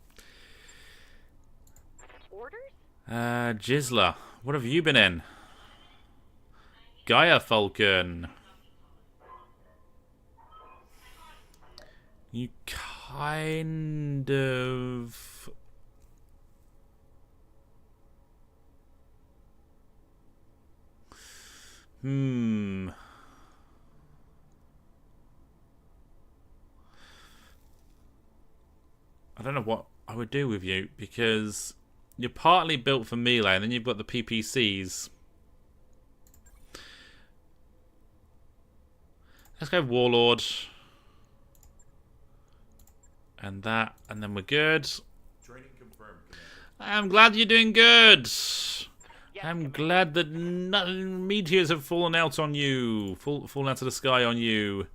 orders? Jizzler, what have you been in? Gaia Falcon. You kind of... I don't know what I would do with you, because you're partly built for melee, and then you've got the PPCs. Let's go Warlord. And that, and then we're good. Training confirmed, Commander. I'm glad you're doing good. Yes, I'm Commander. glad that meteors have fallen out on you. Fallen out of the sky on you.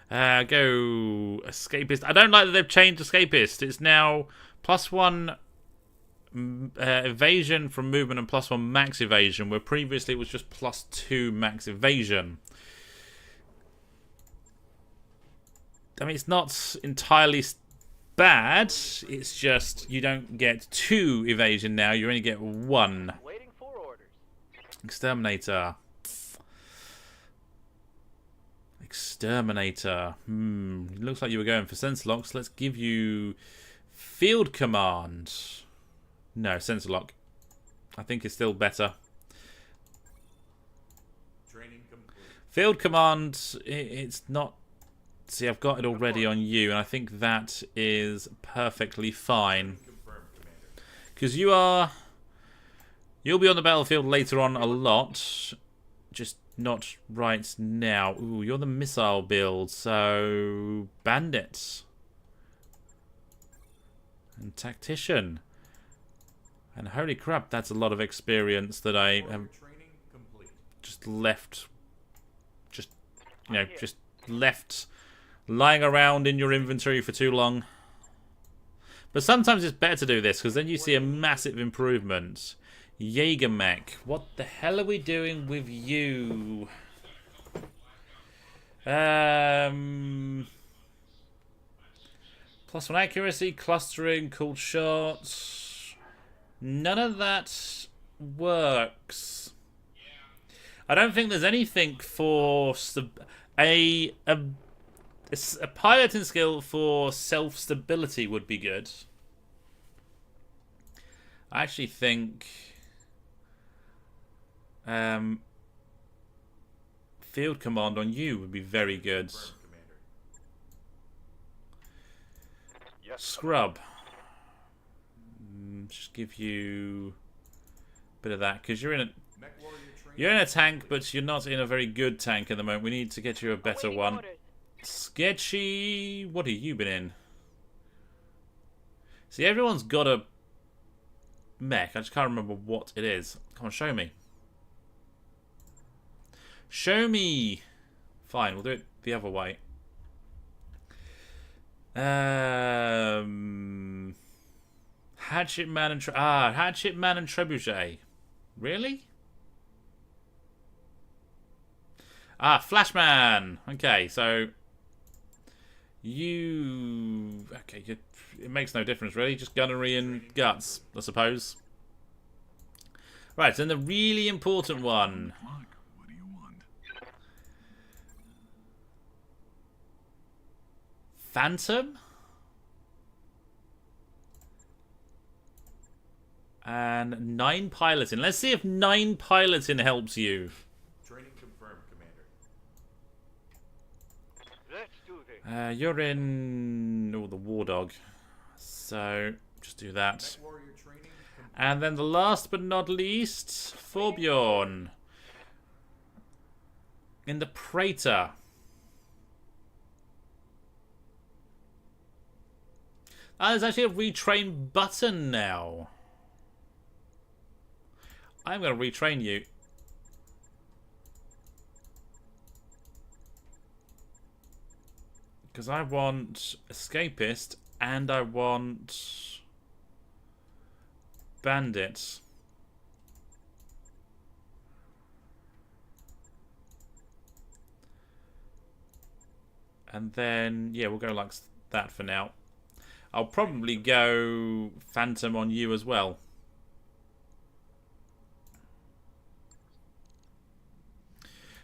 Go Escapist. I don't like that they've changed Escapist. It's now +1 evasion from movement and +1 max evasion, where previously it was just +2 max evasion. I mean, it's not entirely bad. It's just you don't get 2 evasion now. You only get 1. Waiting for orders. Exterminator. Looks like you were going for sensor locks. Let's give you field command. No, sensor lock. I think it's still better. Training complete. Field command, it's not... See, I've got it already on you, and I think that is perfectly fine. Confirmed, Commander. Because you'll be on the battlefield later on a lot. Just not right now. Ooh, you're the missile build, so... Bandits. And Tactician. And holy crap, that's a lot of experience that I have Training complete. just left... Just left lying around in your inventory for too long. But sometimes it's better to do this, because then you see a massive improvement. Jaeger mech. What the hell are we doing with you? +1 accuracy, clustering, cool shots. None of that works. I don't think there's anything for a piloting skill for self-stability would be good. I actually think field command on you would be very good. Confirmed, Commander. Yes. Scrub. Just give you a bit of that, because you're in a Mech warrior training. you're in a tank, but you're not in a very good tank at the moment. We need to get you a better Awaiting one. orders. Sketchy. What have you been in? See, everyone's got a mech. I just can't remember what it is. Come on, show me. Show me. Fine, we'll do it the other way. Hatchet Man and Hatchet Man and Trebuchet. Really? Flashman. Okay, so it makes no difference really. Just gunnery and guts, I suppose. Right, and the really important one. Clock, what do you want? Phantom? And 9 piloting. Let's see if 9 piloting helps you. Training confirmed, Commander. Let's do this. You're in the War Dog. So just do that. Mech Warrior training complete. And then the last but not least, Forbjorn. In the Praetor. There's actually a retrain button now. I'm going to retrain you. Because I want Escapist and I want Bandit. And then, yeah, we'll go like that for now. I'll probably go Phantom on you as well.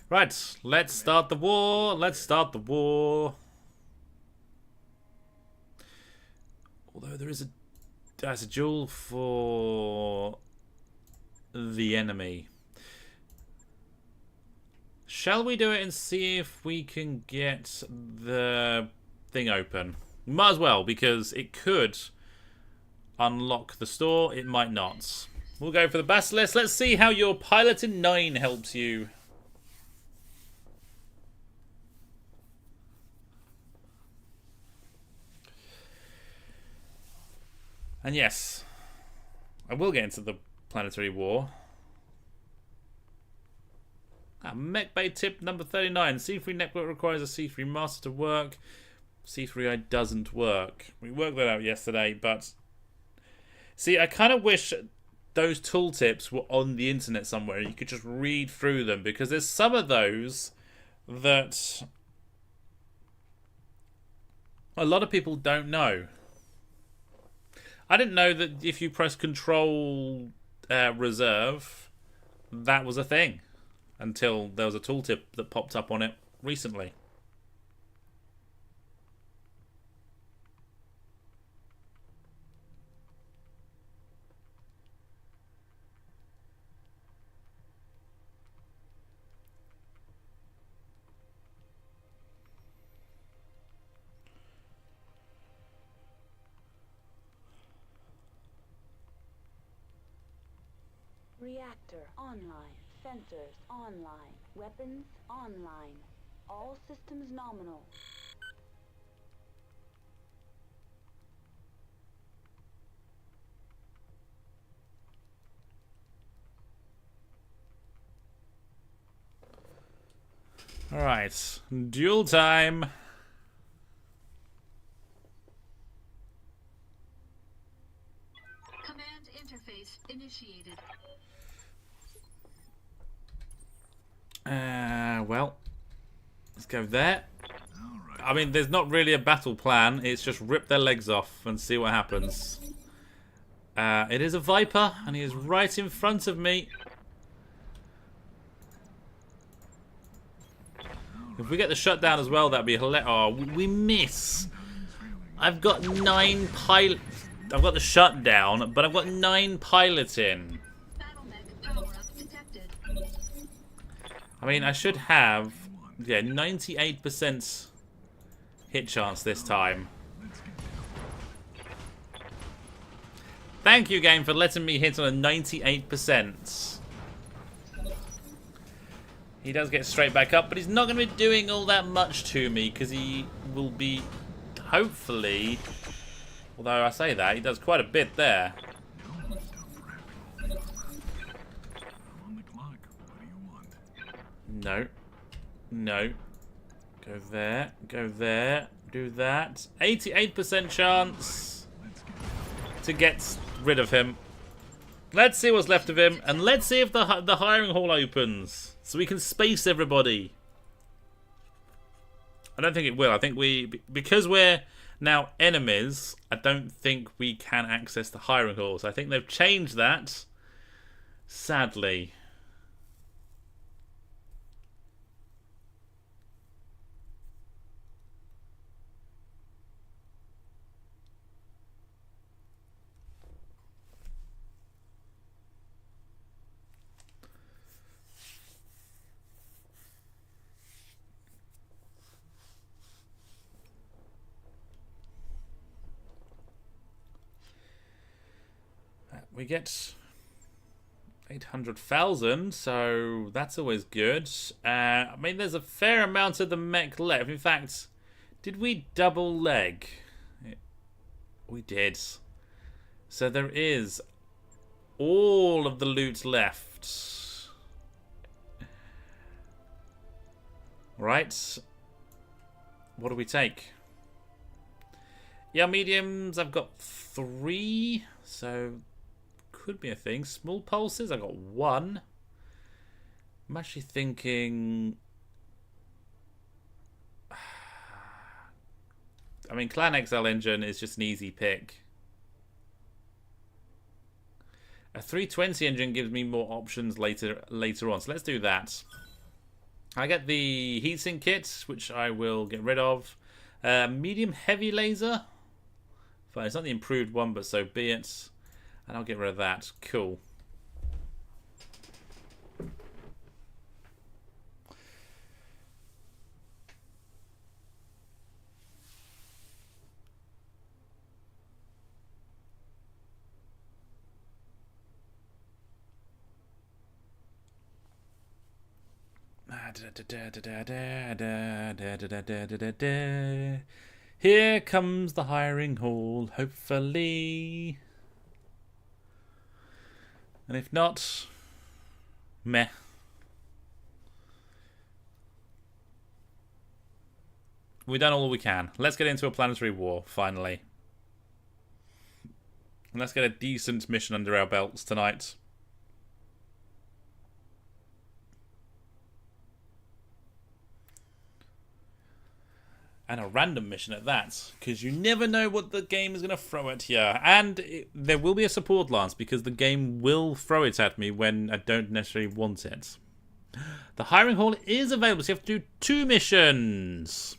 Right, let's start the war. Let's start the war. Although there's a duel for the enemy. Shall we do it and see if we can get the thing open? Might as well, because it could unlock the store. It might not. We'll go for the Basilisk. Let's see how your Piloting 9 helps you. And yes, I will get into the planetary war. Mech Bay tip number 39. C3 network requires a C3 master to work. C3I doesn't work. We worked that out yesterday, but... See, I kind of wish those tooltips were on the internet somewhere. You could just read through them, because there's some of those that a lot of people don't know. I didn't know that if you press Control Reserve, that was a thing. Until there was a tooltip that popped up on it recently. Reactor online. Sensors online. Weapons online. All systems nominal. Alright, duel time. Command interface initiated. Well, let's go there. I mean, there's not really a battle plan. It's just rip their legs off and see what happens. It is a Viper, and he is right in front of me. If we get the shutdown as well, that'd be hilarious. Oh, we miss. I've got 9 pilot. I've got the shutdown, but I've got 9 piloting. Battle mech power up detected. I mean, I should have, 98% hit chance this time. Thank you, game, for letting me hit on a 98%. He does get straight back up, but he's not going to be doing all that much to me, because he will be, hopefully, although I say that, he does quite a bit there. No. No. Go there. Go there. Do that. 88% chance to get rid of him. Let's see what's left of him, and let's see if the hiring hall opens, so we can space everybody. I don't think it will. I think because we're now enemies, I don't think we can access the hiring halls. I think they've changed that, sadly. We get 800,000, so that's always good. I mean, there's a fair amount of the mech left. In fact, did we double leg? We did. So there is all of the loot left. Right. What do we take? Yeah, mediums, I've got 3, so could be a thing. Small pulses, I got 1. I'm actually thinking, I mean, Clan XL engine is just an easy pick. A 320 engine gives me more options later on, so let's do that. I get the heatsink kit, which I will get rid of. Medium heavy laser. Fine, it's not the improved one, but so be it. And I'll get rid of that. Cool. Here comes the hiring hall, hopefully. And if not, meh. We've done all we can. Let's get into a planetary war, finally. And let's get a decent mission under our belts tonight. And a random mission at that, because you never know what the game is going to throw at you. And there will be a support lance, because the game will throw it at me when I don't necessarily want it. The hiring hall is available, so you have to do 2 missions.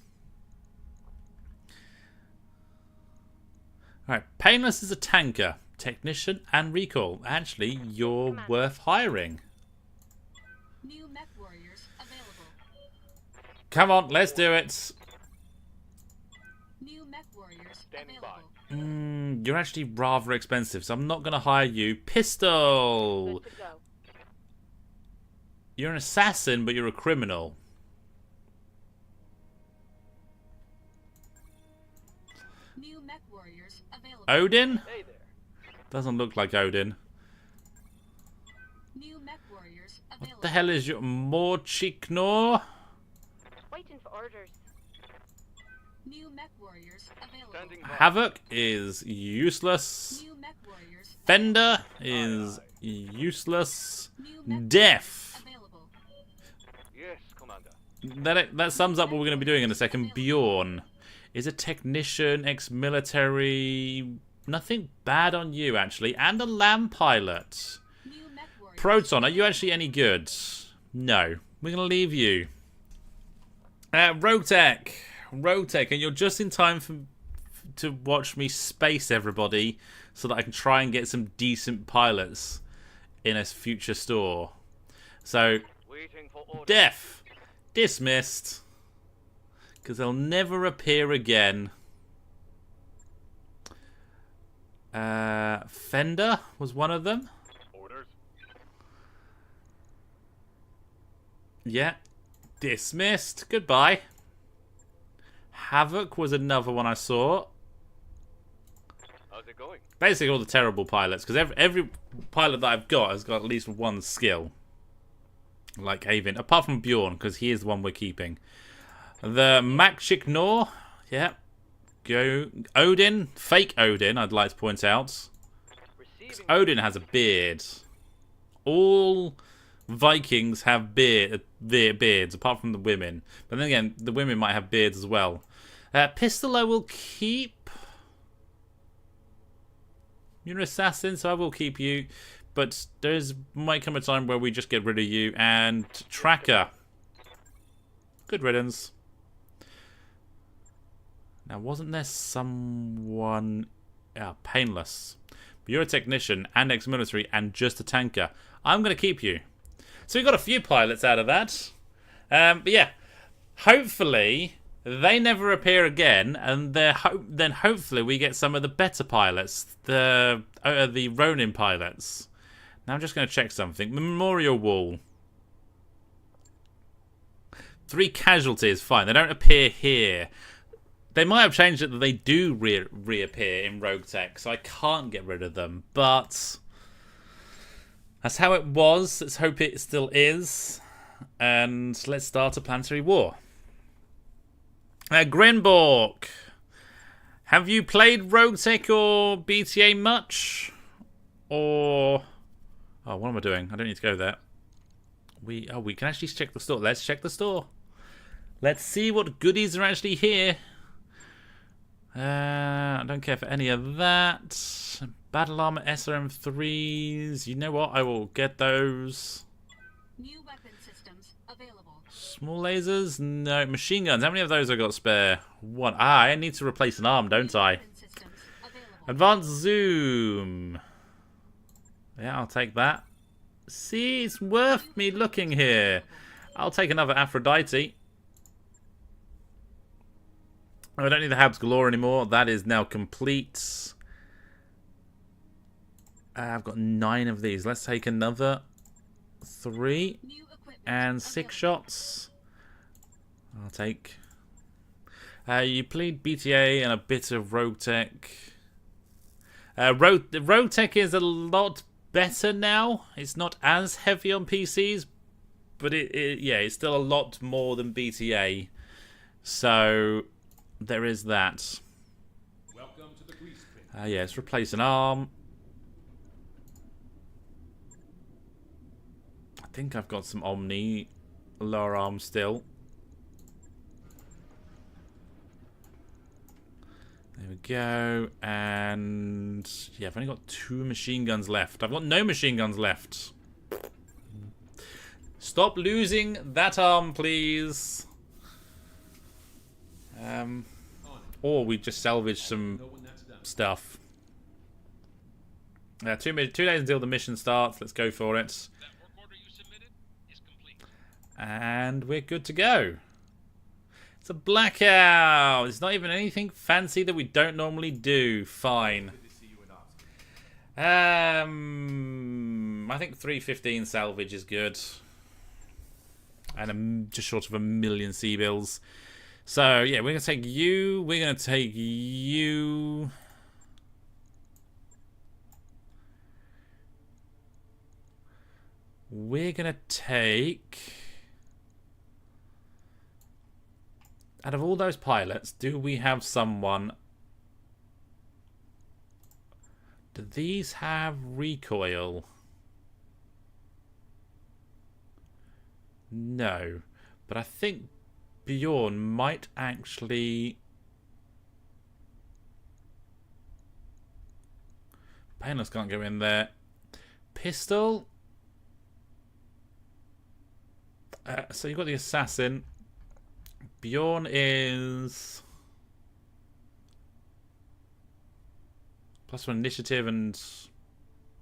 Alright, Painless is a tanker, technician, and recall. Actually, you're worth hiring. New mech warriors available. Come on, let's do it. New mech warriors Standing available. You're actually rather expensive, so I'm not going to hire you. Pistol! Good to go. You're an assassin, but you're a criminal. New mech warriors available. Odin? Hey there. Doesn't look like Odin. New mech warriors available. What the hell is your Morchiknor? Waiting for orders. New mech warriors available. Standing by. Havoc is useless. New mech warriors. Fender is useless. New mech Death. available. Yes, Commander. That sums up what we're going to be doing in a second. Bjorn is a technician, ex-military. Nothing bad on you, actually. And a lamb pilot. New mech warriors. Proton, are you actually any good? No. We're going to leave you. RogueTech. RogueTech, and you're just in time to watch me space everybody so that I can try and get some decent pilots in a future store. So, Waiting for orders. Death. Dismissed. Because they'll never appear again. Fender was one of them. Orders. Yeah. Dismissed. Goodbye. Havoc was another one I saw. How's it going? Basically all the terrible pilots, because every pilot that I've got has got at least one skill. Like Haven, apart from Bjorn, because he is the one we're keeping. The MECHS, yeah, go. Odin, fake Odin, I'd like to point out. Receiving. Odin has a beard. All Vikings have beards, apart from the women. But then again, the women might have beards as well. Pistol I will keep. You're an assassin, so I will keep you. But might come a time where we just get rid of you. And Tracker. Good riddance. Now, wasn't there someone... Painless. But you're a technician and ex-military and just a tanker. I'm going to keep you. So we got a few pilots out of that. But yeah, hopefully they never appear again, and then hopefully we get some of the better pilots, the Ronin pilots. Now I'm just going to check something. Memorial Wall. 3 casualties, fine. They don't appear here. They might have changed it that they do reappear in RogueTech, so I can't get rid of them. But that's how it was. Let's hope it still is. And let's start a planetary war. Grinborg, have you played RogueTech or BTA much? Or... Oh, what am I doing? I don't need to go there. We can actually check the store. Let's check the store. Let's see what goodies are actually here. I don't care for any of that. Battle armor SRM3s. You know what? I will get those. New weapon systems available. Small lasers? No. Machine guns. How many of those I got spare? 1. I need to replace an arm, don't I? Weapon systems available. Advanced zoom. Yeah, I'll take that. See, it's worth me looking here. I'll take another Aphrodite. I don't need the Habs Galore anymore. That is now complete. I've got 9 of these. Let's take another 3 New equipment and 6 available. shots. I'll take. You plead BTA and a bit of RogueTech. RogueTech is a lot better now. It's not as heavy on PCs, but it's still a lot more than BTA. So there is that. Welcome to the grease pit. Yeah, let's replace an arm. I think I've got some Omni lower arm still. There we go. And yeah, I've only got 2 machine guns left. I've got no machine guns left. Stop losing that arm, please. Or we just salvage some Know when that's done. stuff. 2 days until the mission starts. Let's go for it. That work order you submitted is complete. And we're good to go. It's a blackout. It's not even anything fancy that we don't normally do. Fine. Good to see you in Ops. I think 315 salvage is good. And just short of 1 million C-bills. So, yeah, we're going to take you. We're going to take you. We're going to take... Out of all those pilots, do we have someone... Do these have recoil? No. But I think Bjorn might actually... Painless can't go in there. Pistol? So you've got the assassin. Bjorn is... +1 initiative and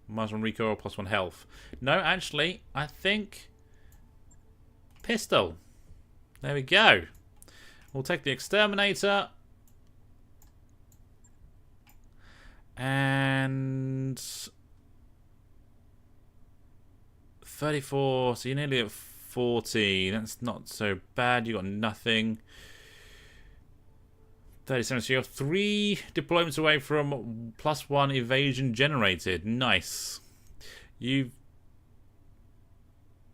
-1 recoil, +1 health. No, actually, I think... Pistol. There we go. We'll take the exterminator. And 34. So you're nearly at 40. That's not so bad. You got nothing. 37. So you're 3 deployments away from +1 evasion generated. Nice. You've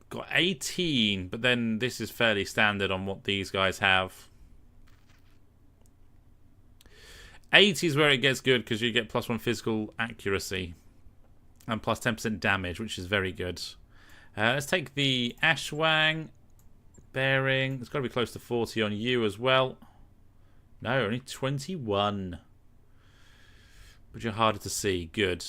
got 18, but then this is fairly standard on what these guys have. 80 is where it gets good because you get +1 physical accuracy and plus 10% damage, which is very good. Let's take the Ashwang bearing. It's got to be close to 40 on you as well. No, only 21. But you're harder to see. Good.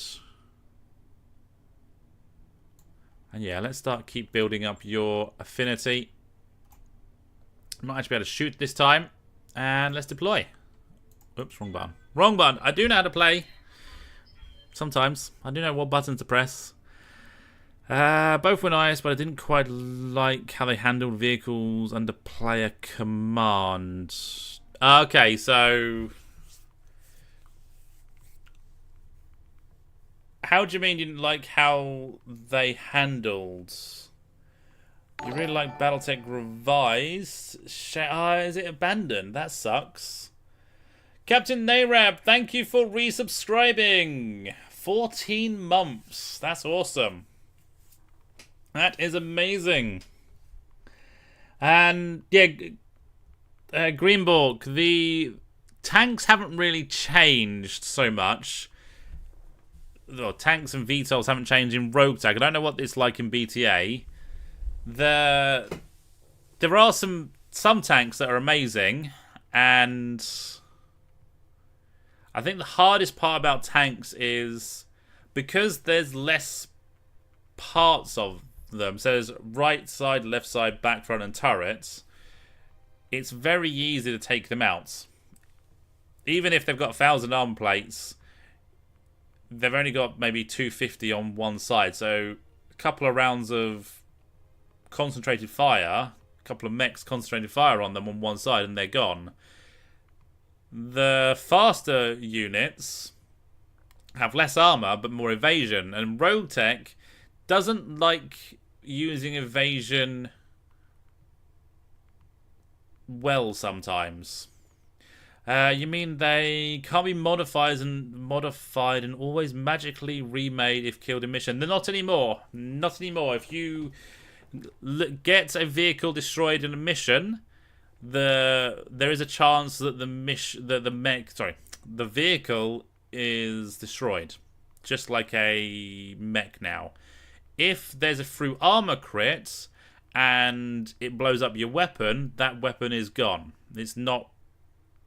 And yeah, let's keep building up your affinity. Might actually be able to shoot this time. And let's deploy. Oops, wrong button. Wrong button. I do know how to play. Sometimes. I do know what button to press. Both were nice, but I didn't quite like how they handled vehicles under player command. Okay, so... How do you mean you didn't like how they handled? You really like BattleTech Revised? Is it abandoned? That sucks. Captain Narab, thank you for resubscribing. 14 months. That's awesome. That is amazing. And, yeah, Greenborg, the tanks haven't really changed so much. Well, tanks and VTOLs haven't changed in RogueTech. I don't know what it's like in BTA. There are some tanks that are amazing, and I think the hardest part about tanks is because there's less parts of them. So there's right side, left side, back, front, and turrets. It's very easy to take them out. Even if they've got 1,000 arm plates, they've only got maybe 250 on one side. So a couple of rounds of concentrated fire, a couple of mechs concentrated fire on them on one side, and they're gone. The faster units have less armor but more evasion, and RogueTech doesn't like using evasion well sometimes. You mean they can't be modified and always magically remade if killed in mission? They're not anymore. Not anymore. If you get a vehicle destroyed in a mission, there is a chance that the vehicle is destroyed, just like a mech now. If there's a through armor crit and it blows up your weapon, that weapon is gone. It's not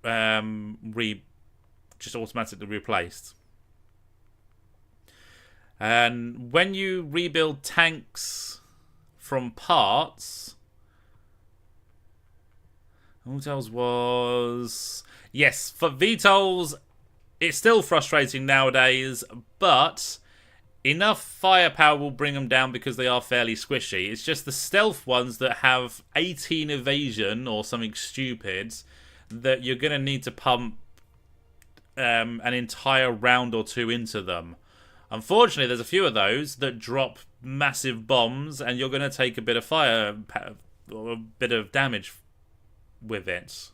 just automatically replaced. And when you rebuild tanks from parts, VTOLs was... Yes, for VTOLs, it's still frustrating nowadays, but enough firepower will bring them down because they are fairly squishy. It's just the stealth ones that have 18 evasion or something stupid that you're going to need to pump an entire round or two into them. Unfortunately, there's a few of those that drop massive bombs, and you're going to take a bit of fire or a bit of damage with it.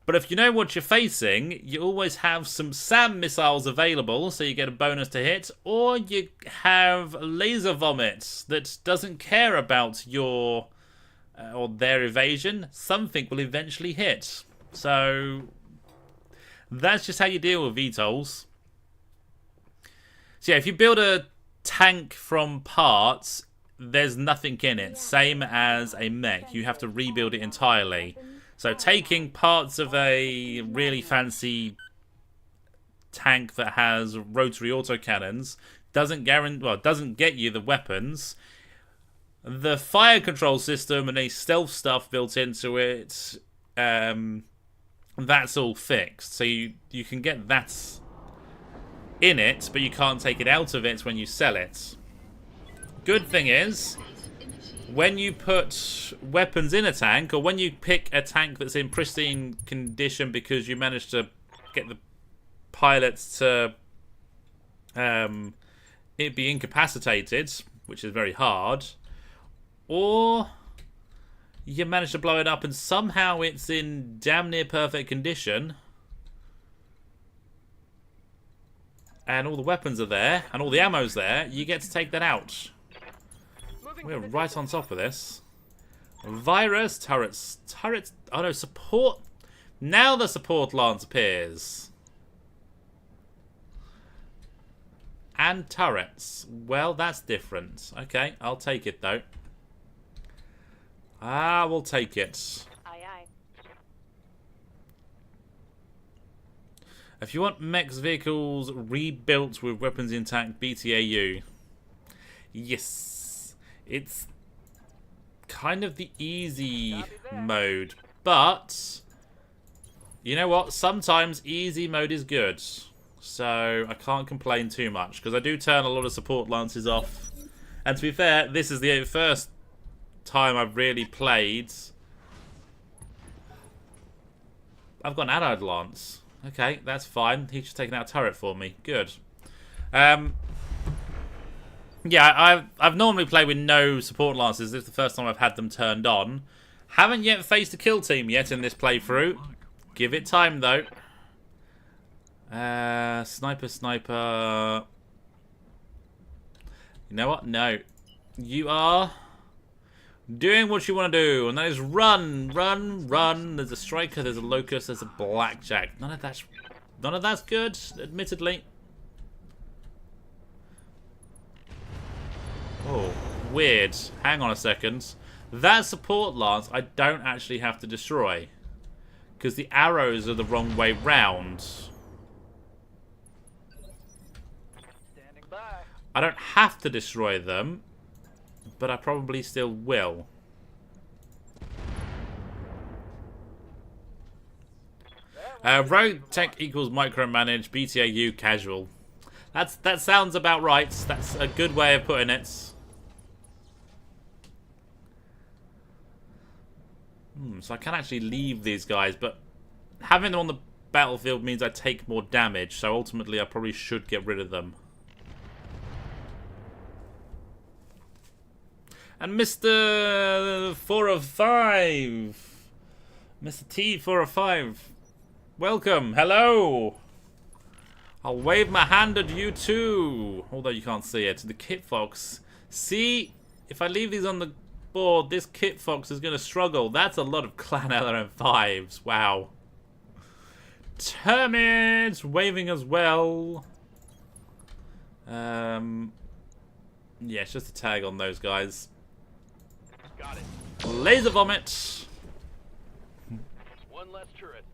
But if you know what you're facing, you always have some SAM missiles available, so you get a bonus to hit, or you have laser vomit that doesn't care about your or their evasion. Something will eventually hit. So that's just how you deal with VTOLs. So yeah, if you build a tank from parts, there's nothing in it. Same as a mech. You have to rebuild it entirely. So taking parts of a really fancy tank that has rotary autocannons doesn't get you the weapons. The fire control system and any stealth stuff built into it, that's all fixed. So you can get that in it, but you can't take it out of it when you sell it. Good thing is, when you put weapons in a tank, or when you pick a tank that's in pristine condition because you managed to get the pilots to it be incapacitated, which is very hard, or you manage to blow it up and somehow it's in damn near perfect condition, and all the weapons are there, and all the ammo's there, you get to take that out. We're right on top of this. Virus, turrets, oh no, support. Now the support lance appears. And turrets. Well, that's different. Okay, I'll take it though. I will take it. Aye, aye. If you want MECHS vehicles rebuilt with weapons intact, BTAU. Yes. It's kind of the easy mode. But, you know what? Sometimes easy mode is good. So, I can't complain too much. Because I do turn a lot of support lances off. And to be fair, this is the first time I've really played. I've got an allied lance. Okay, that's fine. He's just taken out a turret for me. Good. Yeah, I've normally played with no support lances. This is the first time I've had them turned on. Haven't yet faced a kill team yet in this playthrough. Give it time though. Sniper. You know what? No. You are doing what you want to do, and that is run. There's a striker, there's a locust, there's a blackjack. None of that's good, admittedly. Oh, weird. Hang on a second. That support lance I don't actually have to destroy, because the arrows are the wrong way round. Standing by. I don't have to destroy them, but I probably still will. RogueTech equals micromanage, BTAU casual. That sounds about right. That's a good way of putting it. So I can actually leave these guys, but having them on the battlefield means I take more damage, so ultimately I probably should get rid of them. And Mr. 405, Mr. T405, welcome, hello. I'll wave my hand at you too, although you can't see it. The Kit Fox. See, if I leave these on the board, this Kit Fox is going to struggle. That's a lot of Clan LRM5s, wow. Termits waving as well. Yeah, it's just a tag on those guys. Got it. Laser vomit. One less turret.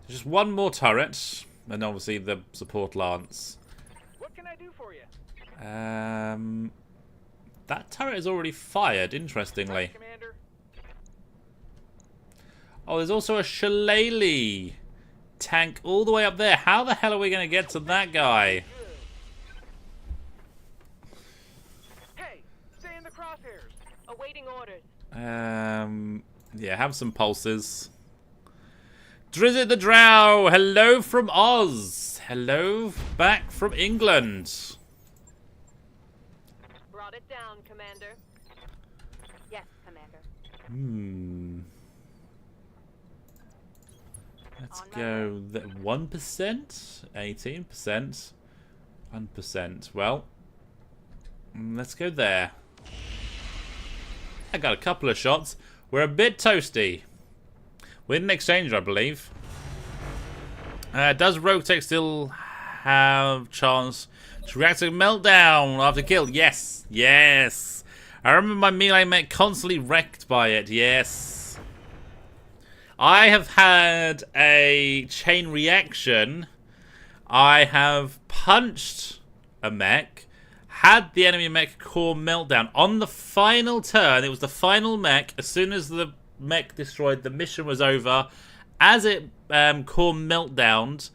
Just one more turret, and obviously the support lance. What can I do for you? That turret is already fired, interestingly. Commander. Oh, there's also a shillelagh tank all the way up there. How the hell are we going to get to that guy? Hey, stay in the crosshairs. Awaiting orders. Yeah, have some pulses. Drizzt the Drow, hello from Oz. Hello back from England. Brought it down, Commander. Yes, Commander. Let's On my go 1%, 18%, 1%. Well, let's go there. I got a couple of shots. We're a bit toasty. With an exchange, I believe. Does RogueTech still have chance to react to meltdown after kill? Yes. Yes. I remember my melee mech constantly wrecked by it. Yes. I have had a chain reaction. I have punched a mech, had the enemy mech core meltdown. On the final turn, it was the final mech. As soon as the mech destroyed, the mission was over. As it core meltdowned,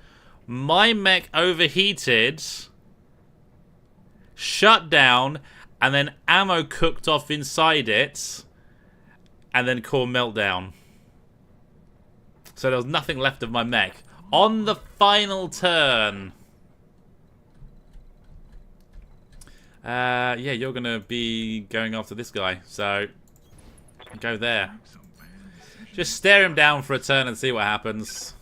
my mech overheated, shut down, and then ammo cooked off inside it, and then core meltdown. So there was nothing left of my mech on the final turn. Yeah, you're gonna be going after this guy, so go there. Just stare him down for a turn and see what happens.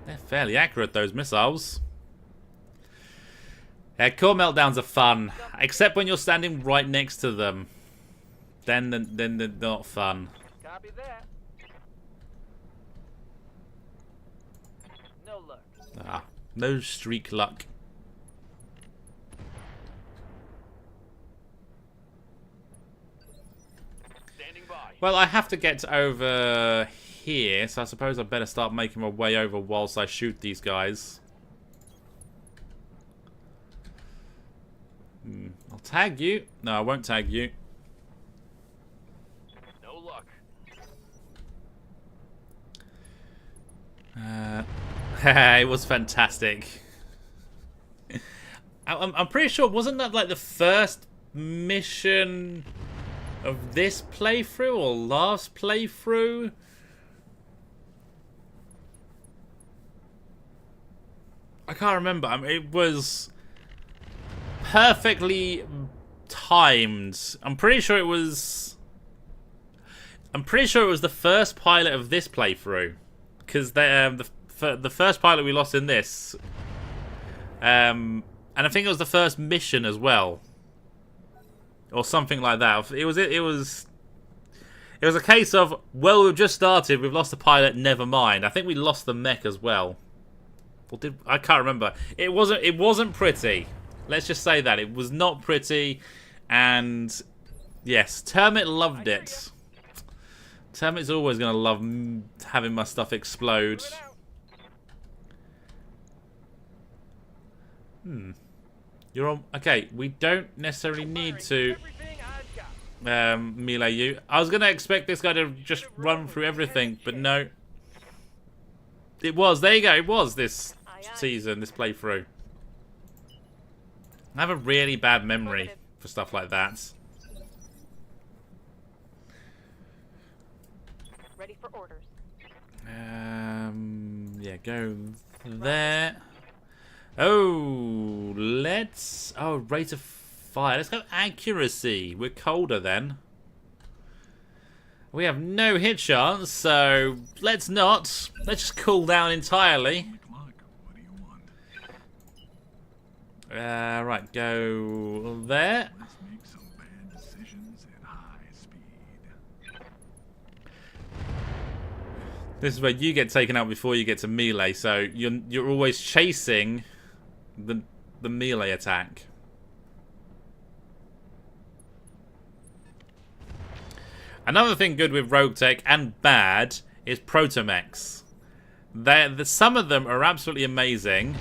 They're fairly accurate, those missiles. Core meltdowns are fun, except when you're standing right next to them. Then they're not fun. Copy that. No luck. Ah, no streak luck. Standing by. Well, I have to get over here, so I suppose I better start making my way over whilst I shoot these guys. I'll tag you. No, I won't tag you. No luck. It was fantastic. I'm pretty sure, wasn't that like the first mission of this playthrough or last playthrough? I can't remember. I mean, it was perfectly timed. I'm pretty sure it was the first pilot of this playthrough, because the first pilot we lost in this, and I think it was the first mission as well, or something like that. It was a case of, well, we've just started, we've lost the pilot, never mind. I think we lost the mech as well. Or I can't remember. It wasn't pretty. Let's just say that it was not pretty, and yes, Termit loved it. Termit's always gonna love having my stuff explode. You're on. Okay, we don't necessarily need to Everything I've got. melee you. I was gonna expect this guy to just run through everything, but no. It was. There you go. It was this season, this playthrough. I have a really bad memory for stuff like that. Ready for orders. Yeah, go there. Oh, let's... Oh, rate of fire. Let's go accuracy. We're colder then. We have no hit chance, so let's not. Let's just cool down entirely. Look, what do you want? Right, go there. Let's make some bad decisions at high speed. This is where you get taken out before you get to melee, so you're always chasing the melee attack. Another thing good with RogueTech, and bad, is proto-mechs. Some of them are absolutely amazing.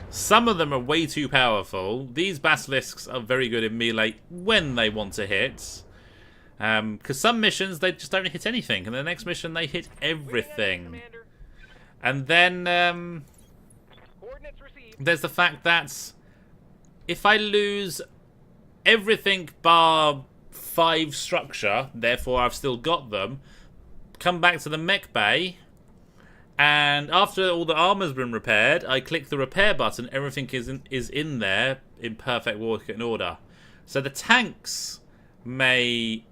Some of them are way too powerful. These basilisks are very good in melee when they want to hit. Because some missions, they just don't hit anything. And the next mission, they hit everything. Commander. And then Coordinates received. there's the fact that if I lose everything bar 5 structure, therefore I've still got them, come back to the mech bay, and after all the armor's been repaired, I click the repair button, everything is in there in perfect working order. So the tanks may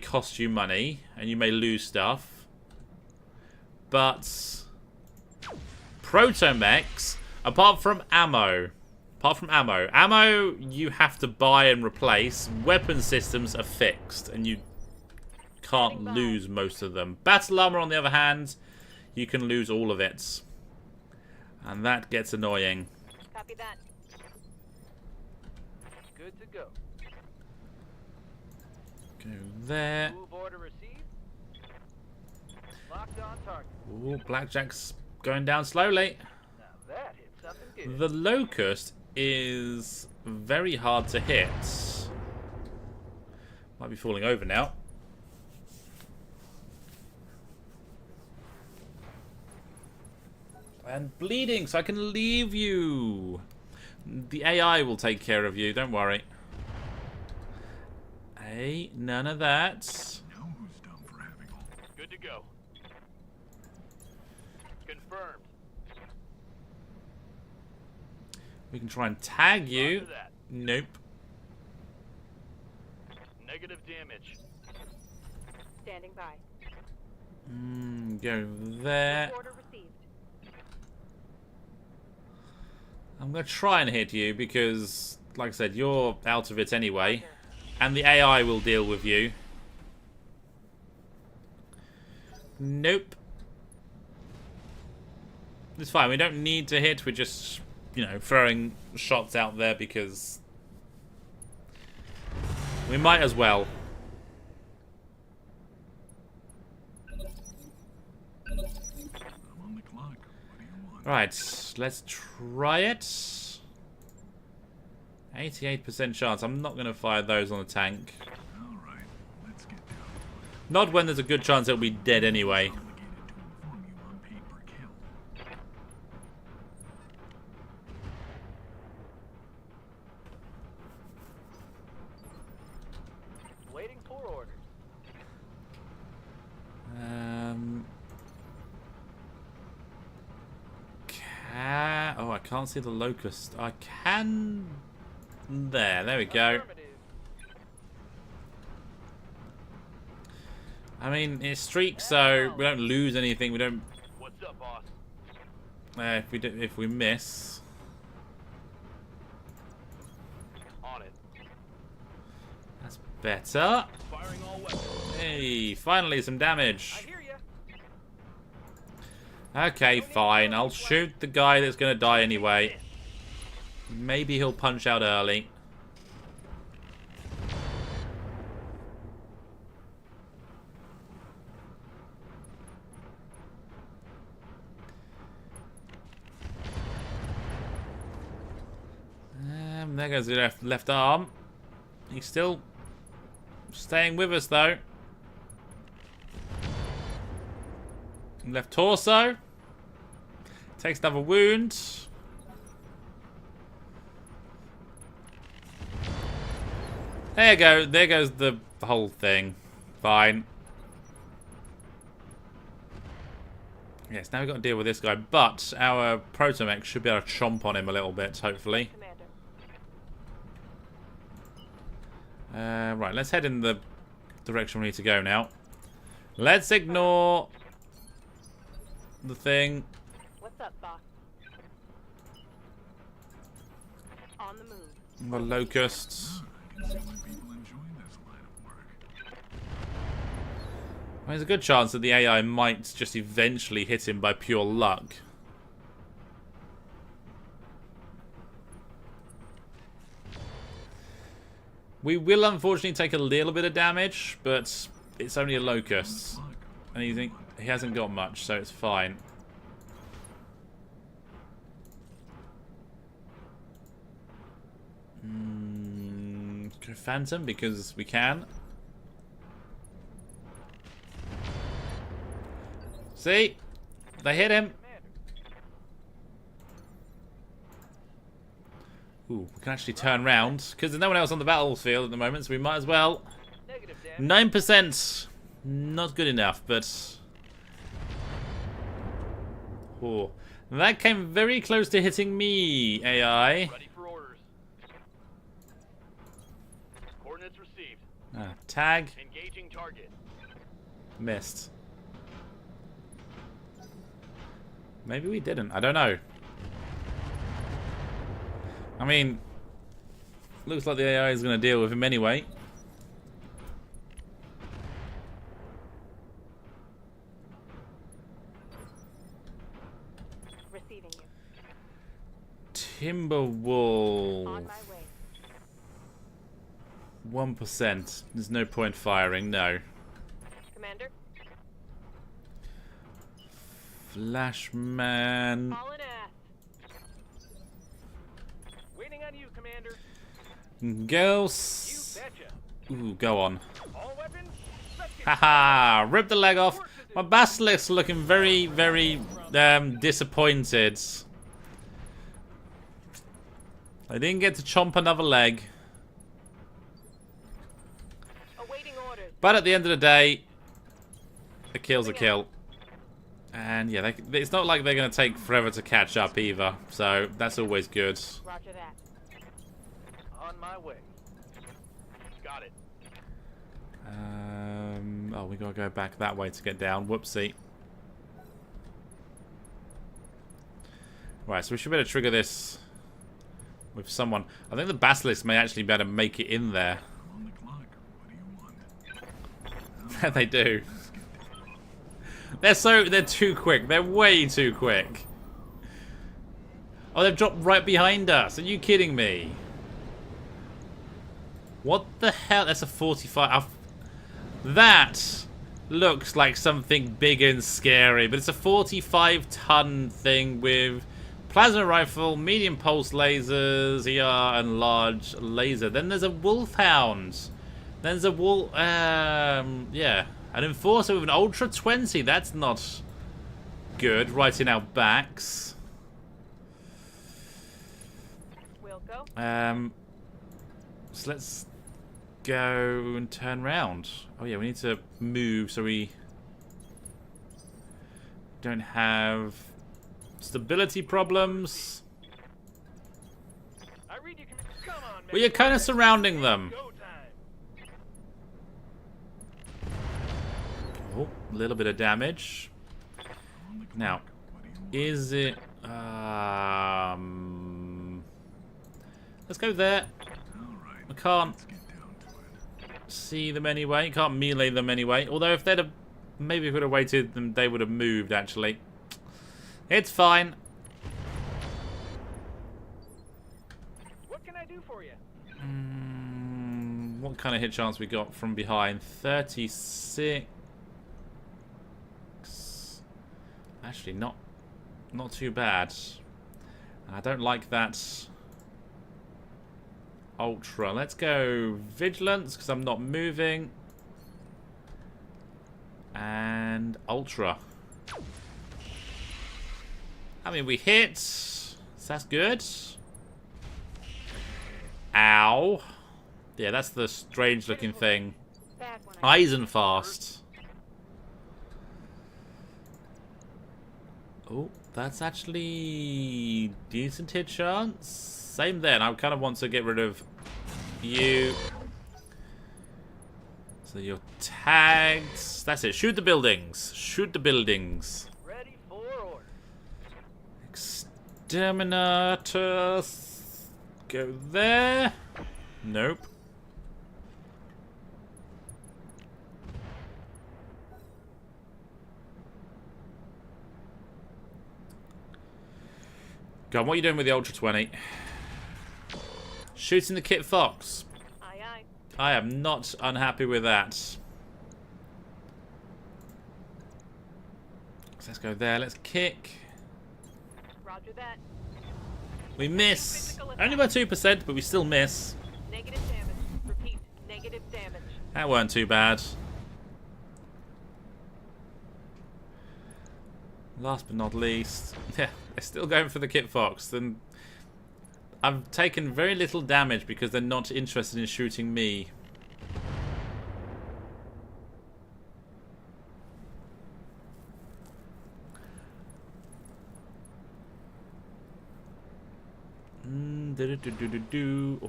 cost you money, and you may lose stuff, but proto-mechs, apart from ammo you have to buy and replace. Weapon systems are fixed, and you can't lose most of them. Battle armor, on the other hand, you can lose all of it, and that gets annoying. Copy that. Good to go. Go there. Move order received. Locked on target. Ooh, Blackjack's going down slowly. Now that hit something good. The Locust is very hard to hit. Might be falling over now. And bleeding, so I can leave you. The AI will take care of you, don't worry. Hey, none of that. Now who's dumb for having all Good to go. Confirmed. We can try and tag you. Roger that. Nope. Negative damage. Standing by. Go there. Order received. I'm going to try and hit you because, like I said, you're out of it anyway. And the AI will deal with you. Nope. It's fine. We don't need to hit. We're just, you know, throwing shots out there because we might as well. I'm on the clock. What do you want? Right, let's try it. 88% chance. I'm not going to fire those on the tank. All right, let's get down to it. Not when there's a good chance it'll be dead anyway. Obligated to inform you on pay per kill. Waiting for orders. Oh, I can't see the locust. I can. There we go. Affirmative. I mean, it's streak, so we don't lose anything. We don't. What's up, boss? If we miss, On it. that's better. Firing all weapons. Hey, finally some damage. I hear ya. Okay, fine. I'll shoot the guy that's gonna die anyway. Maybe he'll punch out early. There goes the left arm. He's still staying with us though. Left torso. Takes another wound. There you go. There goes the whole thing. Fine. Yes, now we've got to deal with this guy. But our proto-mech should be able to chomp on him a little bit, hopefully. Commander. Right, let's head in the direction we need to go now. Let's ignore the thing. What's up, boss? On the move. The locusts. I can see why people enjoy this line of work. Well, there's a good chance that the AI might just eventually hit him by pure luck. We will unfortunately take a little bit of damage, but it's only a locust. And he hasn't got much, so it's fine. Go Phantom because we can. See? They hit him. Ooh, we can actually turn round because there's no one else on the battlefield at the moment, so we might as well. Negative damage. 9%. Not good enough, but... Oh. That came very close to hitting me, AI. Ready for orders. Coordinates received. Tag. Engaging target. Missed. Maybe we didn't. I don't know. I mean, looks like the AI is going to deal with him anyway. Receiving you. Timberwolf. On my way. 1%. There's no point firing, no. Commander. Flashman. Hauling ass. Waiting on you, Commander. Ghost. Betcha. Ooh, go on. All weapons. Let's get Haha, rip the leg off. My Basilisk's looking very, very disappointed. I didn't get to chomp another leg. Awaiting orders. But at the end of the day, a kill's a kill. And yeah, it's not like they're going to take forever to catch up either. So that's always good. Roger that. on my way. Got it. Oh, we got to go back that way to get down. Whoopsie. Right, so we should better trigger this with someone. I think the Basilisk may actually be able to make it in there. I'm on the clock. What do you want? They do. They're too quick. They're way too quick. Oh, they've dropped right behind us. Are you kidding me? What the hell? That's a 45. That looks like something big and scary, but it's a 45-ton thing with plasma rifle, medium pulse lasers, ER, and large laser. Then there's a wolfhound. Then there's a yeah, an enforcer with an Ultra 20. That's not good. Right in our backs. We'll go. So let's go and turn round. Oh yeah, we need to move so we don't have stability problems. I read you. Come on, man. Well, you're kind of surrounding them. Go time. Oh, a little bit of damage. Now, is it... let's go there. I can't see them anyway. Can't melee them anyway. Although if they'd have... Maybe if we would have waited, then they would have moved, actually. It's fine. What can I do for you? What kind of hit chance we got from behind? 36. Actually, not too bad. I don't like that Ultra. Let's go Vigilance, because I'm not moving. And Ultra. I mean, we hit. So that's good. Ow. Yeah, that's the strange looking thing. Bad one. I Eisenfast. Oh, that's actually decent hit chance. Same then. I kind of want to get rid of you. So you're tagged. That's it. Shoot the buildings. Shoot the buildings. Ready for order. Exterminator. Go there. Nope. Go on, what are you doing with the Ultra 20? Shooting the Kit Fox. Aye, aye. I am not unhappy with that. So let's go there. Let's kick. Roger that. We miss. Only by 2%, but we still miss. Negative damage. Repeat. Negative damage. That weren't too bad. Last but not least, yeah, they're still going for the Kit Fox. Then I've taken very little damage because they're not interested in shooting me.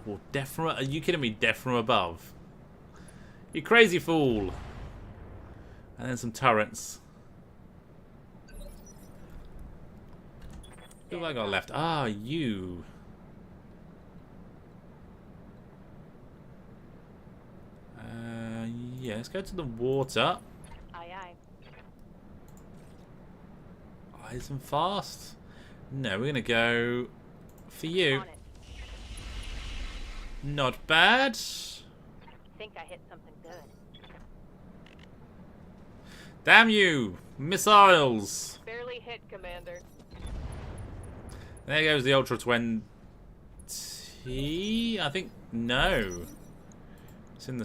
Oh, death from... Are you kidding me? Death from above. You crazy fool. And then some turrets. Who have I got left? Ah, you. Yeah, let's go to the water. Aye, aye. Eisenfast? No, we're gonna go for you. On it. Not bad. Think I hit something good. Damn you! Missiles! Barely hit, Commander. There goes the Ultra 20. I think no. It's in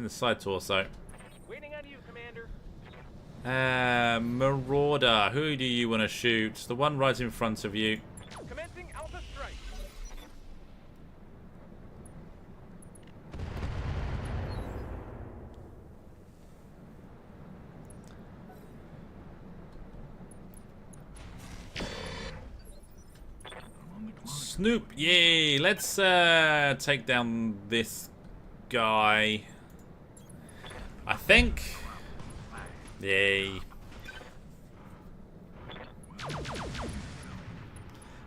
the side torso. Waiting on you, Commander. Marauder. Who do you want to shoot? The one right in front of you. Commencing Alpha Strike. Snoop. Yay! Let's take down this guy. I think. Yay.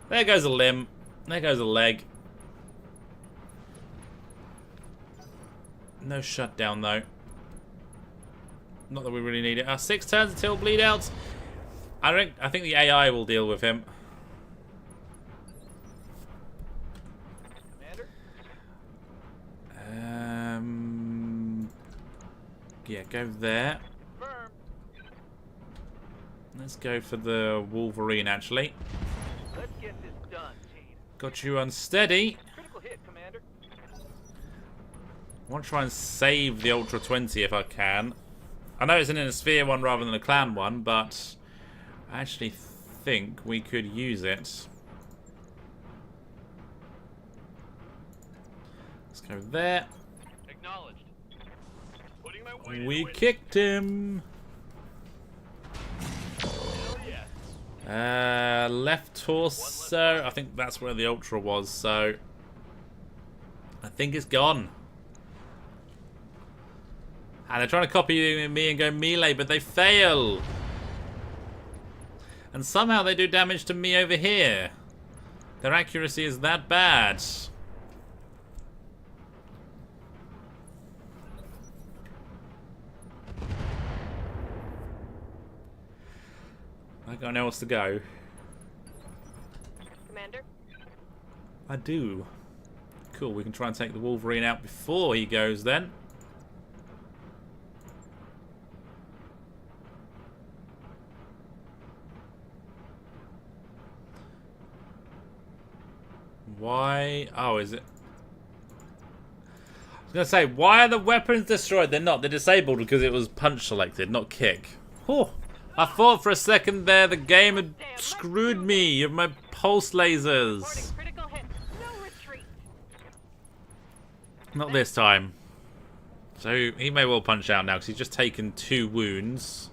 There goes a limb. There goes a leg. No shutdown though. Not that we really need it. 6 turns until bleed out. I think the AI will deal with him. Commander? Yeah, go there. Firm. Let's go for the Wolverine actually. Let's get this done, team. Got you unsteady. Critical hit, Commander. I want to try and save the Ultra 20 if I can. I know it's an Inner Sphere one rather than a Clan one, but I actually think we could use it. Let's go there. Acknowledged. Putting my weight We in the kicked him. Hell yes. Left torso. I think that's where the Ultra was, so I think it's gone. And they're trying to copy me and go melee, but they fail. And somehow they do damage to me over here. Their accuracy is that bad. I got nowhere else to go. Commander? I do. Cool, we can try and take the Wolverine out before he goes then. Why? Oh, is it? I was going to say, why are the weapons destroyed? They're not. They're disabled because it was punch selected, not kick. Oh, I thought for a second there the game had screwed me of my pulse lasers. Reporting critical hit. No retreat. Not this time. So he may well punch out now because he's just taken 2 wounds.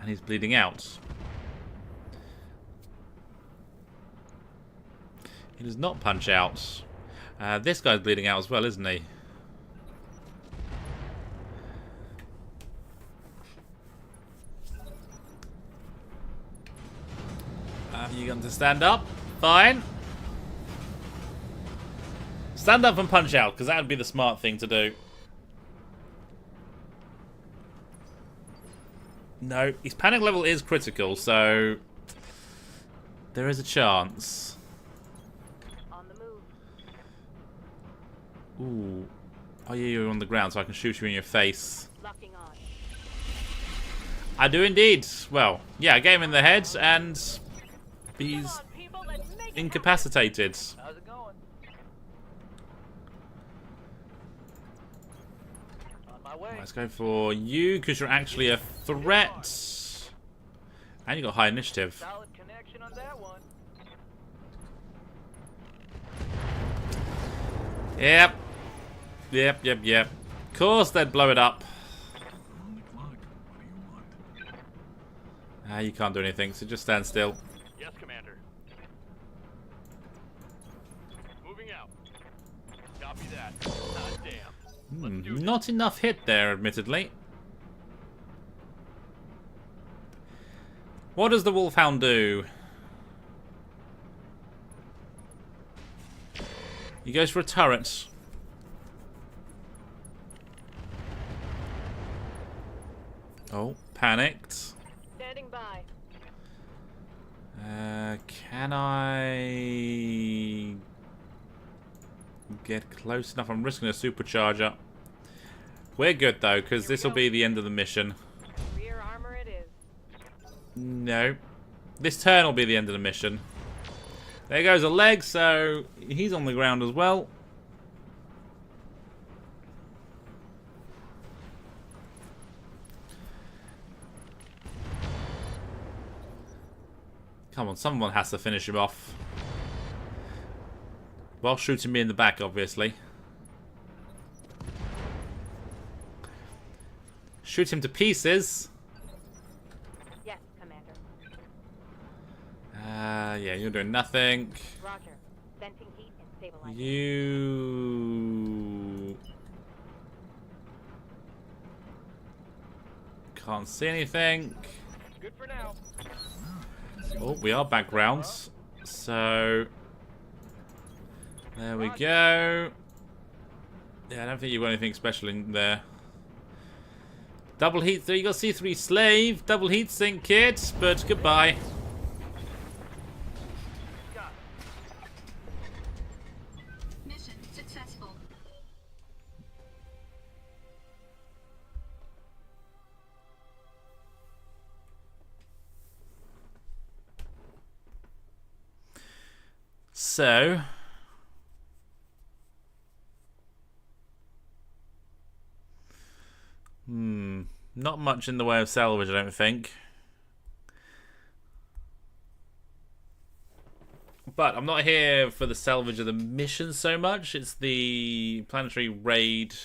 And he's bleeding out. He does not punch out. This guy's bleeding out as well, isn't he? You going to stand up? Fine. Stand up and punch out, because that would be the smart thing to do. No, his panic level is critical, so there is a chance. Ooh. Oh yeah, you're on the ground, so I can shoot you in your face. Locking on. I do indeed. Well, yeah, I get him in the head, and he's Come on, people, let's make it incapacitated. How's it going? On my way. Let's go for you, because you're actually a threat. And you got high initiative. Solid connection on that one. Yep. Yep. Of course they'd blow it up. On the clock. What do you want? You can't do anything, so just stand still. Yes, Commander. Moving out. Copy that. Ah, damn. Let's do this. Not enough hit there, admittedly. What does the Wolfhound do? He goes for a turret. Oh, panicked. Standing by. Can I get close enough? I'm risking a supercharger. We're good though, because this will be the end of the mission. Rear armor it is. No. This turn will be the end of the mission. There goes a leg, so he's on the ground as well. Come on, someone has to finish him off. While shooting me in the back, obviously. Shoot him to pieces. Yes, Commander. Yeah, you're doing nothing. Roger. Venting heat and stabilizing. You can't see anything. Good for now. Oh, we are backgrounds. So there we go. Yeah, I don't think you've got anything special in there. Double heat, you got C3 slave, double heat sink kit, but goodbye. Mission successful. So not much in the way of salvage, I don't think. But I'm not here for the salvage of the mission so much. It's the planetary raid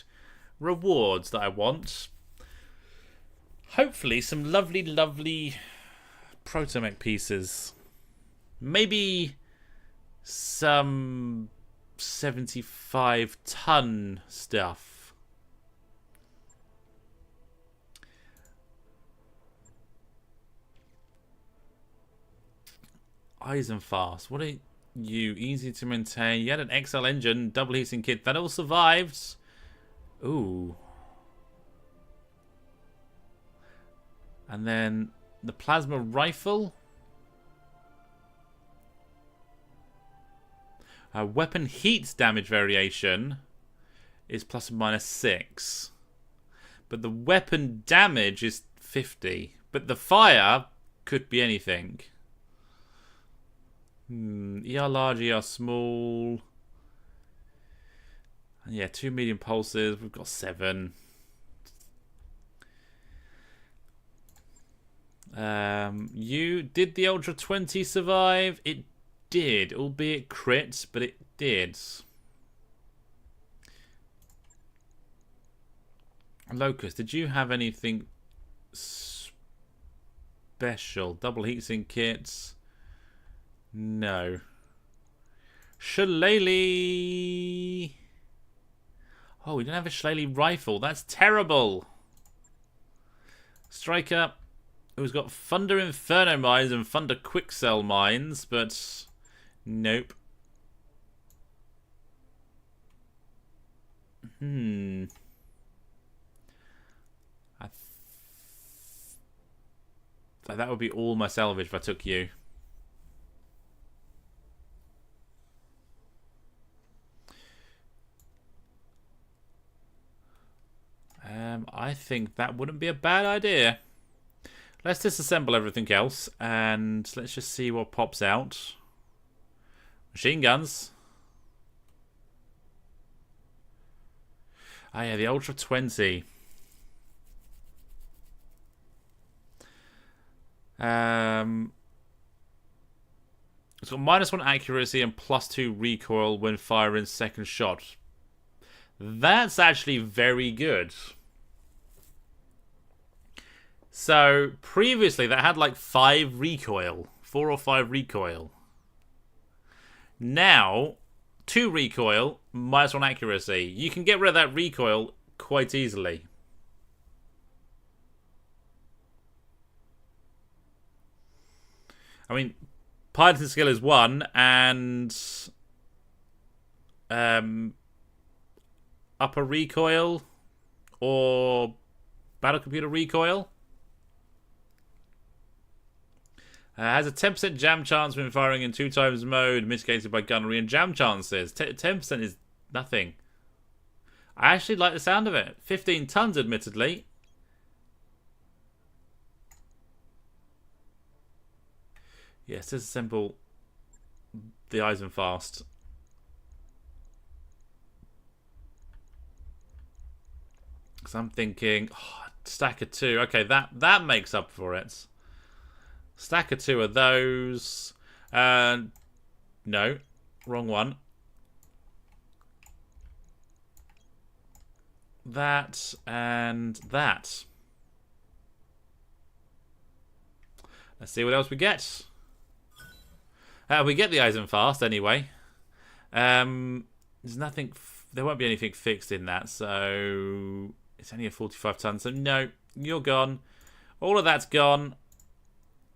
rewards that I want. Hopefully some lovely, lovely protomech pieces. Maybe some 75-ton stuff. Eisenfast, what are you? Easy to maintain. You had an XL engine, double heating kit. That all survived. Ooh. And then the plasma rifle. Weapon heat damage variation is plus or minus 6. But the weapon damage is 50. But the fire could be anything. ER large, ER small. And yeah, 2 medium pulses. We've got 7. You did the Ultra 20 survive? It did, albeit crit, but it did. Locust, did you have anything special? Double heatsink kits? No. Shillelagh. Oh, we don't have a Shillelagh rifle. That's terrible. Striker, who's got Thunder Inferno mines and Thunder Quicksell mines, but nope. That would be all my salvage if I took you. I think that wouldn't be a bad idea. Let's disassemble everything else and let's just see what pops out. Machine guns. Oh yeah, the Ultra 20. It's got -1 accuracy and +2 recoil when firing second shot. That's actually very good. So previously that had like 5 recoil, 4 or 5 recoil. Now 2 recoil, -1 accuracy. You can get rid of that recoil quite easily. I mean, piloting skill is 1 and upper recoil or battle computer recoil. Has a 10% jam chance when firing in 2 times mode, mitigated by gunnery and jam chances. 10% is nothing. I actually like the sound of it. 15 tons, admittedly. Yes, disassemble the Eisenfast. Because I'm thinking, stack of 2. Okay, that makes up for it. Stack of 2 of those. No, wrong one. That and that. Let's see what else we get. We get the Eisenfast anyway. There's nothing. There won't be anything fixed in that, so it's only a 45 ton. So no, you're gone. All of that's gone.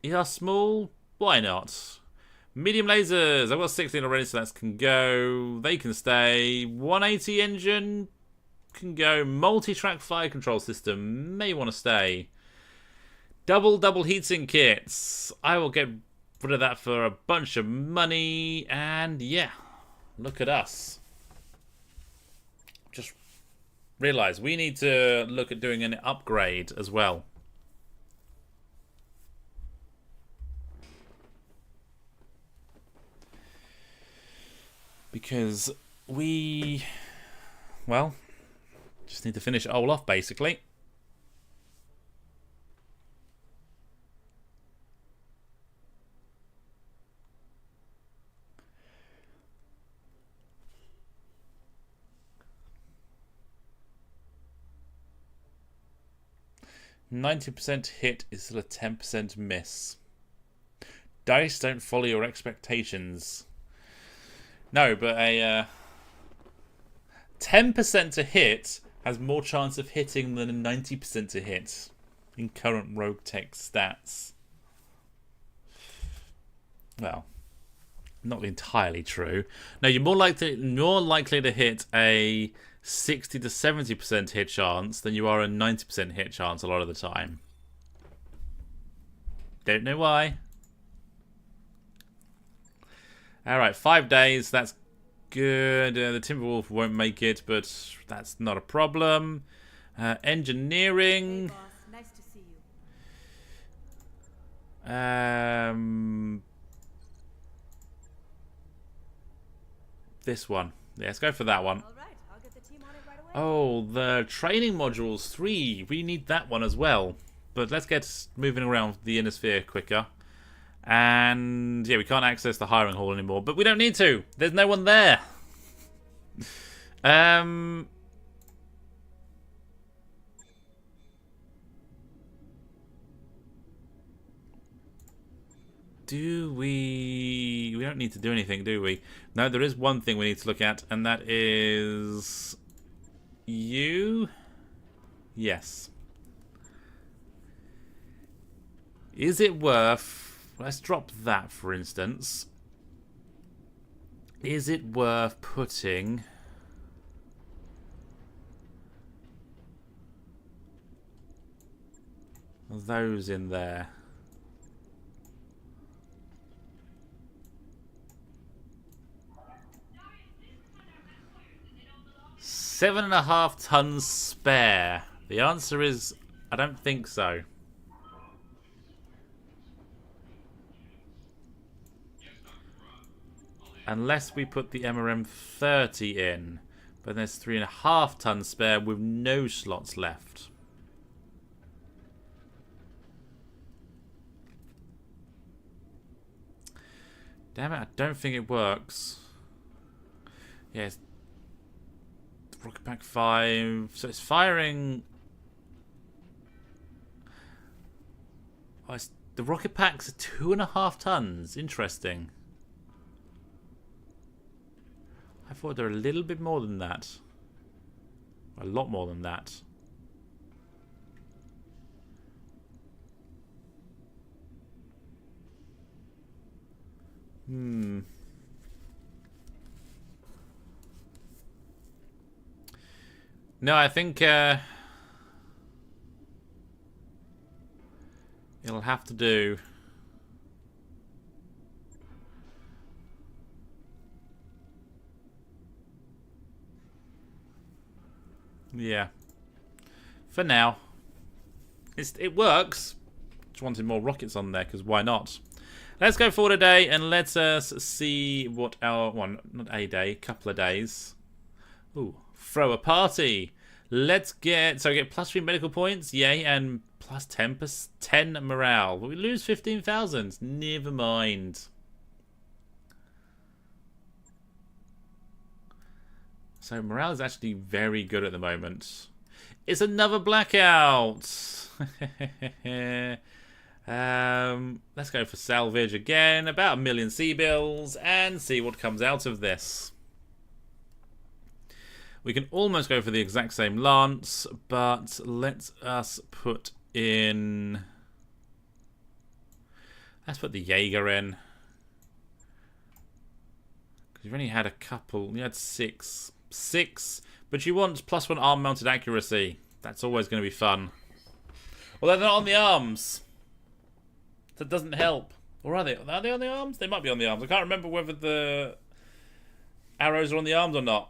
ER small? Why not? Medium lasers. I've got 16 already, so that can go. They can stay. 180 engine can go. Multi-track fire control system may want to stay. Double heatsink kits. I will get rid of that for a bunch of money. And yeah, look at us. Just realize we need to look at doing an upgrade as well. Because we, well, just need to finish it all off, basically. %90 hit is still a 10% miss. Dice don't follow your expectations. No, but a 10% to hit has more chance of hitting than a 90% to hit in current RogueTech stats. Well, not entirely true. No, you're more likely to hit a 60 to 70% hit chance than you are a 90% hit chance a lot of the time. Don't know why. Alright, 5 days, that's good. The Timberwolf won't make it, but that's not a problem. Engineering. Hey, boss. Nice to see you. This one. Yeah, let's go for that one. All right, I'll get the team on it right away. Oh, the training modules 3. We need that one as well. But let's get moving around the inner sphere quicker. And yeah, we can't access the hiring hall anymore, but we don't need to. There's no one there. Do we don't need to do anything, do we? No, there is one thing we need to look at, and that is you. Yes. Is it worth... Let's drop that, for instance. Is it worth putting... those in there? $7.5 tons spare. The answer is, I don't think so. Unless we put the MRM 30 in. But there's 3.5 tons spare with no slots left. Damn it, I don't think it works. Yes. Rocket Pack 5. So it's firing... Oh, the rocket packs are 2.5 tons. Interesting. I thought they were a little bit more than that. A lot more than that. No, I think it'll have to do. Yeah. For now. It works. Just wanted more rockets on there, because why not? Let's go forward a day and let us see what our... Well, not a day, couple of days. Ooh. Throw a party. Let's get... So we get plus 3 medical points. Yay. And plus 10 morale. But we lose 15,000. Never mind. So morale is actually very good at the moment. It's another blackout. Let's go for salvage again. About 1 million C-bills and see what comes out of this. We can almost go for the exact same lance, but let us put in... Let's put the Jaeger in. You've only had a couple. You had 6. 6. But you want +1 arm-mounted accuracy. That's always going to be fun. Although they're not on the arms. That doesn't help. Or are they? Are they on the arms? They might be on the arms. I can't remember whether the arrows are on the arms or not.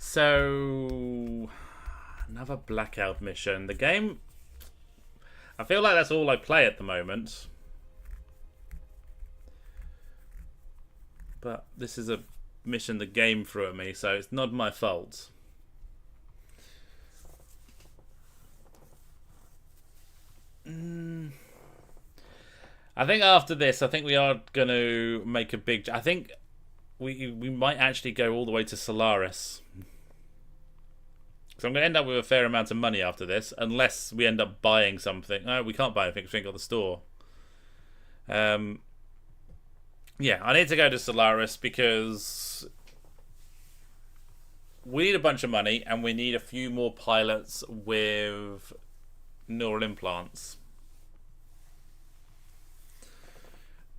So, another blackout mission. The game, I feel like that's all I play at the moment. But this is a mission the game threw at me, so it's not my fault. I think after this, I think we are going to make a big... I think we might actually go all the way to Solaris. So I'm going to end up with a fair amount of money after this, unless we end up buying something. No, we can't buy anything because we ain't got the store. Yeah, I need to go to Solaris because we need a bunch of money and we need a few more pilots with neural implants.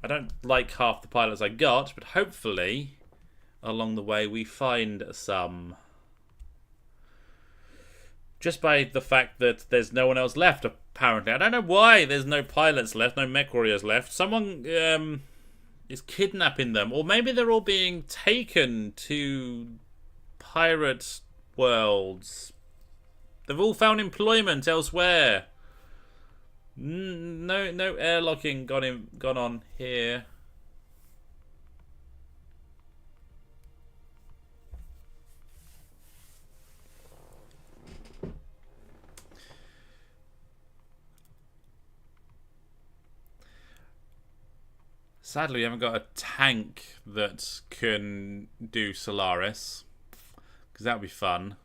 I don't like half the pilots I got, but hopefully along the way we find some. Just by the fact that there's no one else left, apparently. I don't know why there's no pilots left, no mech warriors left. Someone is kidnapping them. Or maybe they're all being taken to pirate worlds. They've all found employment elsewhere. No airlocking gone on here. Sadly, we haven't got a tank that can do Solaris, because that would be fun.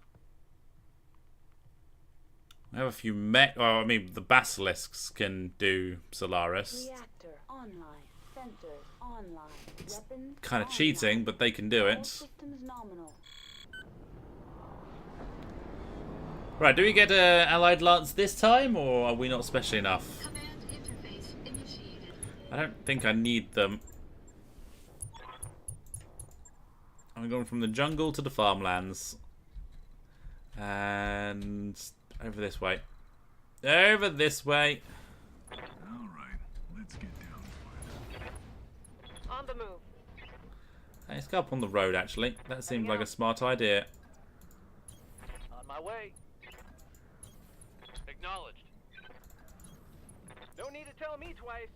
We have a few mech. Oh, I mean, the basilisks can do Solaris. Reactor online. Sensors online. Weapons Kind of cheating, but they can do it. systems nominal. Right, do we get Allied Lance this time, or are we not special enough? I don't think I need them. I'm going from the jungle to the farmlands. And over this way. Over this way. Alright, let's get down to it. On the move. Let's go up on the road, actually. That seems like a smart idea. On my way. Acknowledged. No need to tell me twice.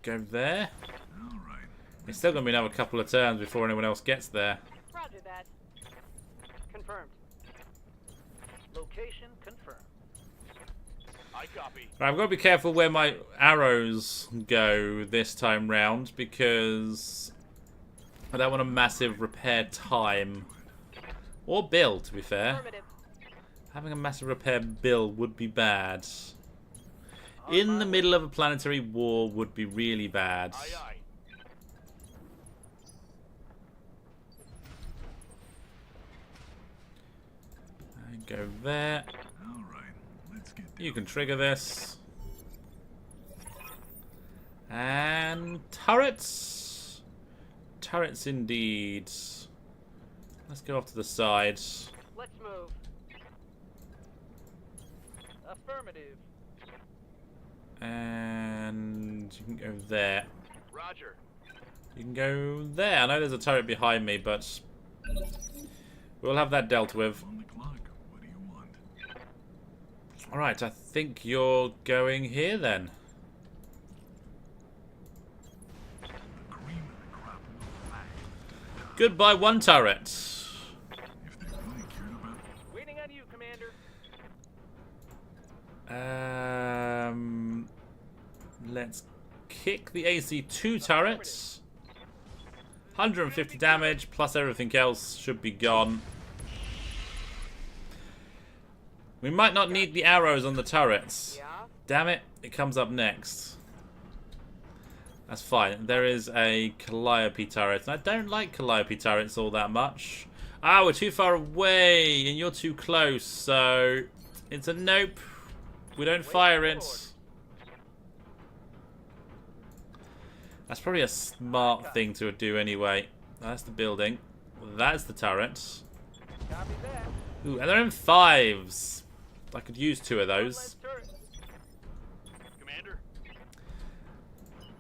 Go there. Alright. It's still going to be another couple of turns before anyone else gets there. Roger that. Confirmed. Location confirmed. I copy. Right, I've got to be careful where my arrows go this time round because I don't want a massive repair time. Or bill, to be fair. Affirmative. Having a massive repair bill would be bad. In the middle of a planetary war would be really bad. Aye, aye. And go there. Alright, let's get down. You can trigger this. And turrets. Turrets indeed. Let's go off to the side. Let's move. Affirmative. And you can go there. Roger. You can go there. I know there's a turret behind me, but we'll have that dealt with. On the clock. What do you want? Alright, I think you're going here then. The cream of the crop will lag. Goodbye, one turret. If they really cared about Waiting on you, Commander. Let's kick the AC2 turrets. 150 damage, plus everything else should be gone. We might not need the arrows on the turrets. Yeah. Damn it, it comes up next. That's fine. There is a Calliope turret, and I don't like Calliope turrets all that much. Ah, we're too far away, and you're too close, so it's a nope. We don't fire it. That's probably a smart thing to do anyway. That's the building. That's the turret. Copy that. Ooh, and they're in 5s. I could use 2 of those. Let's turret. Commander.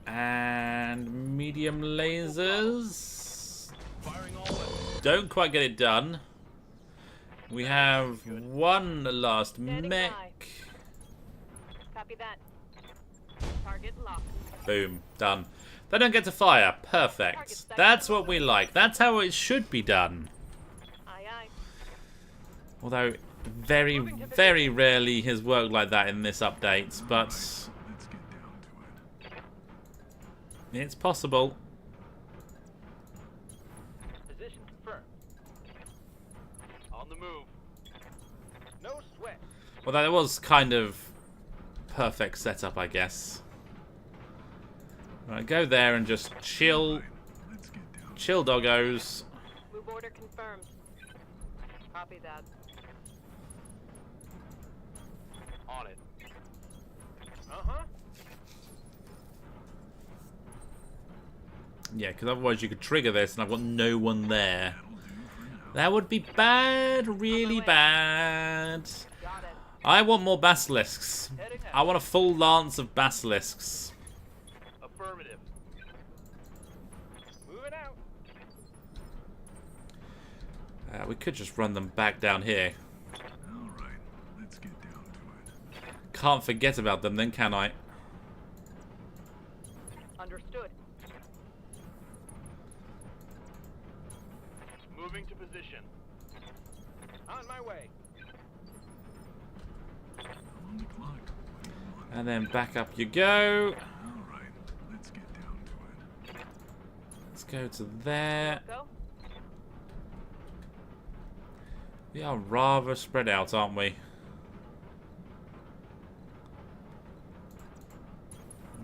And medium lasers. Firing all weapons. Don't quite get it done. We have one last Standing mech. by. Copy that. Target locked. Boom, done. They don't get to fire. Perfect. That's what we like. That's how it should be done. Aye, aye. Although, very, very rarely has worked like that in this update, but let's get down to it. it's possible. Position confirmed. On the move. No sweat. Although it was kind of perfect setup, I guess. Right, go there and just chill, Let's get down. chill doggos. Move order confirmed. Copy that. On it. Uh-huh. Yeah, because otherwise you could trigger this and I've got no one there. That'll do for now. That would be bad, really bad. Got it. I want more basilisks. Heading out. I want a full lance of basilisks. Affirmative. Moving out. We could just run them back down here. All right, let's get down to it. Can't forget about them then, can I? Understood. Moving to position. On my way. I'm on the clock. What do you want? And then back up you go. All right, let's get down to it. Let's go to there. Go. We are rather spread out, aren't we?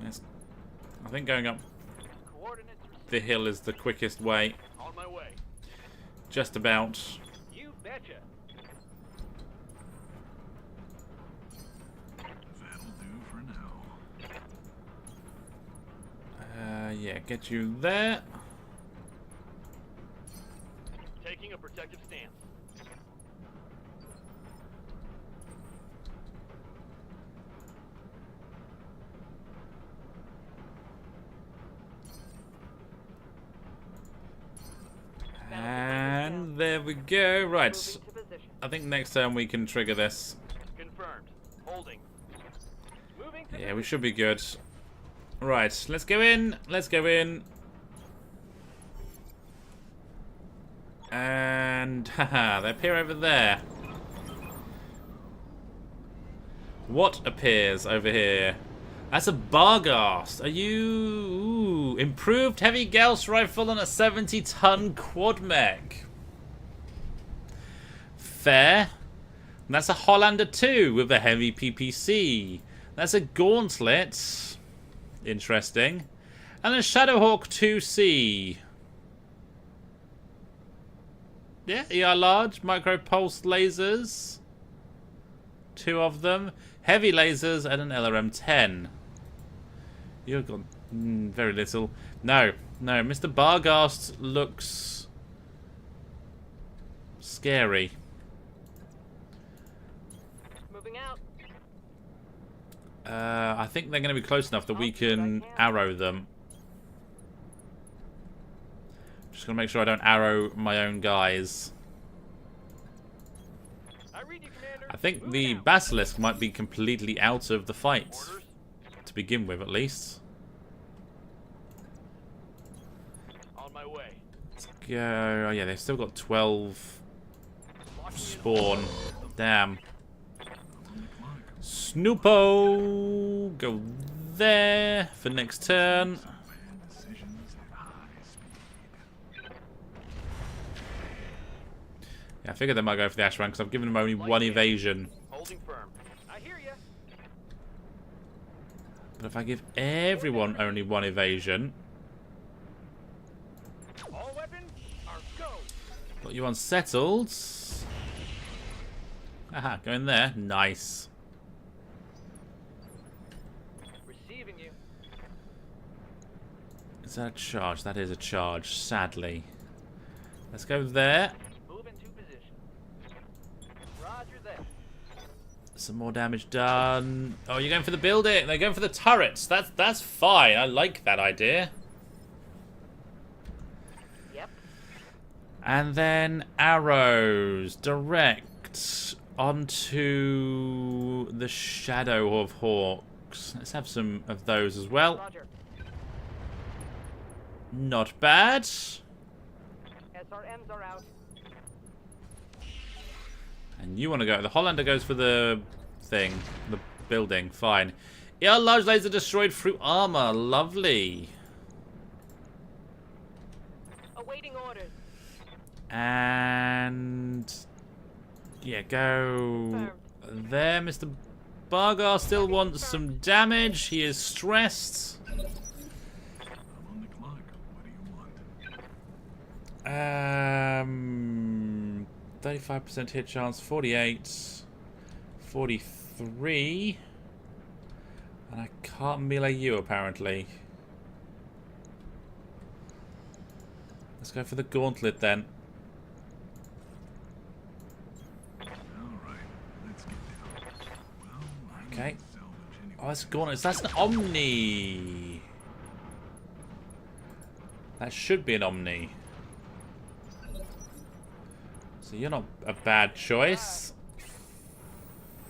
Yes. I think going up Coordinates received. the hill is the quickest way. On my way. Just about. You betcha. That'll do for now. Yeah, get you there. Taking a protective stance. And there we go. Right. Moving to position. I think next time we can trigger this. Confirmed. Holding. Moving to Yeah, we should be good. Right, let's go in. Let's go in. And haha, they appear over there. What appears over here? That's a Barghast. Are you... Ooh, improved heavy Gauss rifle on a 70-ton quad mech. Fair. And that's a Hollander 2 with a heavy PPC. That's a Gauntlet. Interesting. And a Shadowhawk 2C. Yeah, ER large, micro pulse lasers. 2 of them. Heavy lasers and an LRM-10. You've got very little. No, no, Mr. Barghast looks scary. Moving out. I think they're going to be close enough that we can arrow them. Just going to make sure I don't arrow my own guys. I read you, Commander. I think Moving the out. Basilisk might be completely out of the fight. Orders. To begin with, at least. On my way. Let's go. Oh, yeah, they've still got 12 Locking in. spawn. Damn. Snoopo! Go there for next turn. Bad decisions at high speed. Yeah, I figured they might go for the Ashran because I've given them only one evasion. Holding firm. I hear ya. But if I give everyone only one evasion, All weapons are go. got you unsettled. Aha, go in there. Nice. Receiving you. Is that a charge? That is a charge, sadly. Let's go there. Move into position. Roger that. Some more damage done. Oh, you're going for the building. They're going for the turrets. That's fine. I like that idea. Yep. And then arrows direct onto the Shadow of Hawks. Let's have some of those as well. Roger. Not bad. SRMs are out. And you want to go. The Hollander goes for the thing. The building. Fine. Yeah, large laser destroyed through armor. Lovely. Awaiting orders. And yeah, go there. Mr. Bargar still wants some damage. He is stressed. I'm on the clock. What do you want? 35% hit chance, 48, 43. And I can't melee you apparently. Let's go for the gauntlet then. All right, let's get down. Well, I Okay. need salvage anyway. Oh, that's a gauntlet. That's an Omni. That should be an Omni. So you're not a bad choice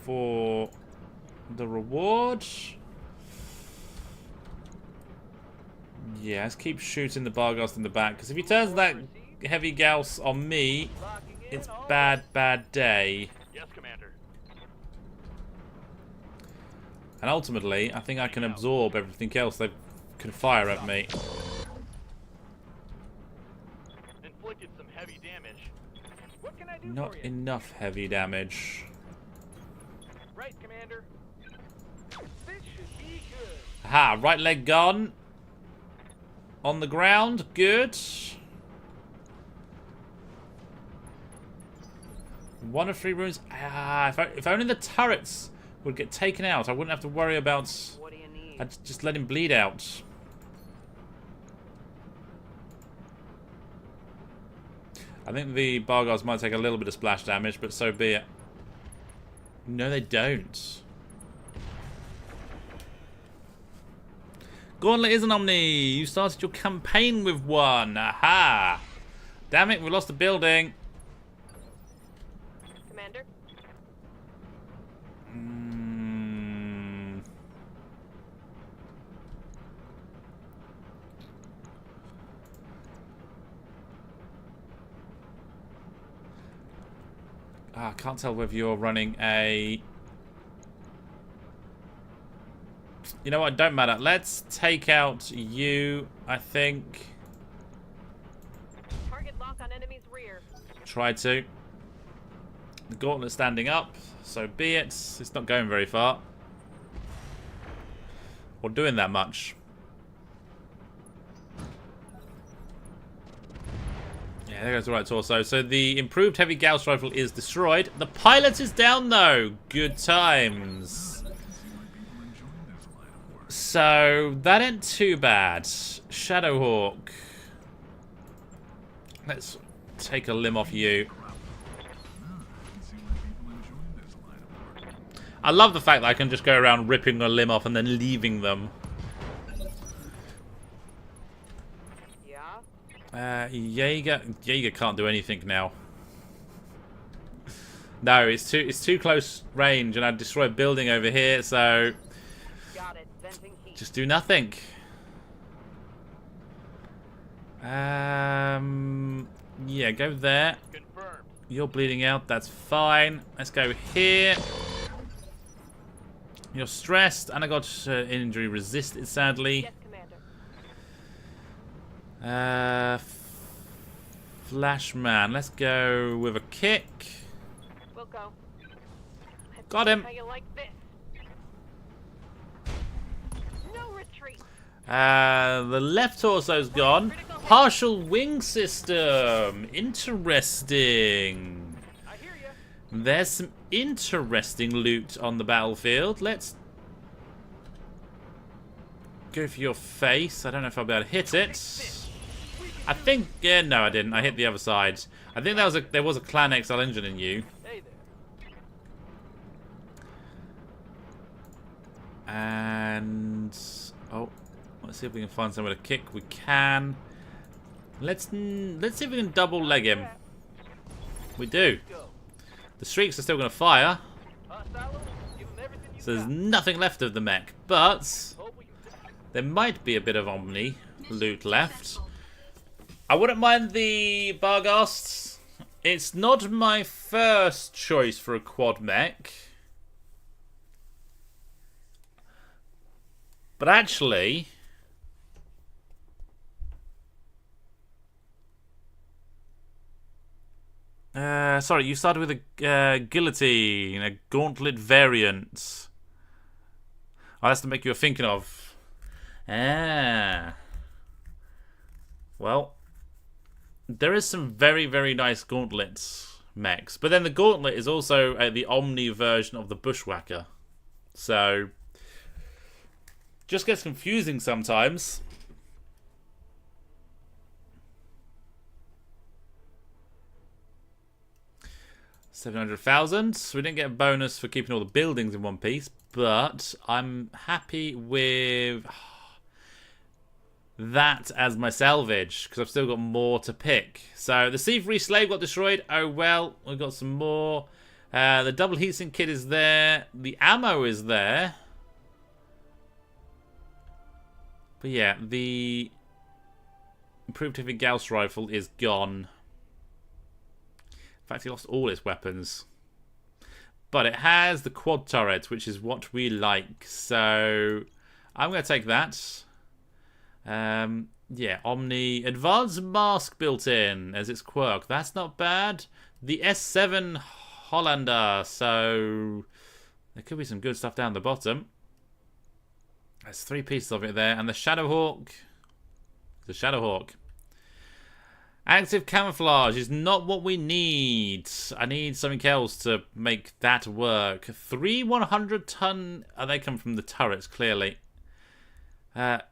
for the reward. Yeah, let's keep shooting the Bargast in the back, because if he turns that heavy Gauss on me, Locking in. it's all bad day. Yes, Commander. And ultimately, I think I can absorb everything else they can fire at me. Inflicted some heavy damage. What can I do Not for you? enough heavy damage. Right, Commander. This should be good. Aha, right leg gone. On the ground, good. One of 3 runes. Ah, if only the turrets would get taken out, I wouldn't have to worry about. What do you need? I'd just let him bleed out. I think the Bargars might take a little bit of splash damage, but so be it. No, they don't. Gauntlet is an Omni. You started your campaign with one. Aha! Damn it, we lost the building. Commander. I can't tell whether you're running a... You know what? Don't matter. Let's take out you, I think. Target lock on enemy's rear. Try to. The gauntlet's standing up, so be it. It's not going very far. Or doing that much. Yeah, there goes the right torso. So the improved heavy Gauss rifle is destroyed. The pilot is down though. Good times. So that ain't too bad. Shadowhawk. Let's take a limb off you. I love the fact that I can just go around ripping a limb off and then leaving them. Yeah? Jaeger can't do anything now. No, it's too close range, and I'd destroy a building over here, so Got it. Venting heat. just do nothing. Yeah, go there. Confirmed. You're bleeding out, that's fine. Let's go here. You're stressed, and I got injury resisted, sadly. Yes, Commander. Flashman, let's go with a kick. We'll go. Got him. How you like this? No retreat. The left torso's gone. Partial wing system. Interesting. I hear you. There's some interesting loot on the battlefield. Let's go for your face. I don't know if I'll be able to hit it. I think, yeah, no, I didn't. I hit the other side. I think there was a Clan XL engine in you. Hey there. And oh, let's see if we can find somewhere to kick. We can. Let's see if we can double leg him. We do. Go. The streaks are still going to fire, Silo, give 'em everything you so there's got. nothing left of the mech. But Hope we can there might be a bit of Omni loot left. I wouldn't mind the Barghasts. It's not my first choice for a quad mech. But actually, sorry, you started with a guillotine, a gauntlet variant. Oh, that's the mech you were thinking of. Ah. Well, there is some very, very nice gauntlets mechs. But then the gauntlet is also the Omni version of the Bushwhacker. So just gets confusing sometimes. $700,000. We didn't get a bonus for keeping all the buildings in one piece, but I'm happy with that as my salvage because I've still got more to pick. So the C3 slave got destroyed. Oh well, we've got some more. The double heatsink kit is there. The ammo is there. But yeah, the improved heavy Gauss rifle is gone. In fact, he lost all its weapons. But it has the quad turret, which is what we like. So I'm going to take that. Yeah, Omni. Advanced mask built in as its quirk. That's not bad. The S7 Hollander. So there could be some good stuff down the bottom. There's 3 pieces of it there. And the Shadowhawk. The Shadowhawk. Active camouflage is not what we need. I need something else to make that work. 3 100-ton... Oh, they come from the turrets, clearly. Guardian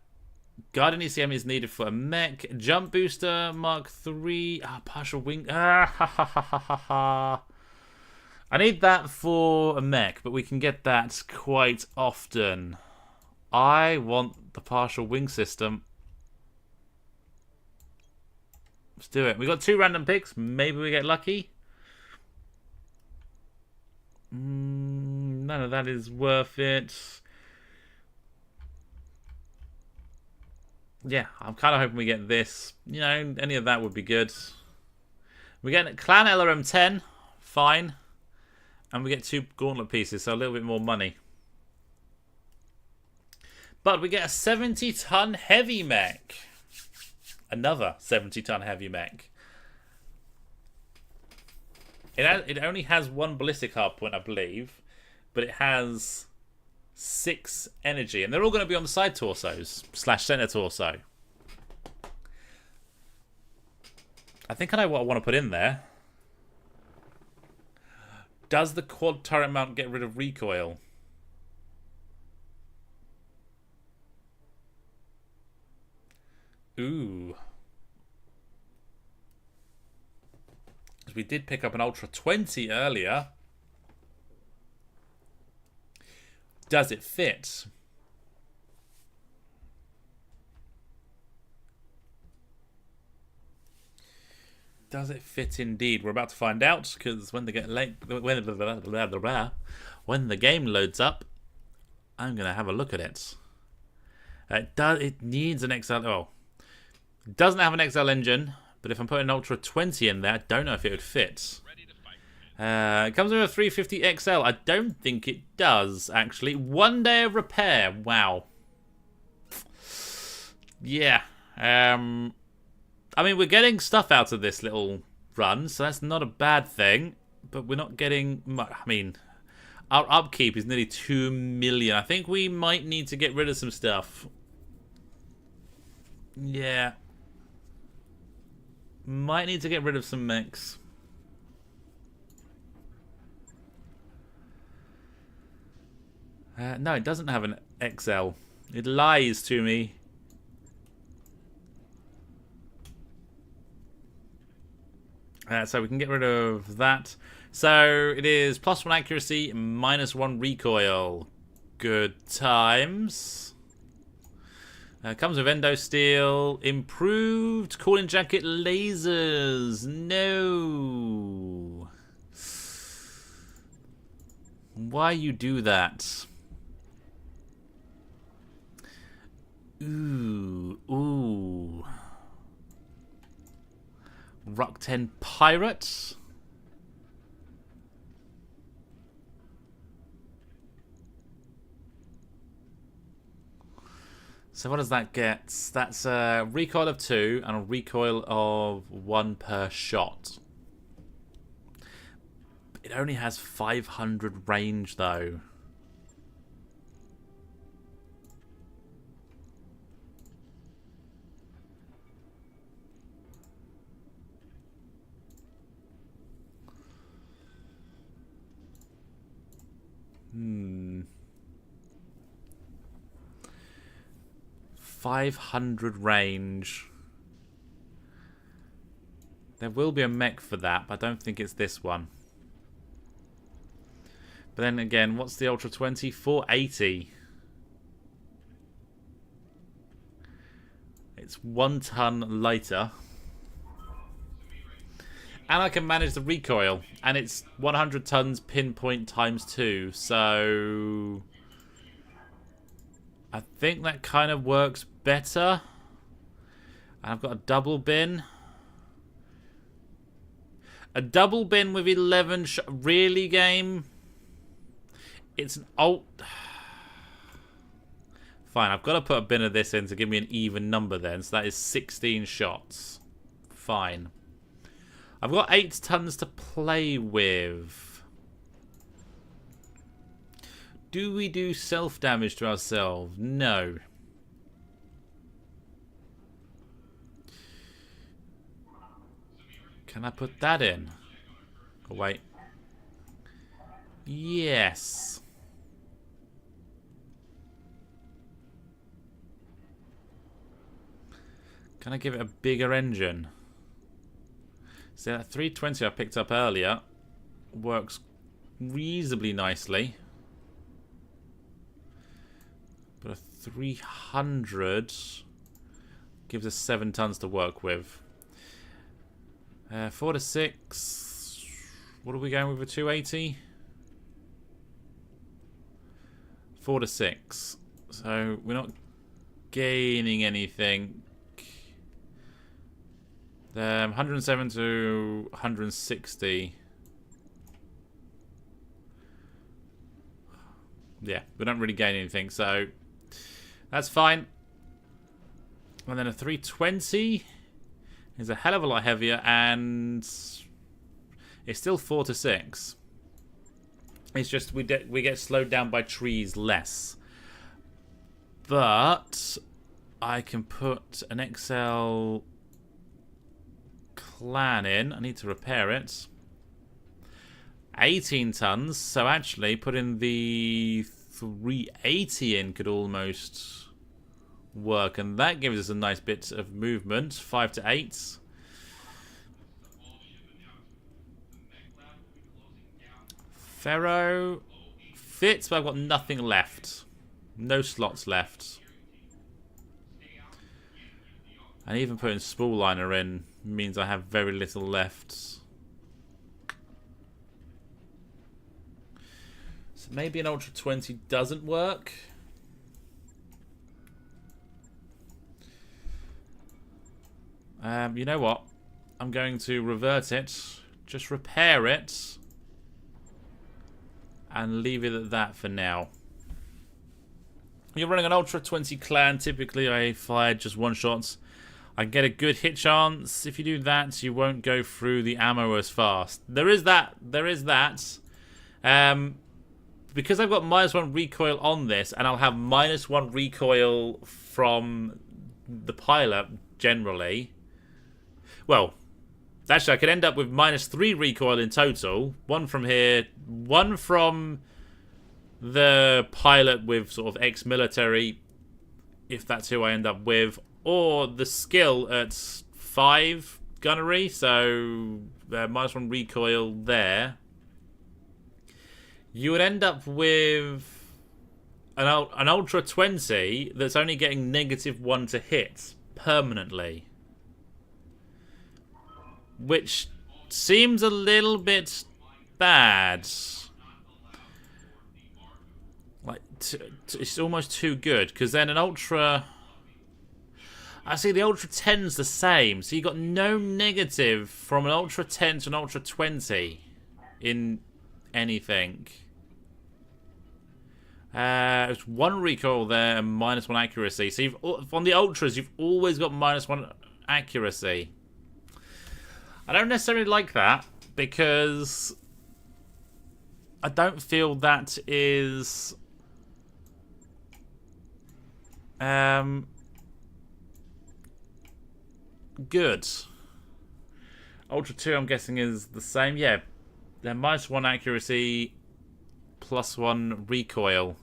ECM is needed for a mech. Jump booster, Mark 3. Partial wing... I need that for a mech, but we can get that quite often. I want the partial wing system. Let's do it. We got 2 random picks. Maybe we get lucky. None of that is worth it. Yeah, I'm kind of hoping we get this. You know, any of that would be good. We get Clan LRM 10. Fine. And we get 2 gauntlet pieces, so a little bit more money. But we get a 70-ton heavy mech. Another 70-ton heavy mech. It only has 1 ballistic hardpoint, I believe, but it has 6 energy, and they're all going to be on the side torsos / center torso. I think I know what I want to put in there. Does the quad turret mount get rid of recoil? Ooh. We did pick up an Ultra 20 earlier. Does it fit? Does it fit indeed? We're about to find out, because when the game loads up, I'm gonna have a look at it. It needs an XL. Oh, it doesn't have an XL engine, but if I'm putting an Ultra 20 in there, I don't know if it would fit. It comes with a 350 XL. I don't think it does, actually. 1 day of repair. Wow. Yeah. I mean, we're getting stuff out of this little run, so that's not a bad thing. But we're not getting much. I mean, our upkeep is nearly 2 million. I think we might need to get rid of some stuff. Yeah. Might need to get rid of some mechs. No, it doesn't have an XL. It lies to me. So we can get rid of that. So it is +1 accuracy, -1 recoil. Good times. Comes with endo steel, improved cooling jacket lasers. No. Why you do that? Ooh. Rock 10 Pirates. So what does that get? That's a recoil of 2 and a recoil of 1 per shot. It only has 500 range though. Hmm. 500 range. There will be a mech for that, but I don't think it's this one. But then again, what's the Ultra 20? 480. It's 1 ton lighter. And I can manage the recoil. And it's 100 tons pinpoint ×2. So I think that kind of works better. And I've got a double bin. A double bin with 11 really, game? It's an alt. Fine, I've got to put a bin of this in to give me an even number then. So that is 16 shots. Fine. I've got 8 tons to play with. Do we do self-damage to ourselves? No. Can I put that in? Oh, wait. Yes. Can I give it a bigger engine? See, that 320 I picked up earlier works reasonably nicely. But a 300 gives us 7 tons to work with. 4 to 6. What are we going with a 280? 4 to 6. So we're not gaining anything. 107 to 160. Yeah, we don't really gain anything, so that's fine. And then a 320 is a hell of a lot heavier, and it's still 4 to 6. It's just we get slowed down by trees less. But I can put an XL clan in. I need to repair it. 18 tons. So actually putting the 380 in could almost work. And that gives us a nice bit of movement. 5 to 8. Ferro fits, but I've got nothing left. No slots left. And even putting spool liner in means I have very little left. So maybe an Ultra 20 doesn't work. You know what? I'm going to revert it. Just repair it. And leave it at that for now. You're running an Ultra 20 clan. Typically, I fire just one shots. I get a good hit chance. If you do that, you won't go through the ammo as fast. There is that. There is that. Because I've got -1 recoil on this, and I'll have -1 recoil from the pilot generally. Well, actually, I could end up with -3 recoil in total. One from here, one from the pilot with sort of ex-military, if that's who I end up with, or the skill at 5 gunnery, so -1 recoil there. You would end up with an Ultra 20 that's only getting -1 to hit permanently. Which seems a little bit bad. Like, it's almost too good, because then an Ultra... I see the Ultra 10's the same, so you got no negative from an Ultra 10 to an Ultra 20 in anything. It's 1 recoil there and -1 accuracy. So on the Ultras, you've always got -1 accuracy. I don't necessarily like that, because I don't feel that is good. Ultra 2, I'm guessing, is the same. Yeah, they're -1 accuracy, +1 recoil.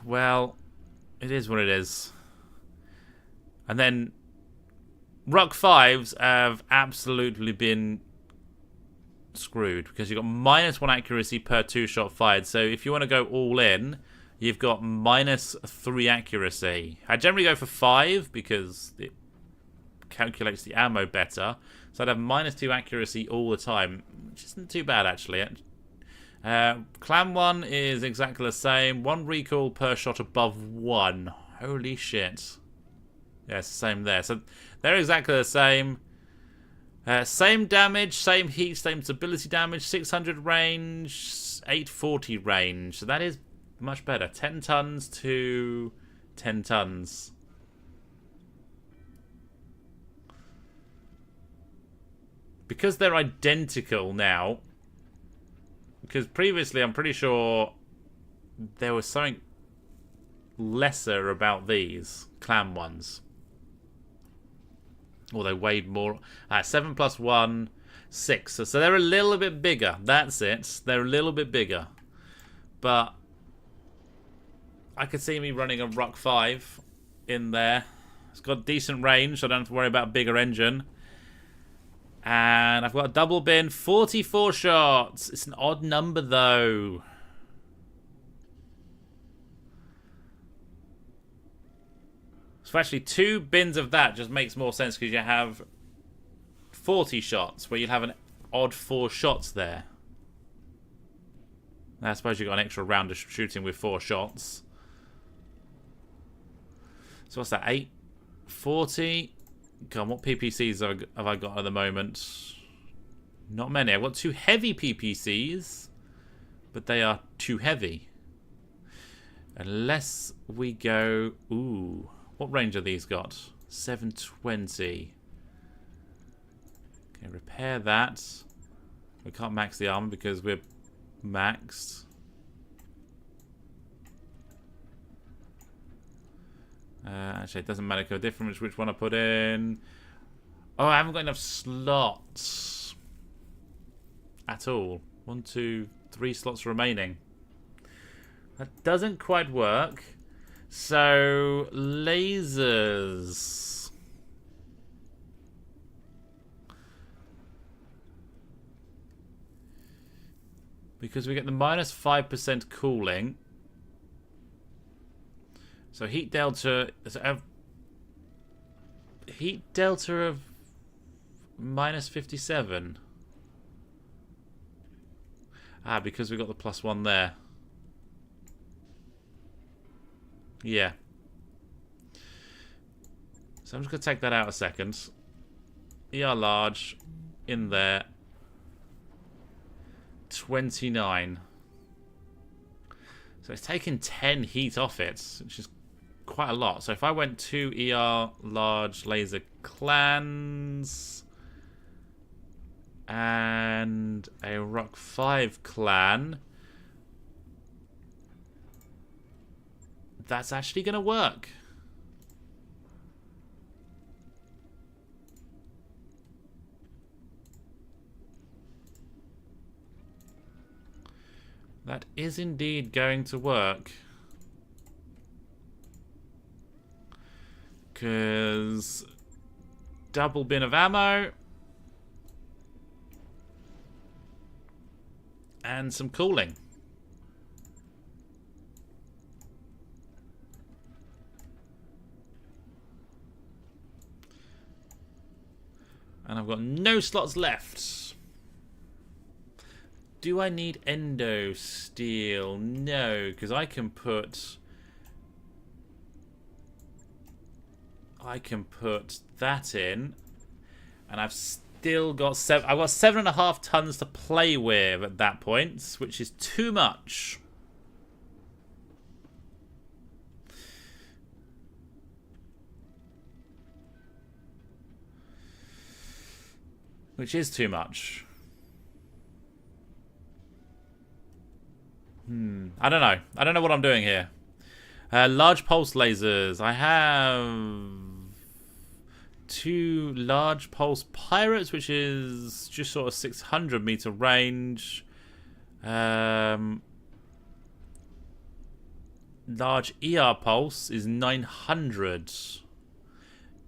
Well, it is what it is. And then Ruck 5s have absolutely been screwed, because you've got -1 accuracy per 2-shot fired. So if you want to go all in, you've got -3 accuracy. I generally go for 5 because it calculates the ammo better. So I'd have -2 accuracy all the time, which isn't too bad actually. Clan 1 is exactly the same. 1 recoil per shot above 1. Holy shit. Yeah, it's the same there. So they're exactly the same. Same damage, same heat, same stability damage. 600 range, 840 range. So that is much better. 10 tons to 10 tons. Because they're identical now. Because previously, I'm pretty sure there was something lesser about these clan ones. Or they weighed more. 7 + 1, 6. So they're a little bit bigger. That's it. They're a little bit bigger. But I could see me running a Ruck 5 in there. It's got decent range, so I don't have to worry about a bigger engine. And I've got a double bin, 44 shots. It's an odd number, though. So actually, 2 bins of that just makes more sense, because you have 40 shots, where you'd have an odd 4 shots there. I suppose you got an extra round of shooting with 4 shots. So what's that, 8? 40? God, what PPCs have I got at the moment? Not many. I've got 2 heavy PPCs, but they are too heavy. Unless we go... Ooh. What range are these got? 720. Okay, repair that. We can't max the armor because we're maxed. Actually, it doesn't matter. Different which one I put in. Oh, I haven't got enough slots at all. 1, 2, 3 slots remaining. That doesn't quite work. So, lasers. Because we get the minus 5% cooling. So heat delta... Heat delta of minus 57. Ah, because we got the +1 there. Yeah. So I'm just going to take that out a second. ER large in there. 29. So it's taken 10 heat off it, which is quite a lot. So if I went to ER large laser clans and a Rock 5 clan, that's actually going to work. That is indeed going to work. Because double bin of ammo and some cooling. And I've got no slots left. Do I need endo steel? No, because I can put that in, and I've still got I've got 7.5 tons to play with at that point, which is too much. Which is too much. I don't know. I don't know what I'm doing here. Large pulse lasers. I have 2 large pulse pirates, which is just sort of 600 meter range. Large ER pulse is 900.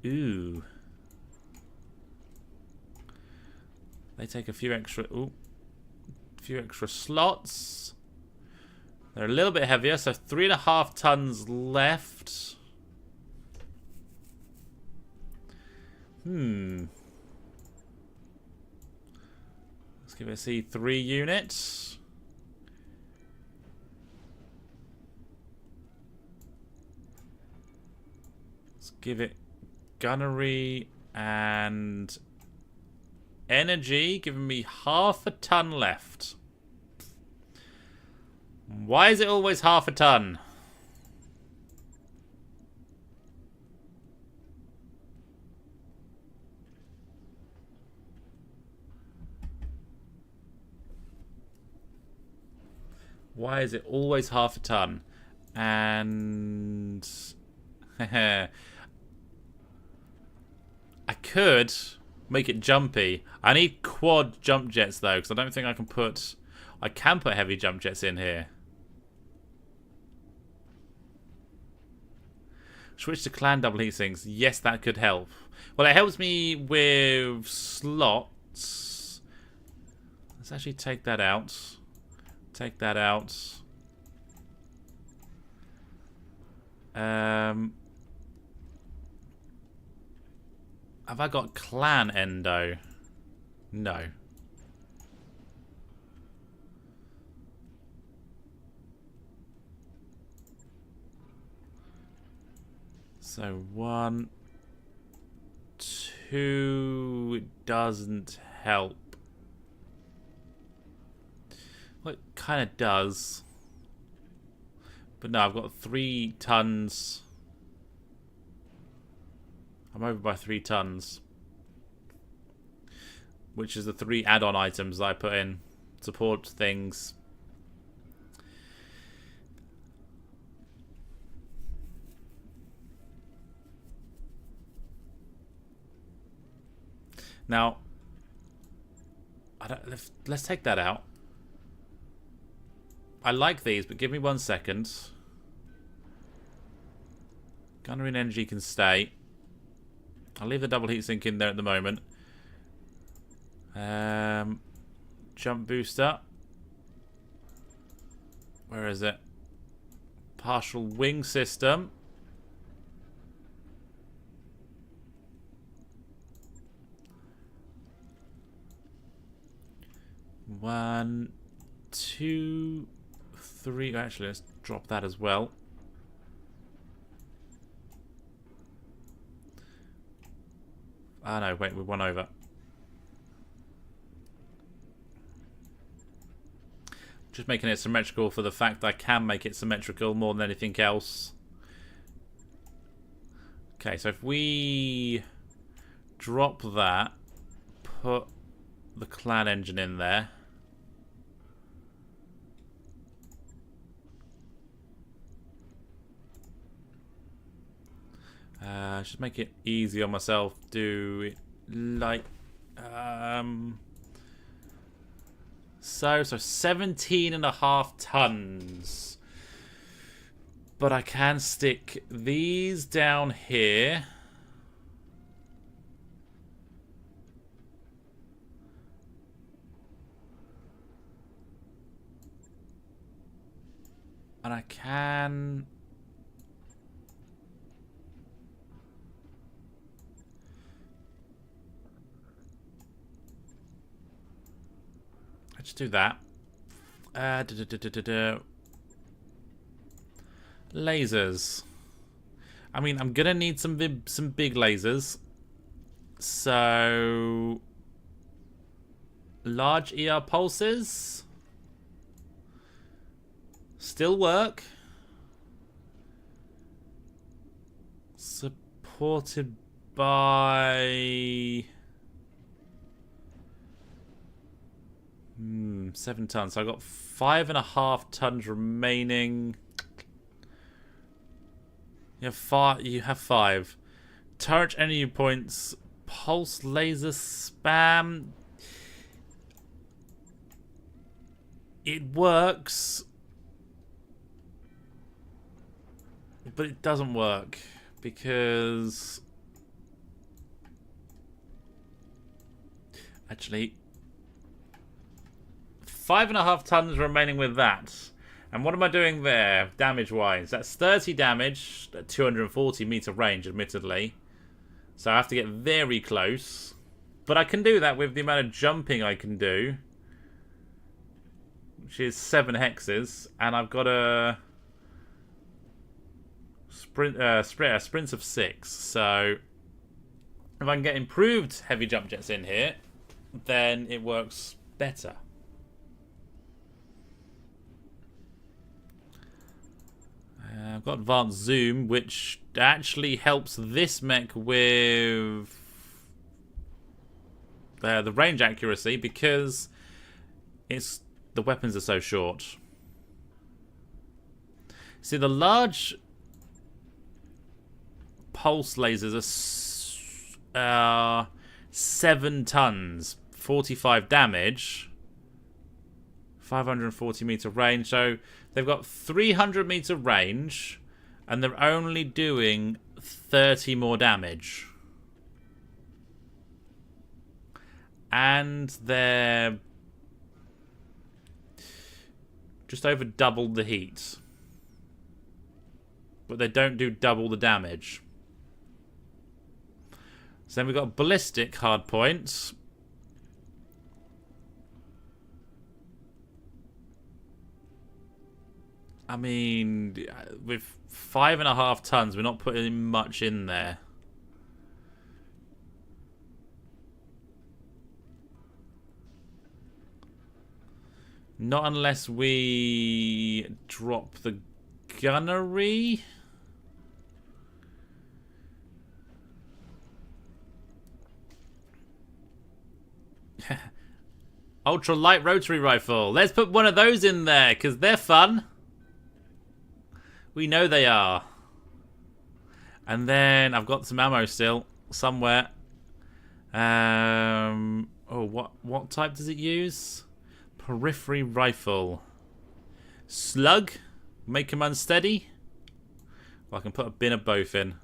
Ooh. They take a few extra. Ooh. A few extra slots. They're a little bit heavier, so 3.5 tons left. Let's give it a C3 unit. Let's give it gunnery and energy, giving me 0.5 ton left. Why is it always 0.5 ton? Why is it always 0.5 ton? And I could make it jumpy. I need quad jump jets though, because I don't think I can put heavy jump jets in here. Switch to clan double heat sinks. Yes, that could help. Well, it helps me with slots. Let's actually take that out. Take that out. Have I got clan endo? No. So 1, 2, it doesn't help. Well, it kind of does. But no, I've got 3 tons. I'm over by 3 tons. Which is the 3 add-on items that I put in. Support things. Now, let's take that out. I like these, but give me 1 second. Gunnery and energy can stay. I'll leave the double heatsink in there at the moment. Jump booster. Where is it? Partial wing system. One, two, three. Actually, let's drop that as well. Ah, no, wait, we're one over. Just making it symmetrical for the fact that I can make it symmetrical more than anything else. Okay, so if we drop that, put the clan engine in there. Just make it easy on myself. Do it like so 17.5 tons. But I can stick these down here. And I can... Let's do that. Lasers. I mean, I'm gonna need some big lasers. So... large ER pulses. Still work. Supported by... 7 tons. So I got 5.5 tons remaining. You have 5. Turret energy points. Pulse laser spam. It works. But it doesn't work. Because... actually... 5.5 tons remaining with that. And what am I doing there, damage-wise? That's 30 damage at 240 meter range, admittedly. So I have to get very close. But I can do that with the amount of jumping I can do. Which is 7 hexes. And I've got a... sprints of 6. So if I can get improved heavy jump jets in here, then it works better. I've got advanced zoom, which actually helps this mech with the range accuracy because the weapons are so short. See, the large pulse lasers are 7 tons, 45 damage, 540 meter range. So they've got 300 meter range, and they're only doing 30 more damage. And they're just over double the heat. But they don't do double the damage. So then we've got ballistic hardpoints. I mean, with 5.5 tons, we're not putting much in there. Not unless we drop the gunnery. Ultra light rotary rifle. Let's put one of those in there because they're fun. We know they are. And then I've got some ammo still somewhere. Oh, what type does it use? Periphery rifle. Slug. Make him unsteady. Well, I can put a bin of both in.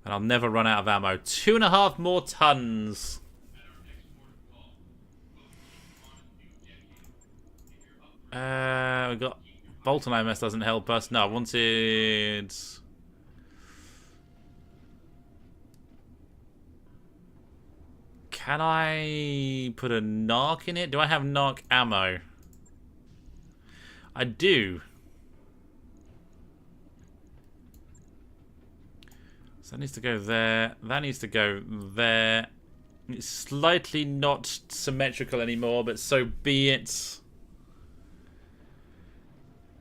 And I'll never run out of ammo. 2.5 more tons. We got Bolt on IMS doesn't help us. No, I wanted... Can I put a narc in it? Do I have narc ammo? I do. So that needs to go there. That needs to go there. It's slightly not symmetrical anymore, but so be it.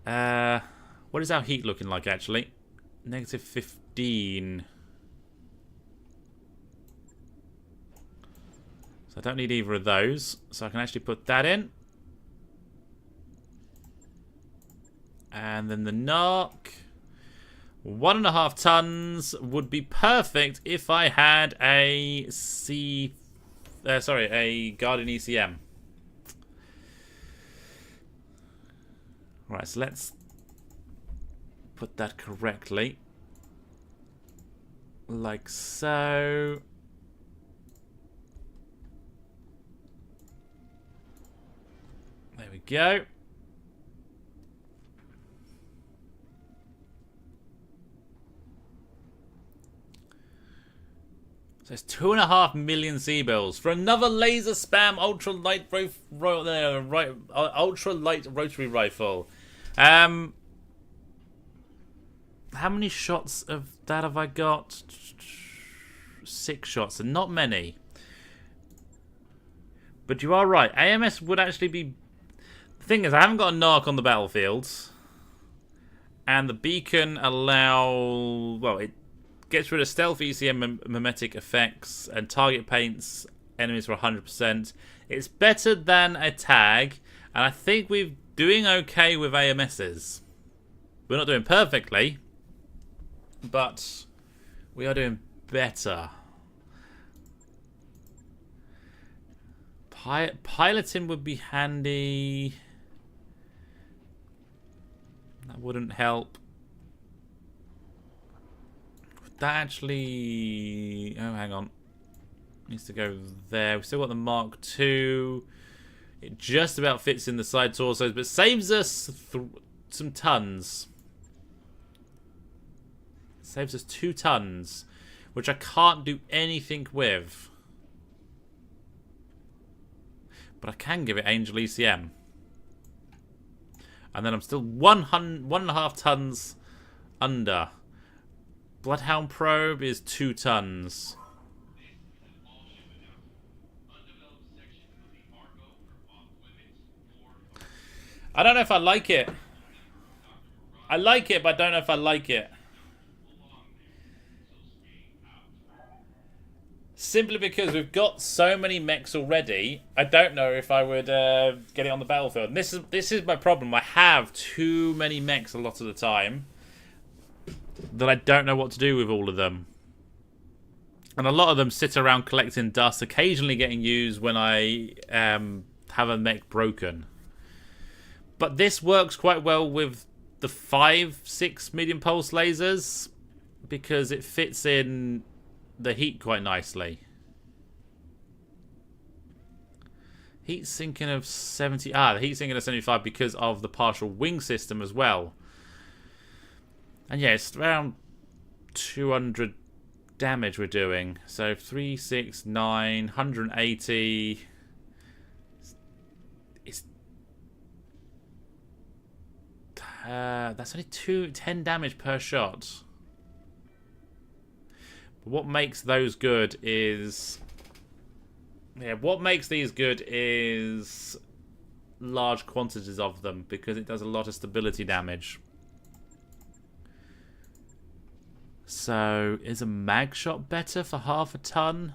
What is our heat looking like, actually? Negative 15. So I don't need either of those. So I can actually put that in. And then the narc. 1.5 tons would be perfect if I had a a Guardian ECM. Right, so let's put that correctly. Like so. There we go. So it's 2.5 million C-bills for another laser spam ultra light rotary rifle. How many shots of that have I got? 6 shots, and not many. But you are right. AMS would actually be... The thing is, I haven't got a narc on the battlefield. And the beacon allow... Well, it gets rid of stealth ECM mimetic effects and target paints enemies for 100%. It's better than a tag. And I think we're doing okay with AMSs. We're not doing perfectly. But we are doing better. Piloting would be handy. That wouldn't help. Would that actually... Oh, hang on. Needs to go there. We've still got the Mark II. It just about fits in the side torsos, but saves us some tons. Saves us 2 tons, which I can't do anything with. But I can give it Angel ECM. And then I'm still 1.5 tons under. Bloodhound Probe is 2 tons. I don't know if I like it. I like it, but I don't know if I like it. Simply because we've got so many mechs already, I don't know if I would get it on the battlefield. And this is my problem. I have too many mechs a lot of the time that I don't know what to do with all of them. And a lot of them sit around collecting dust, occasionally getting used when I have a mech broken. But this works quite well with the 5-6 medium pulse lasers because it fits in the heat quite nicely. Heat sinking of 70. The heat sinking of 75 because of the partial wing system as well. And yeah, it's around 200 damage we're doing. So 3, 6, 9, 180. It's that's only 10 damage per shot. What makes those good is... Yeah, what makes these good is large quantities of them, because it does a lot of stability damage. So, is a mag shot better for 1/2 ton?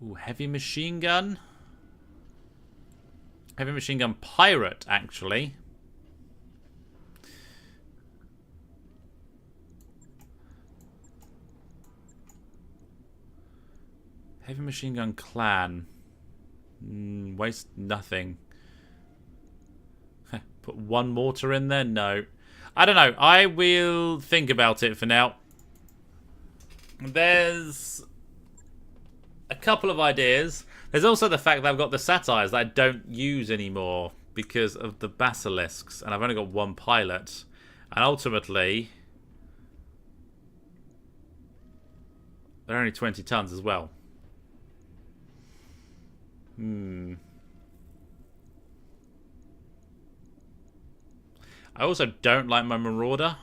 Ooh, heavy machine gun. Heavy machine gun pirate, actually. Heavy machine gun clan. Waste nothing. Put 1 mortar in there? No. I don't know. I will think about it for now. There's a couple of ideas. There's also the fact that I've got the satires that I don't use anymore because of the basilisks, and I've only got one pilot. And ultimately, they're only 20 tons as well. I also don't like my Marauder.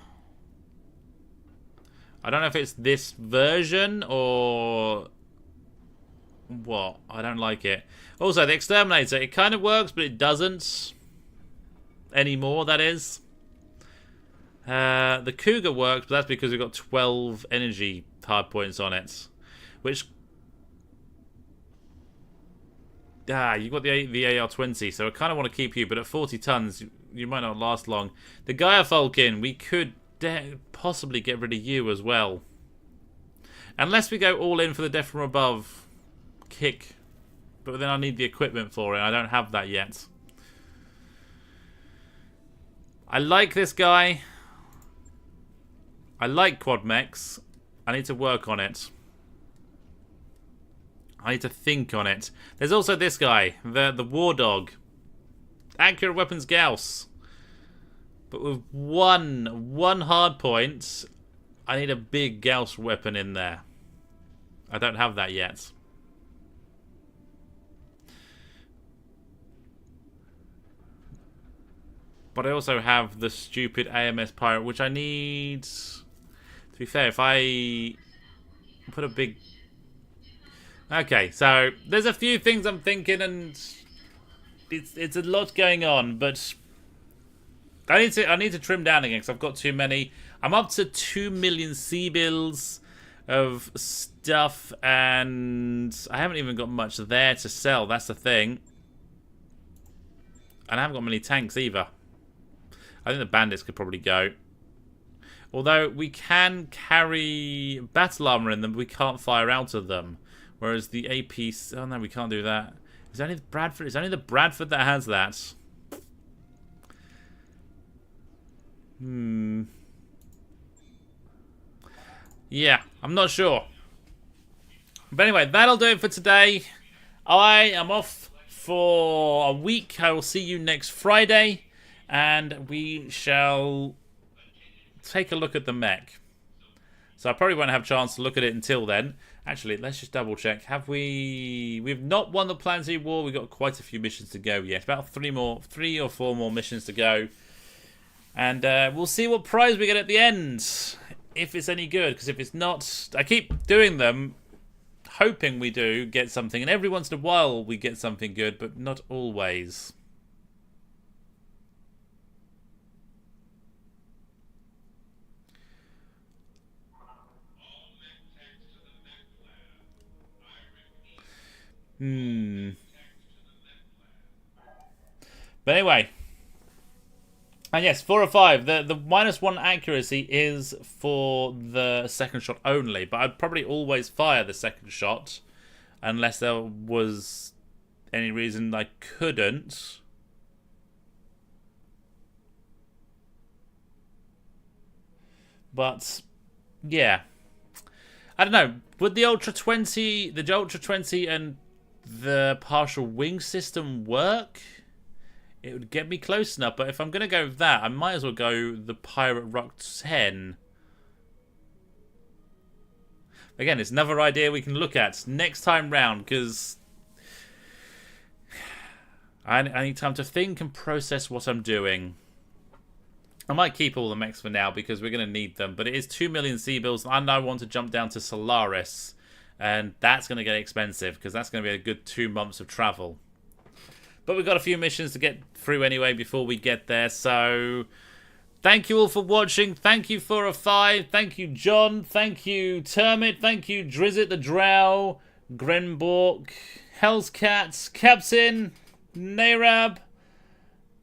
I don't know if it's this version or what. I don't like it. Also, the Exterminator, it kind of works, but it doesn't anymore, that is. The Cougar works, but that's because we've got 12 energy hard points on it. Which... you've got the AR-20, so I kind of want to keep you, but at 40 tons, you might not last long. The Gaia Falcon, we could possibly get rid of you as well. Unless we go all in for the Death from Above kick. But then I need the equipment for it. I don't have that yet. I like this guy. I like quad mechs. I need to work on it. I need to think on it. There's also this guy, the War Dog. Accurate weapons Gauss. But with one hard point, I need a big Gauss weapon in there. I don't have that yet. But I also have the stupid AMS Pirate, which I need... To be fair, if I put a big... Okay, so there's a few things I'm thinking, and it's a lot going on, but I need to trim down again because I've got too many. I'm up to 2 million C-bills of stuff, and I haven't even got much there to sell. That's the thing. And I haven't got many tanks either. I think the bandits could probably go. Although we can carry battle armor in them, but we can't fire out of them. Whereas the AP... Oh no, we can't do that. Is only the Bradford? It's only the Bradford that has that. Yeah, I'm not sure. But anyway, that'll do it for today. I am off for a week. I will see you next Friday. And we shall take a look at the mech. So I probably won't have a chance to look at it until then. Actually, let's just double check. Have we... We've not won the Planetary War. We've got quite a few missions to go yet. About 3 or 4 more missions to go. And we'll see what prize we get at the end. If it's any good. Because if it's not... I keep doing them, hoping we do get something. And every once in a while we get something good, but not always. But anyway. And yes, 4 or 5. The -1 accuracy is for the second shot only. But I'd probably always fire the second shot. Unless there was any reason I couldn't. But, yeah. I don't know. Would the Ultra 20 and the partial wing system work? It would get me close enough, but if I'm going to go with that, I might as well go the Pirate Rock 10. Again, it's another idea we can look at next time round, because I need time to think and process what I'm doing. I might keep all the mechs for now, because we're going to need them, but it is 2 million C-bills, and I want to jump down to Solaris, and that's going to get expensive, because that's going to be a good 2 months of travel. But we've got a few missions to get through anyway before we get there. So, thank you all for watching. Thank you, 405. Thank you, John. Thank you, Termit. Thank you, Drizzit the Drow, Grenbork, Hell's Cats, Captain, Nayrab,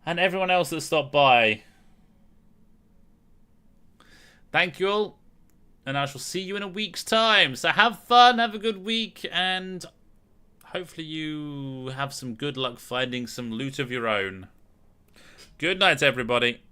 and everyone else that stopped by. Thank you all. And I shall see you in a week's time. So have fun, have a good week, and hopefully you have some good luck finding some loot of your own. Good night, everybody.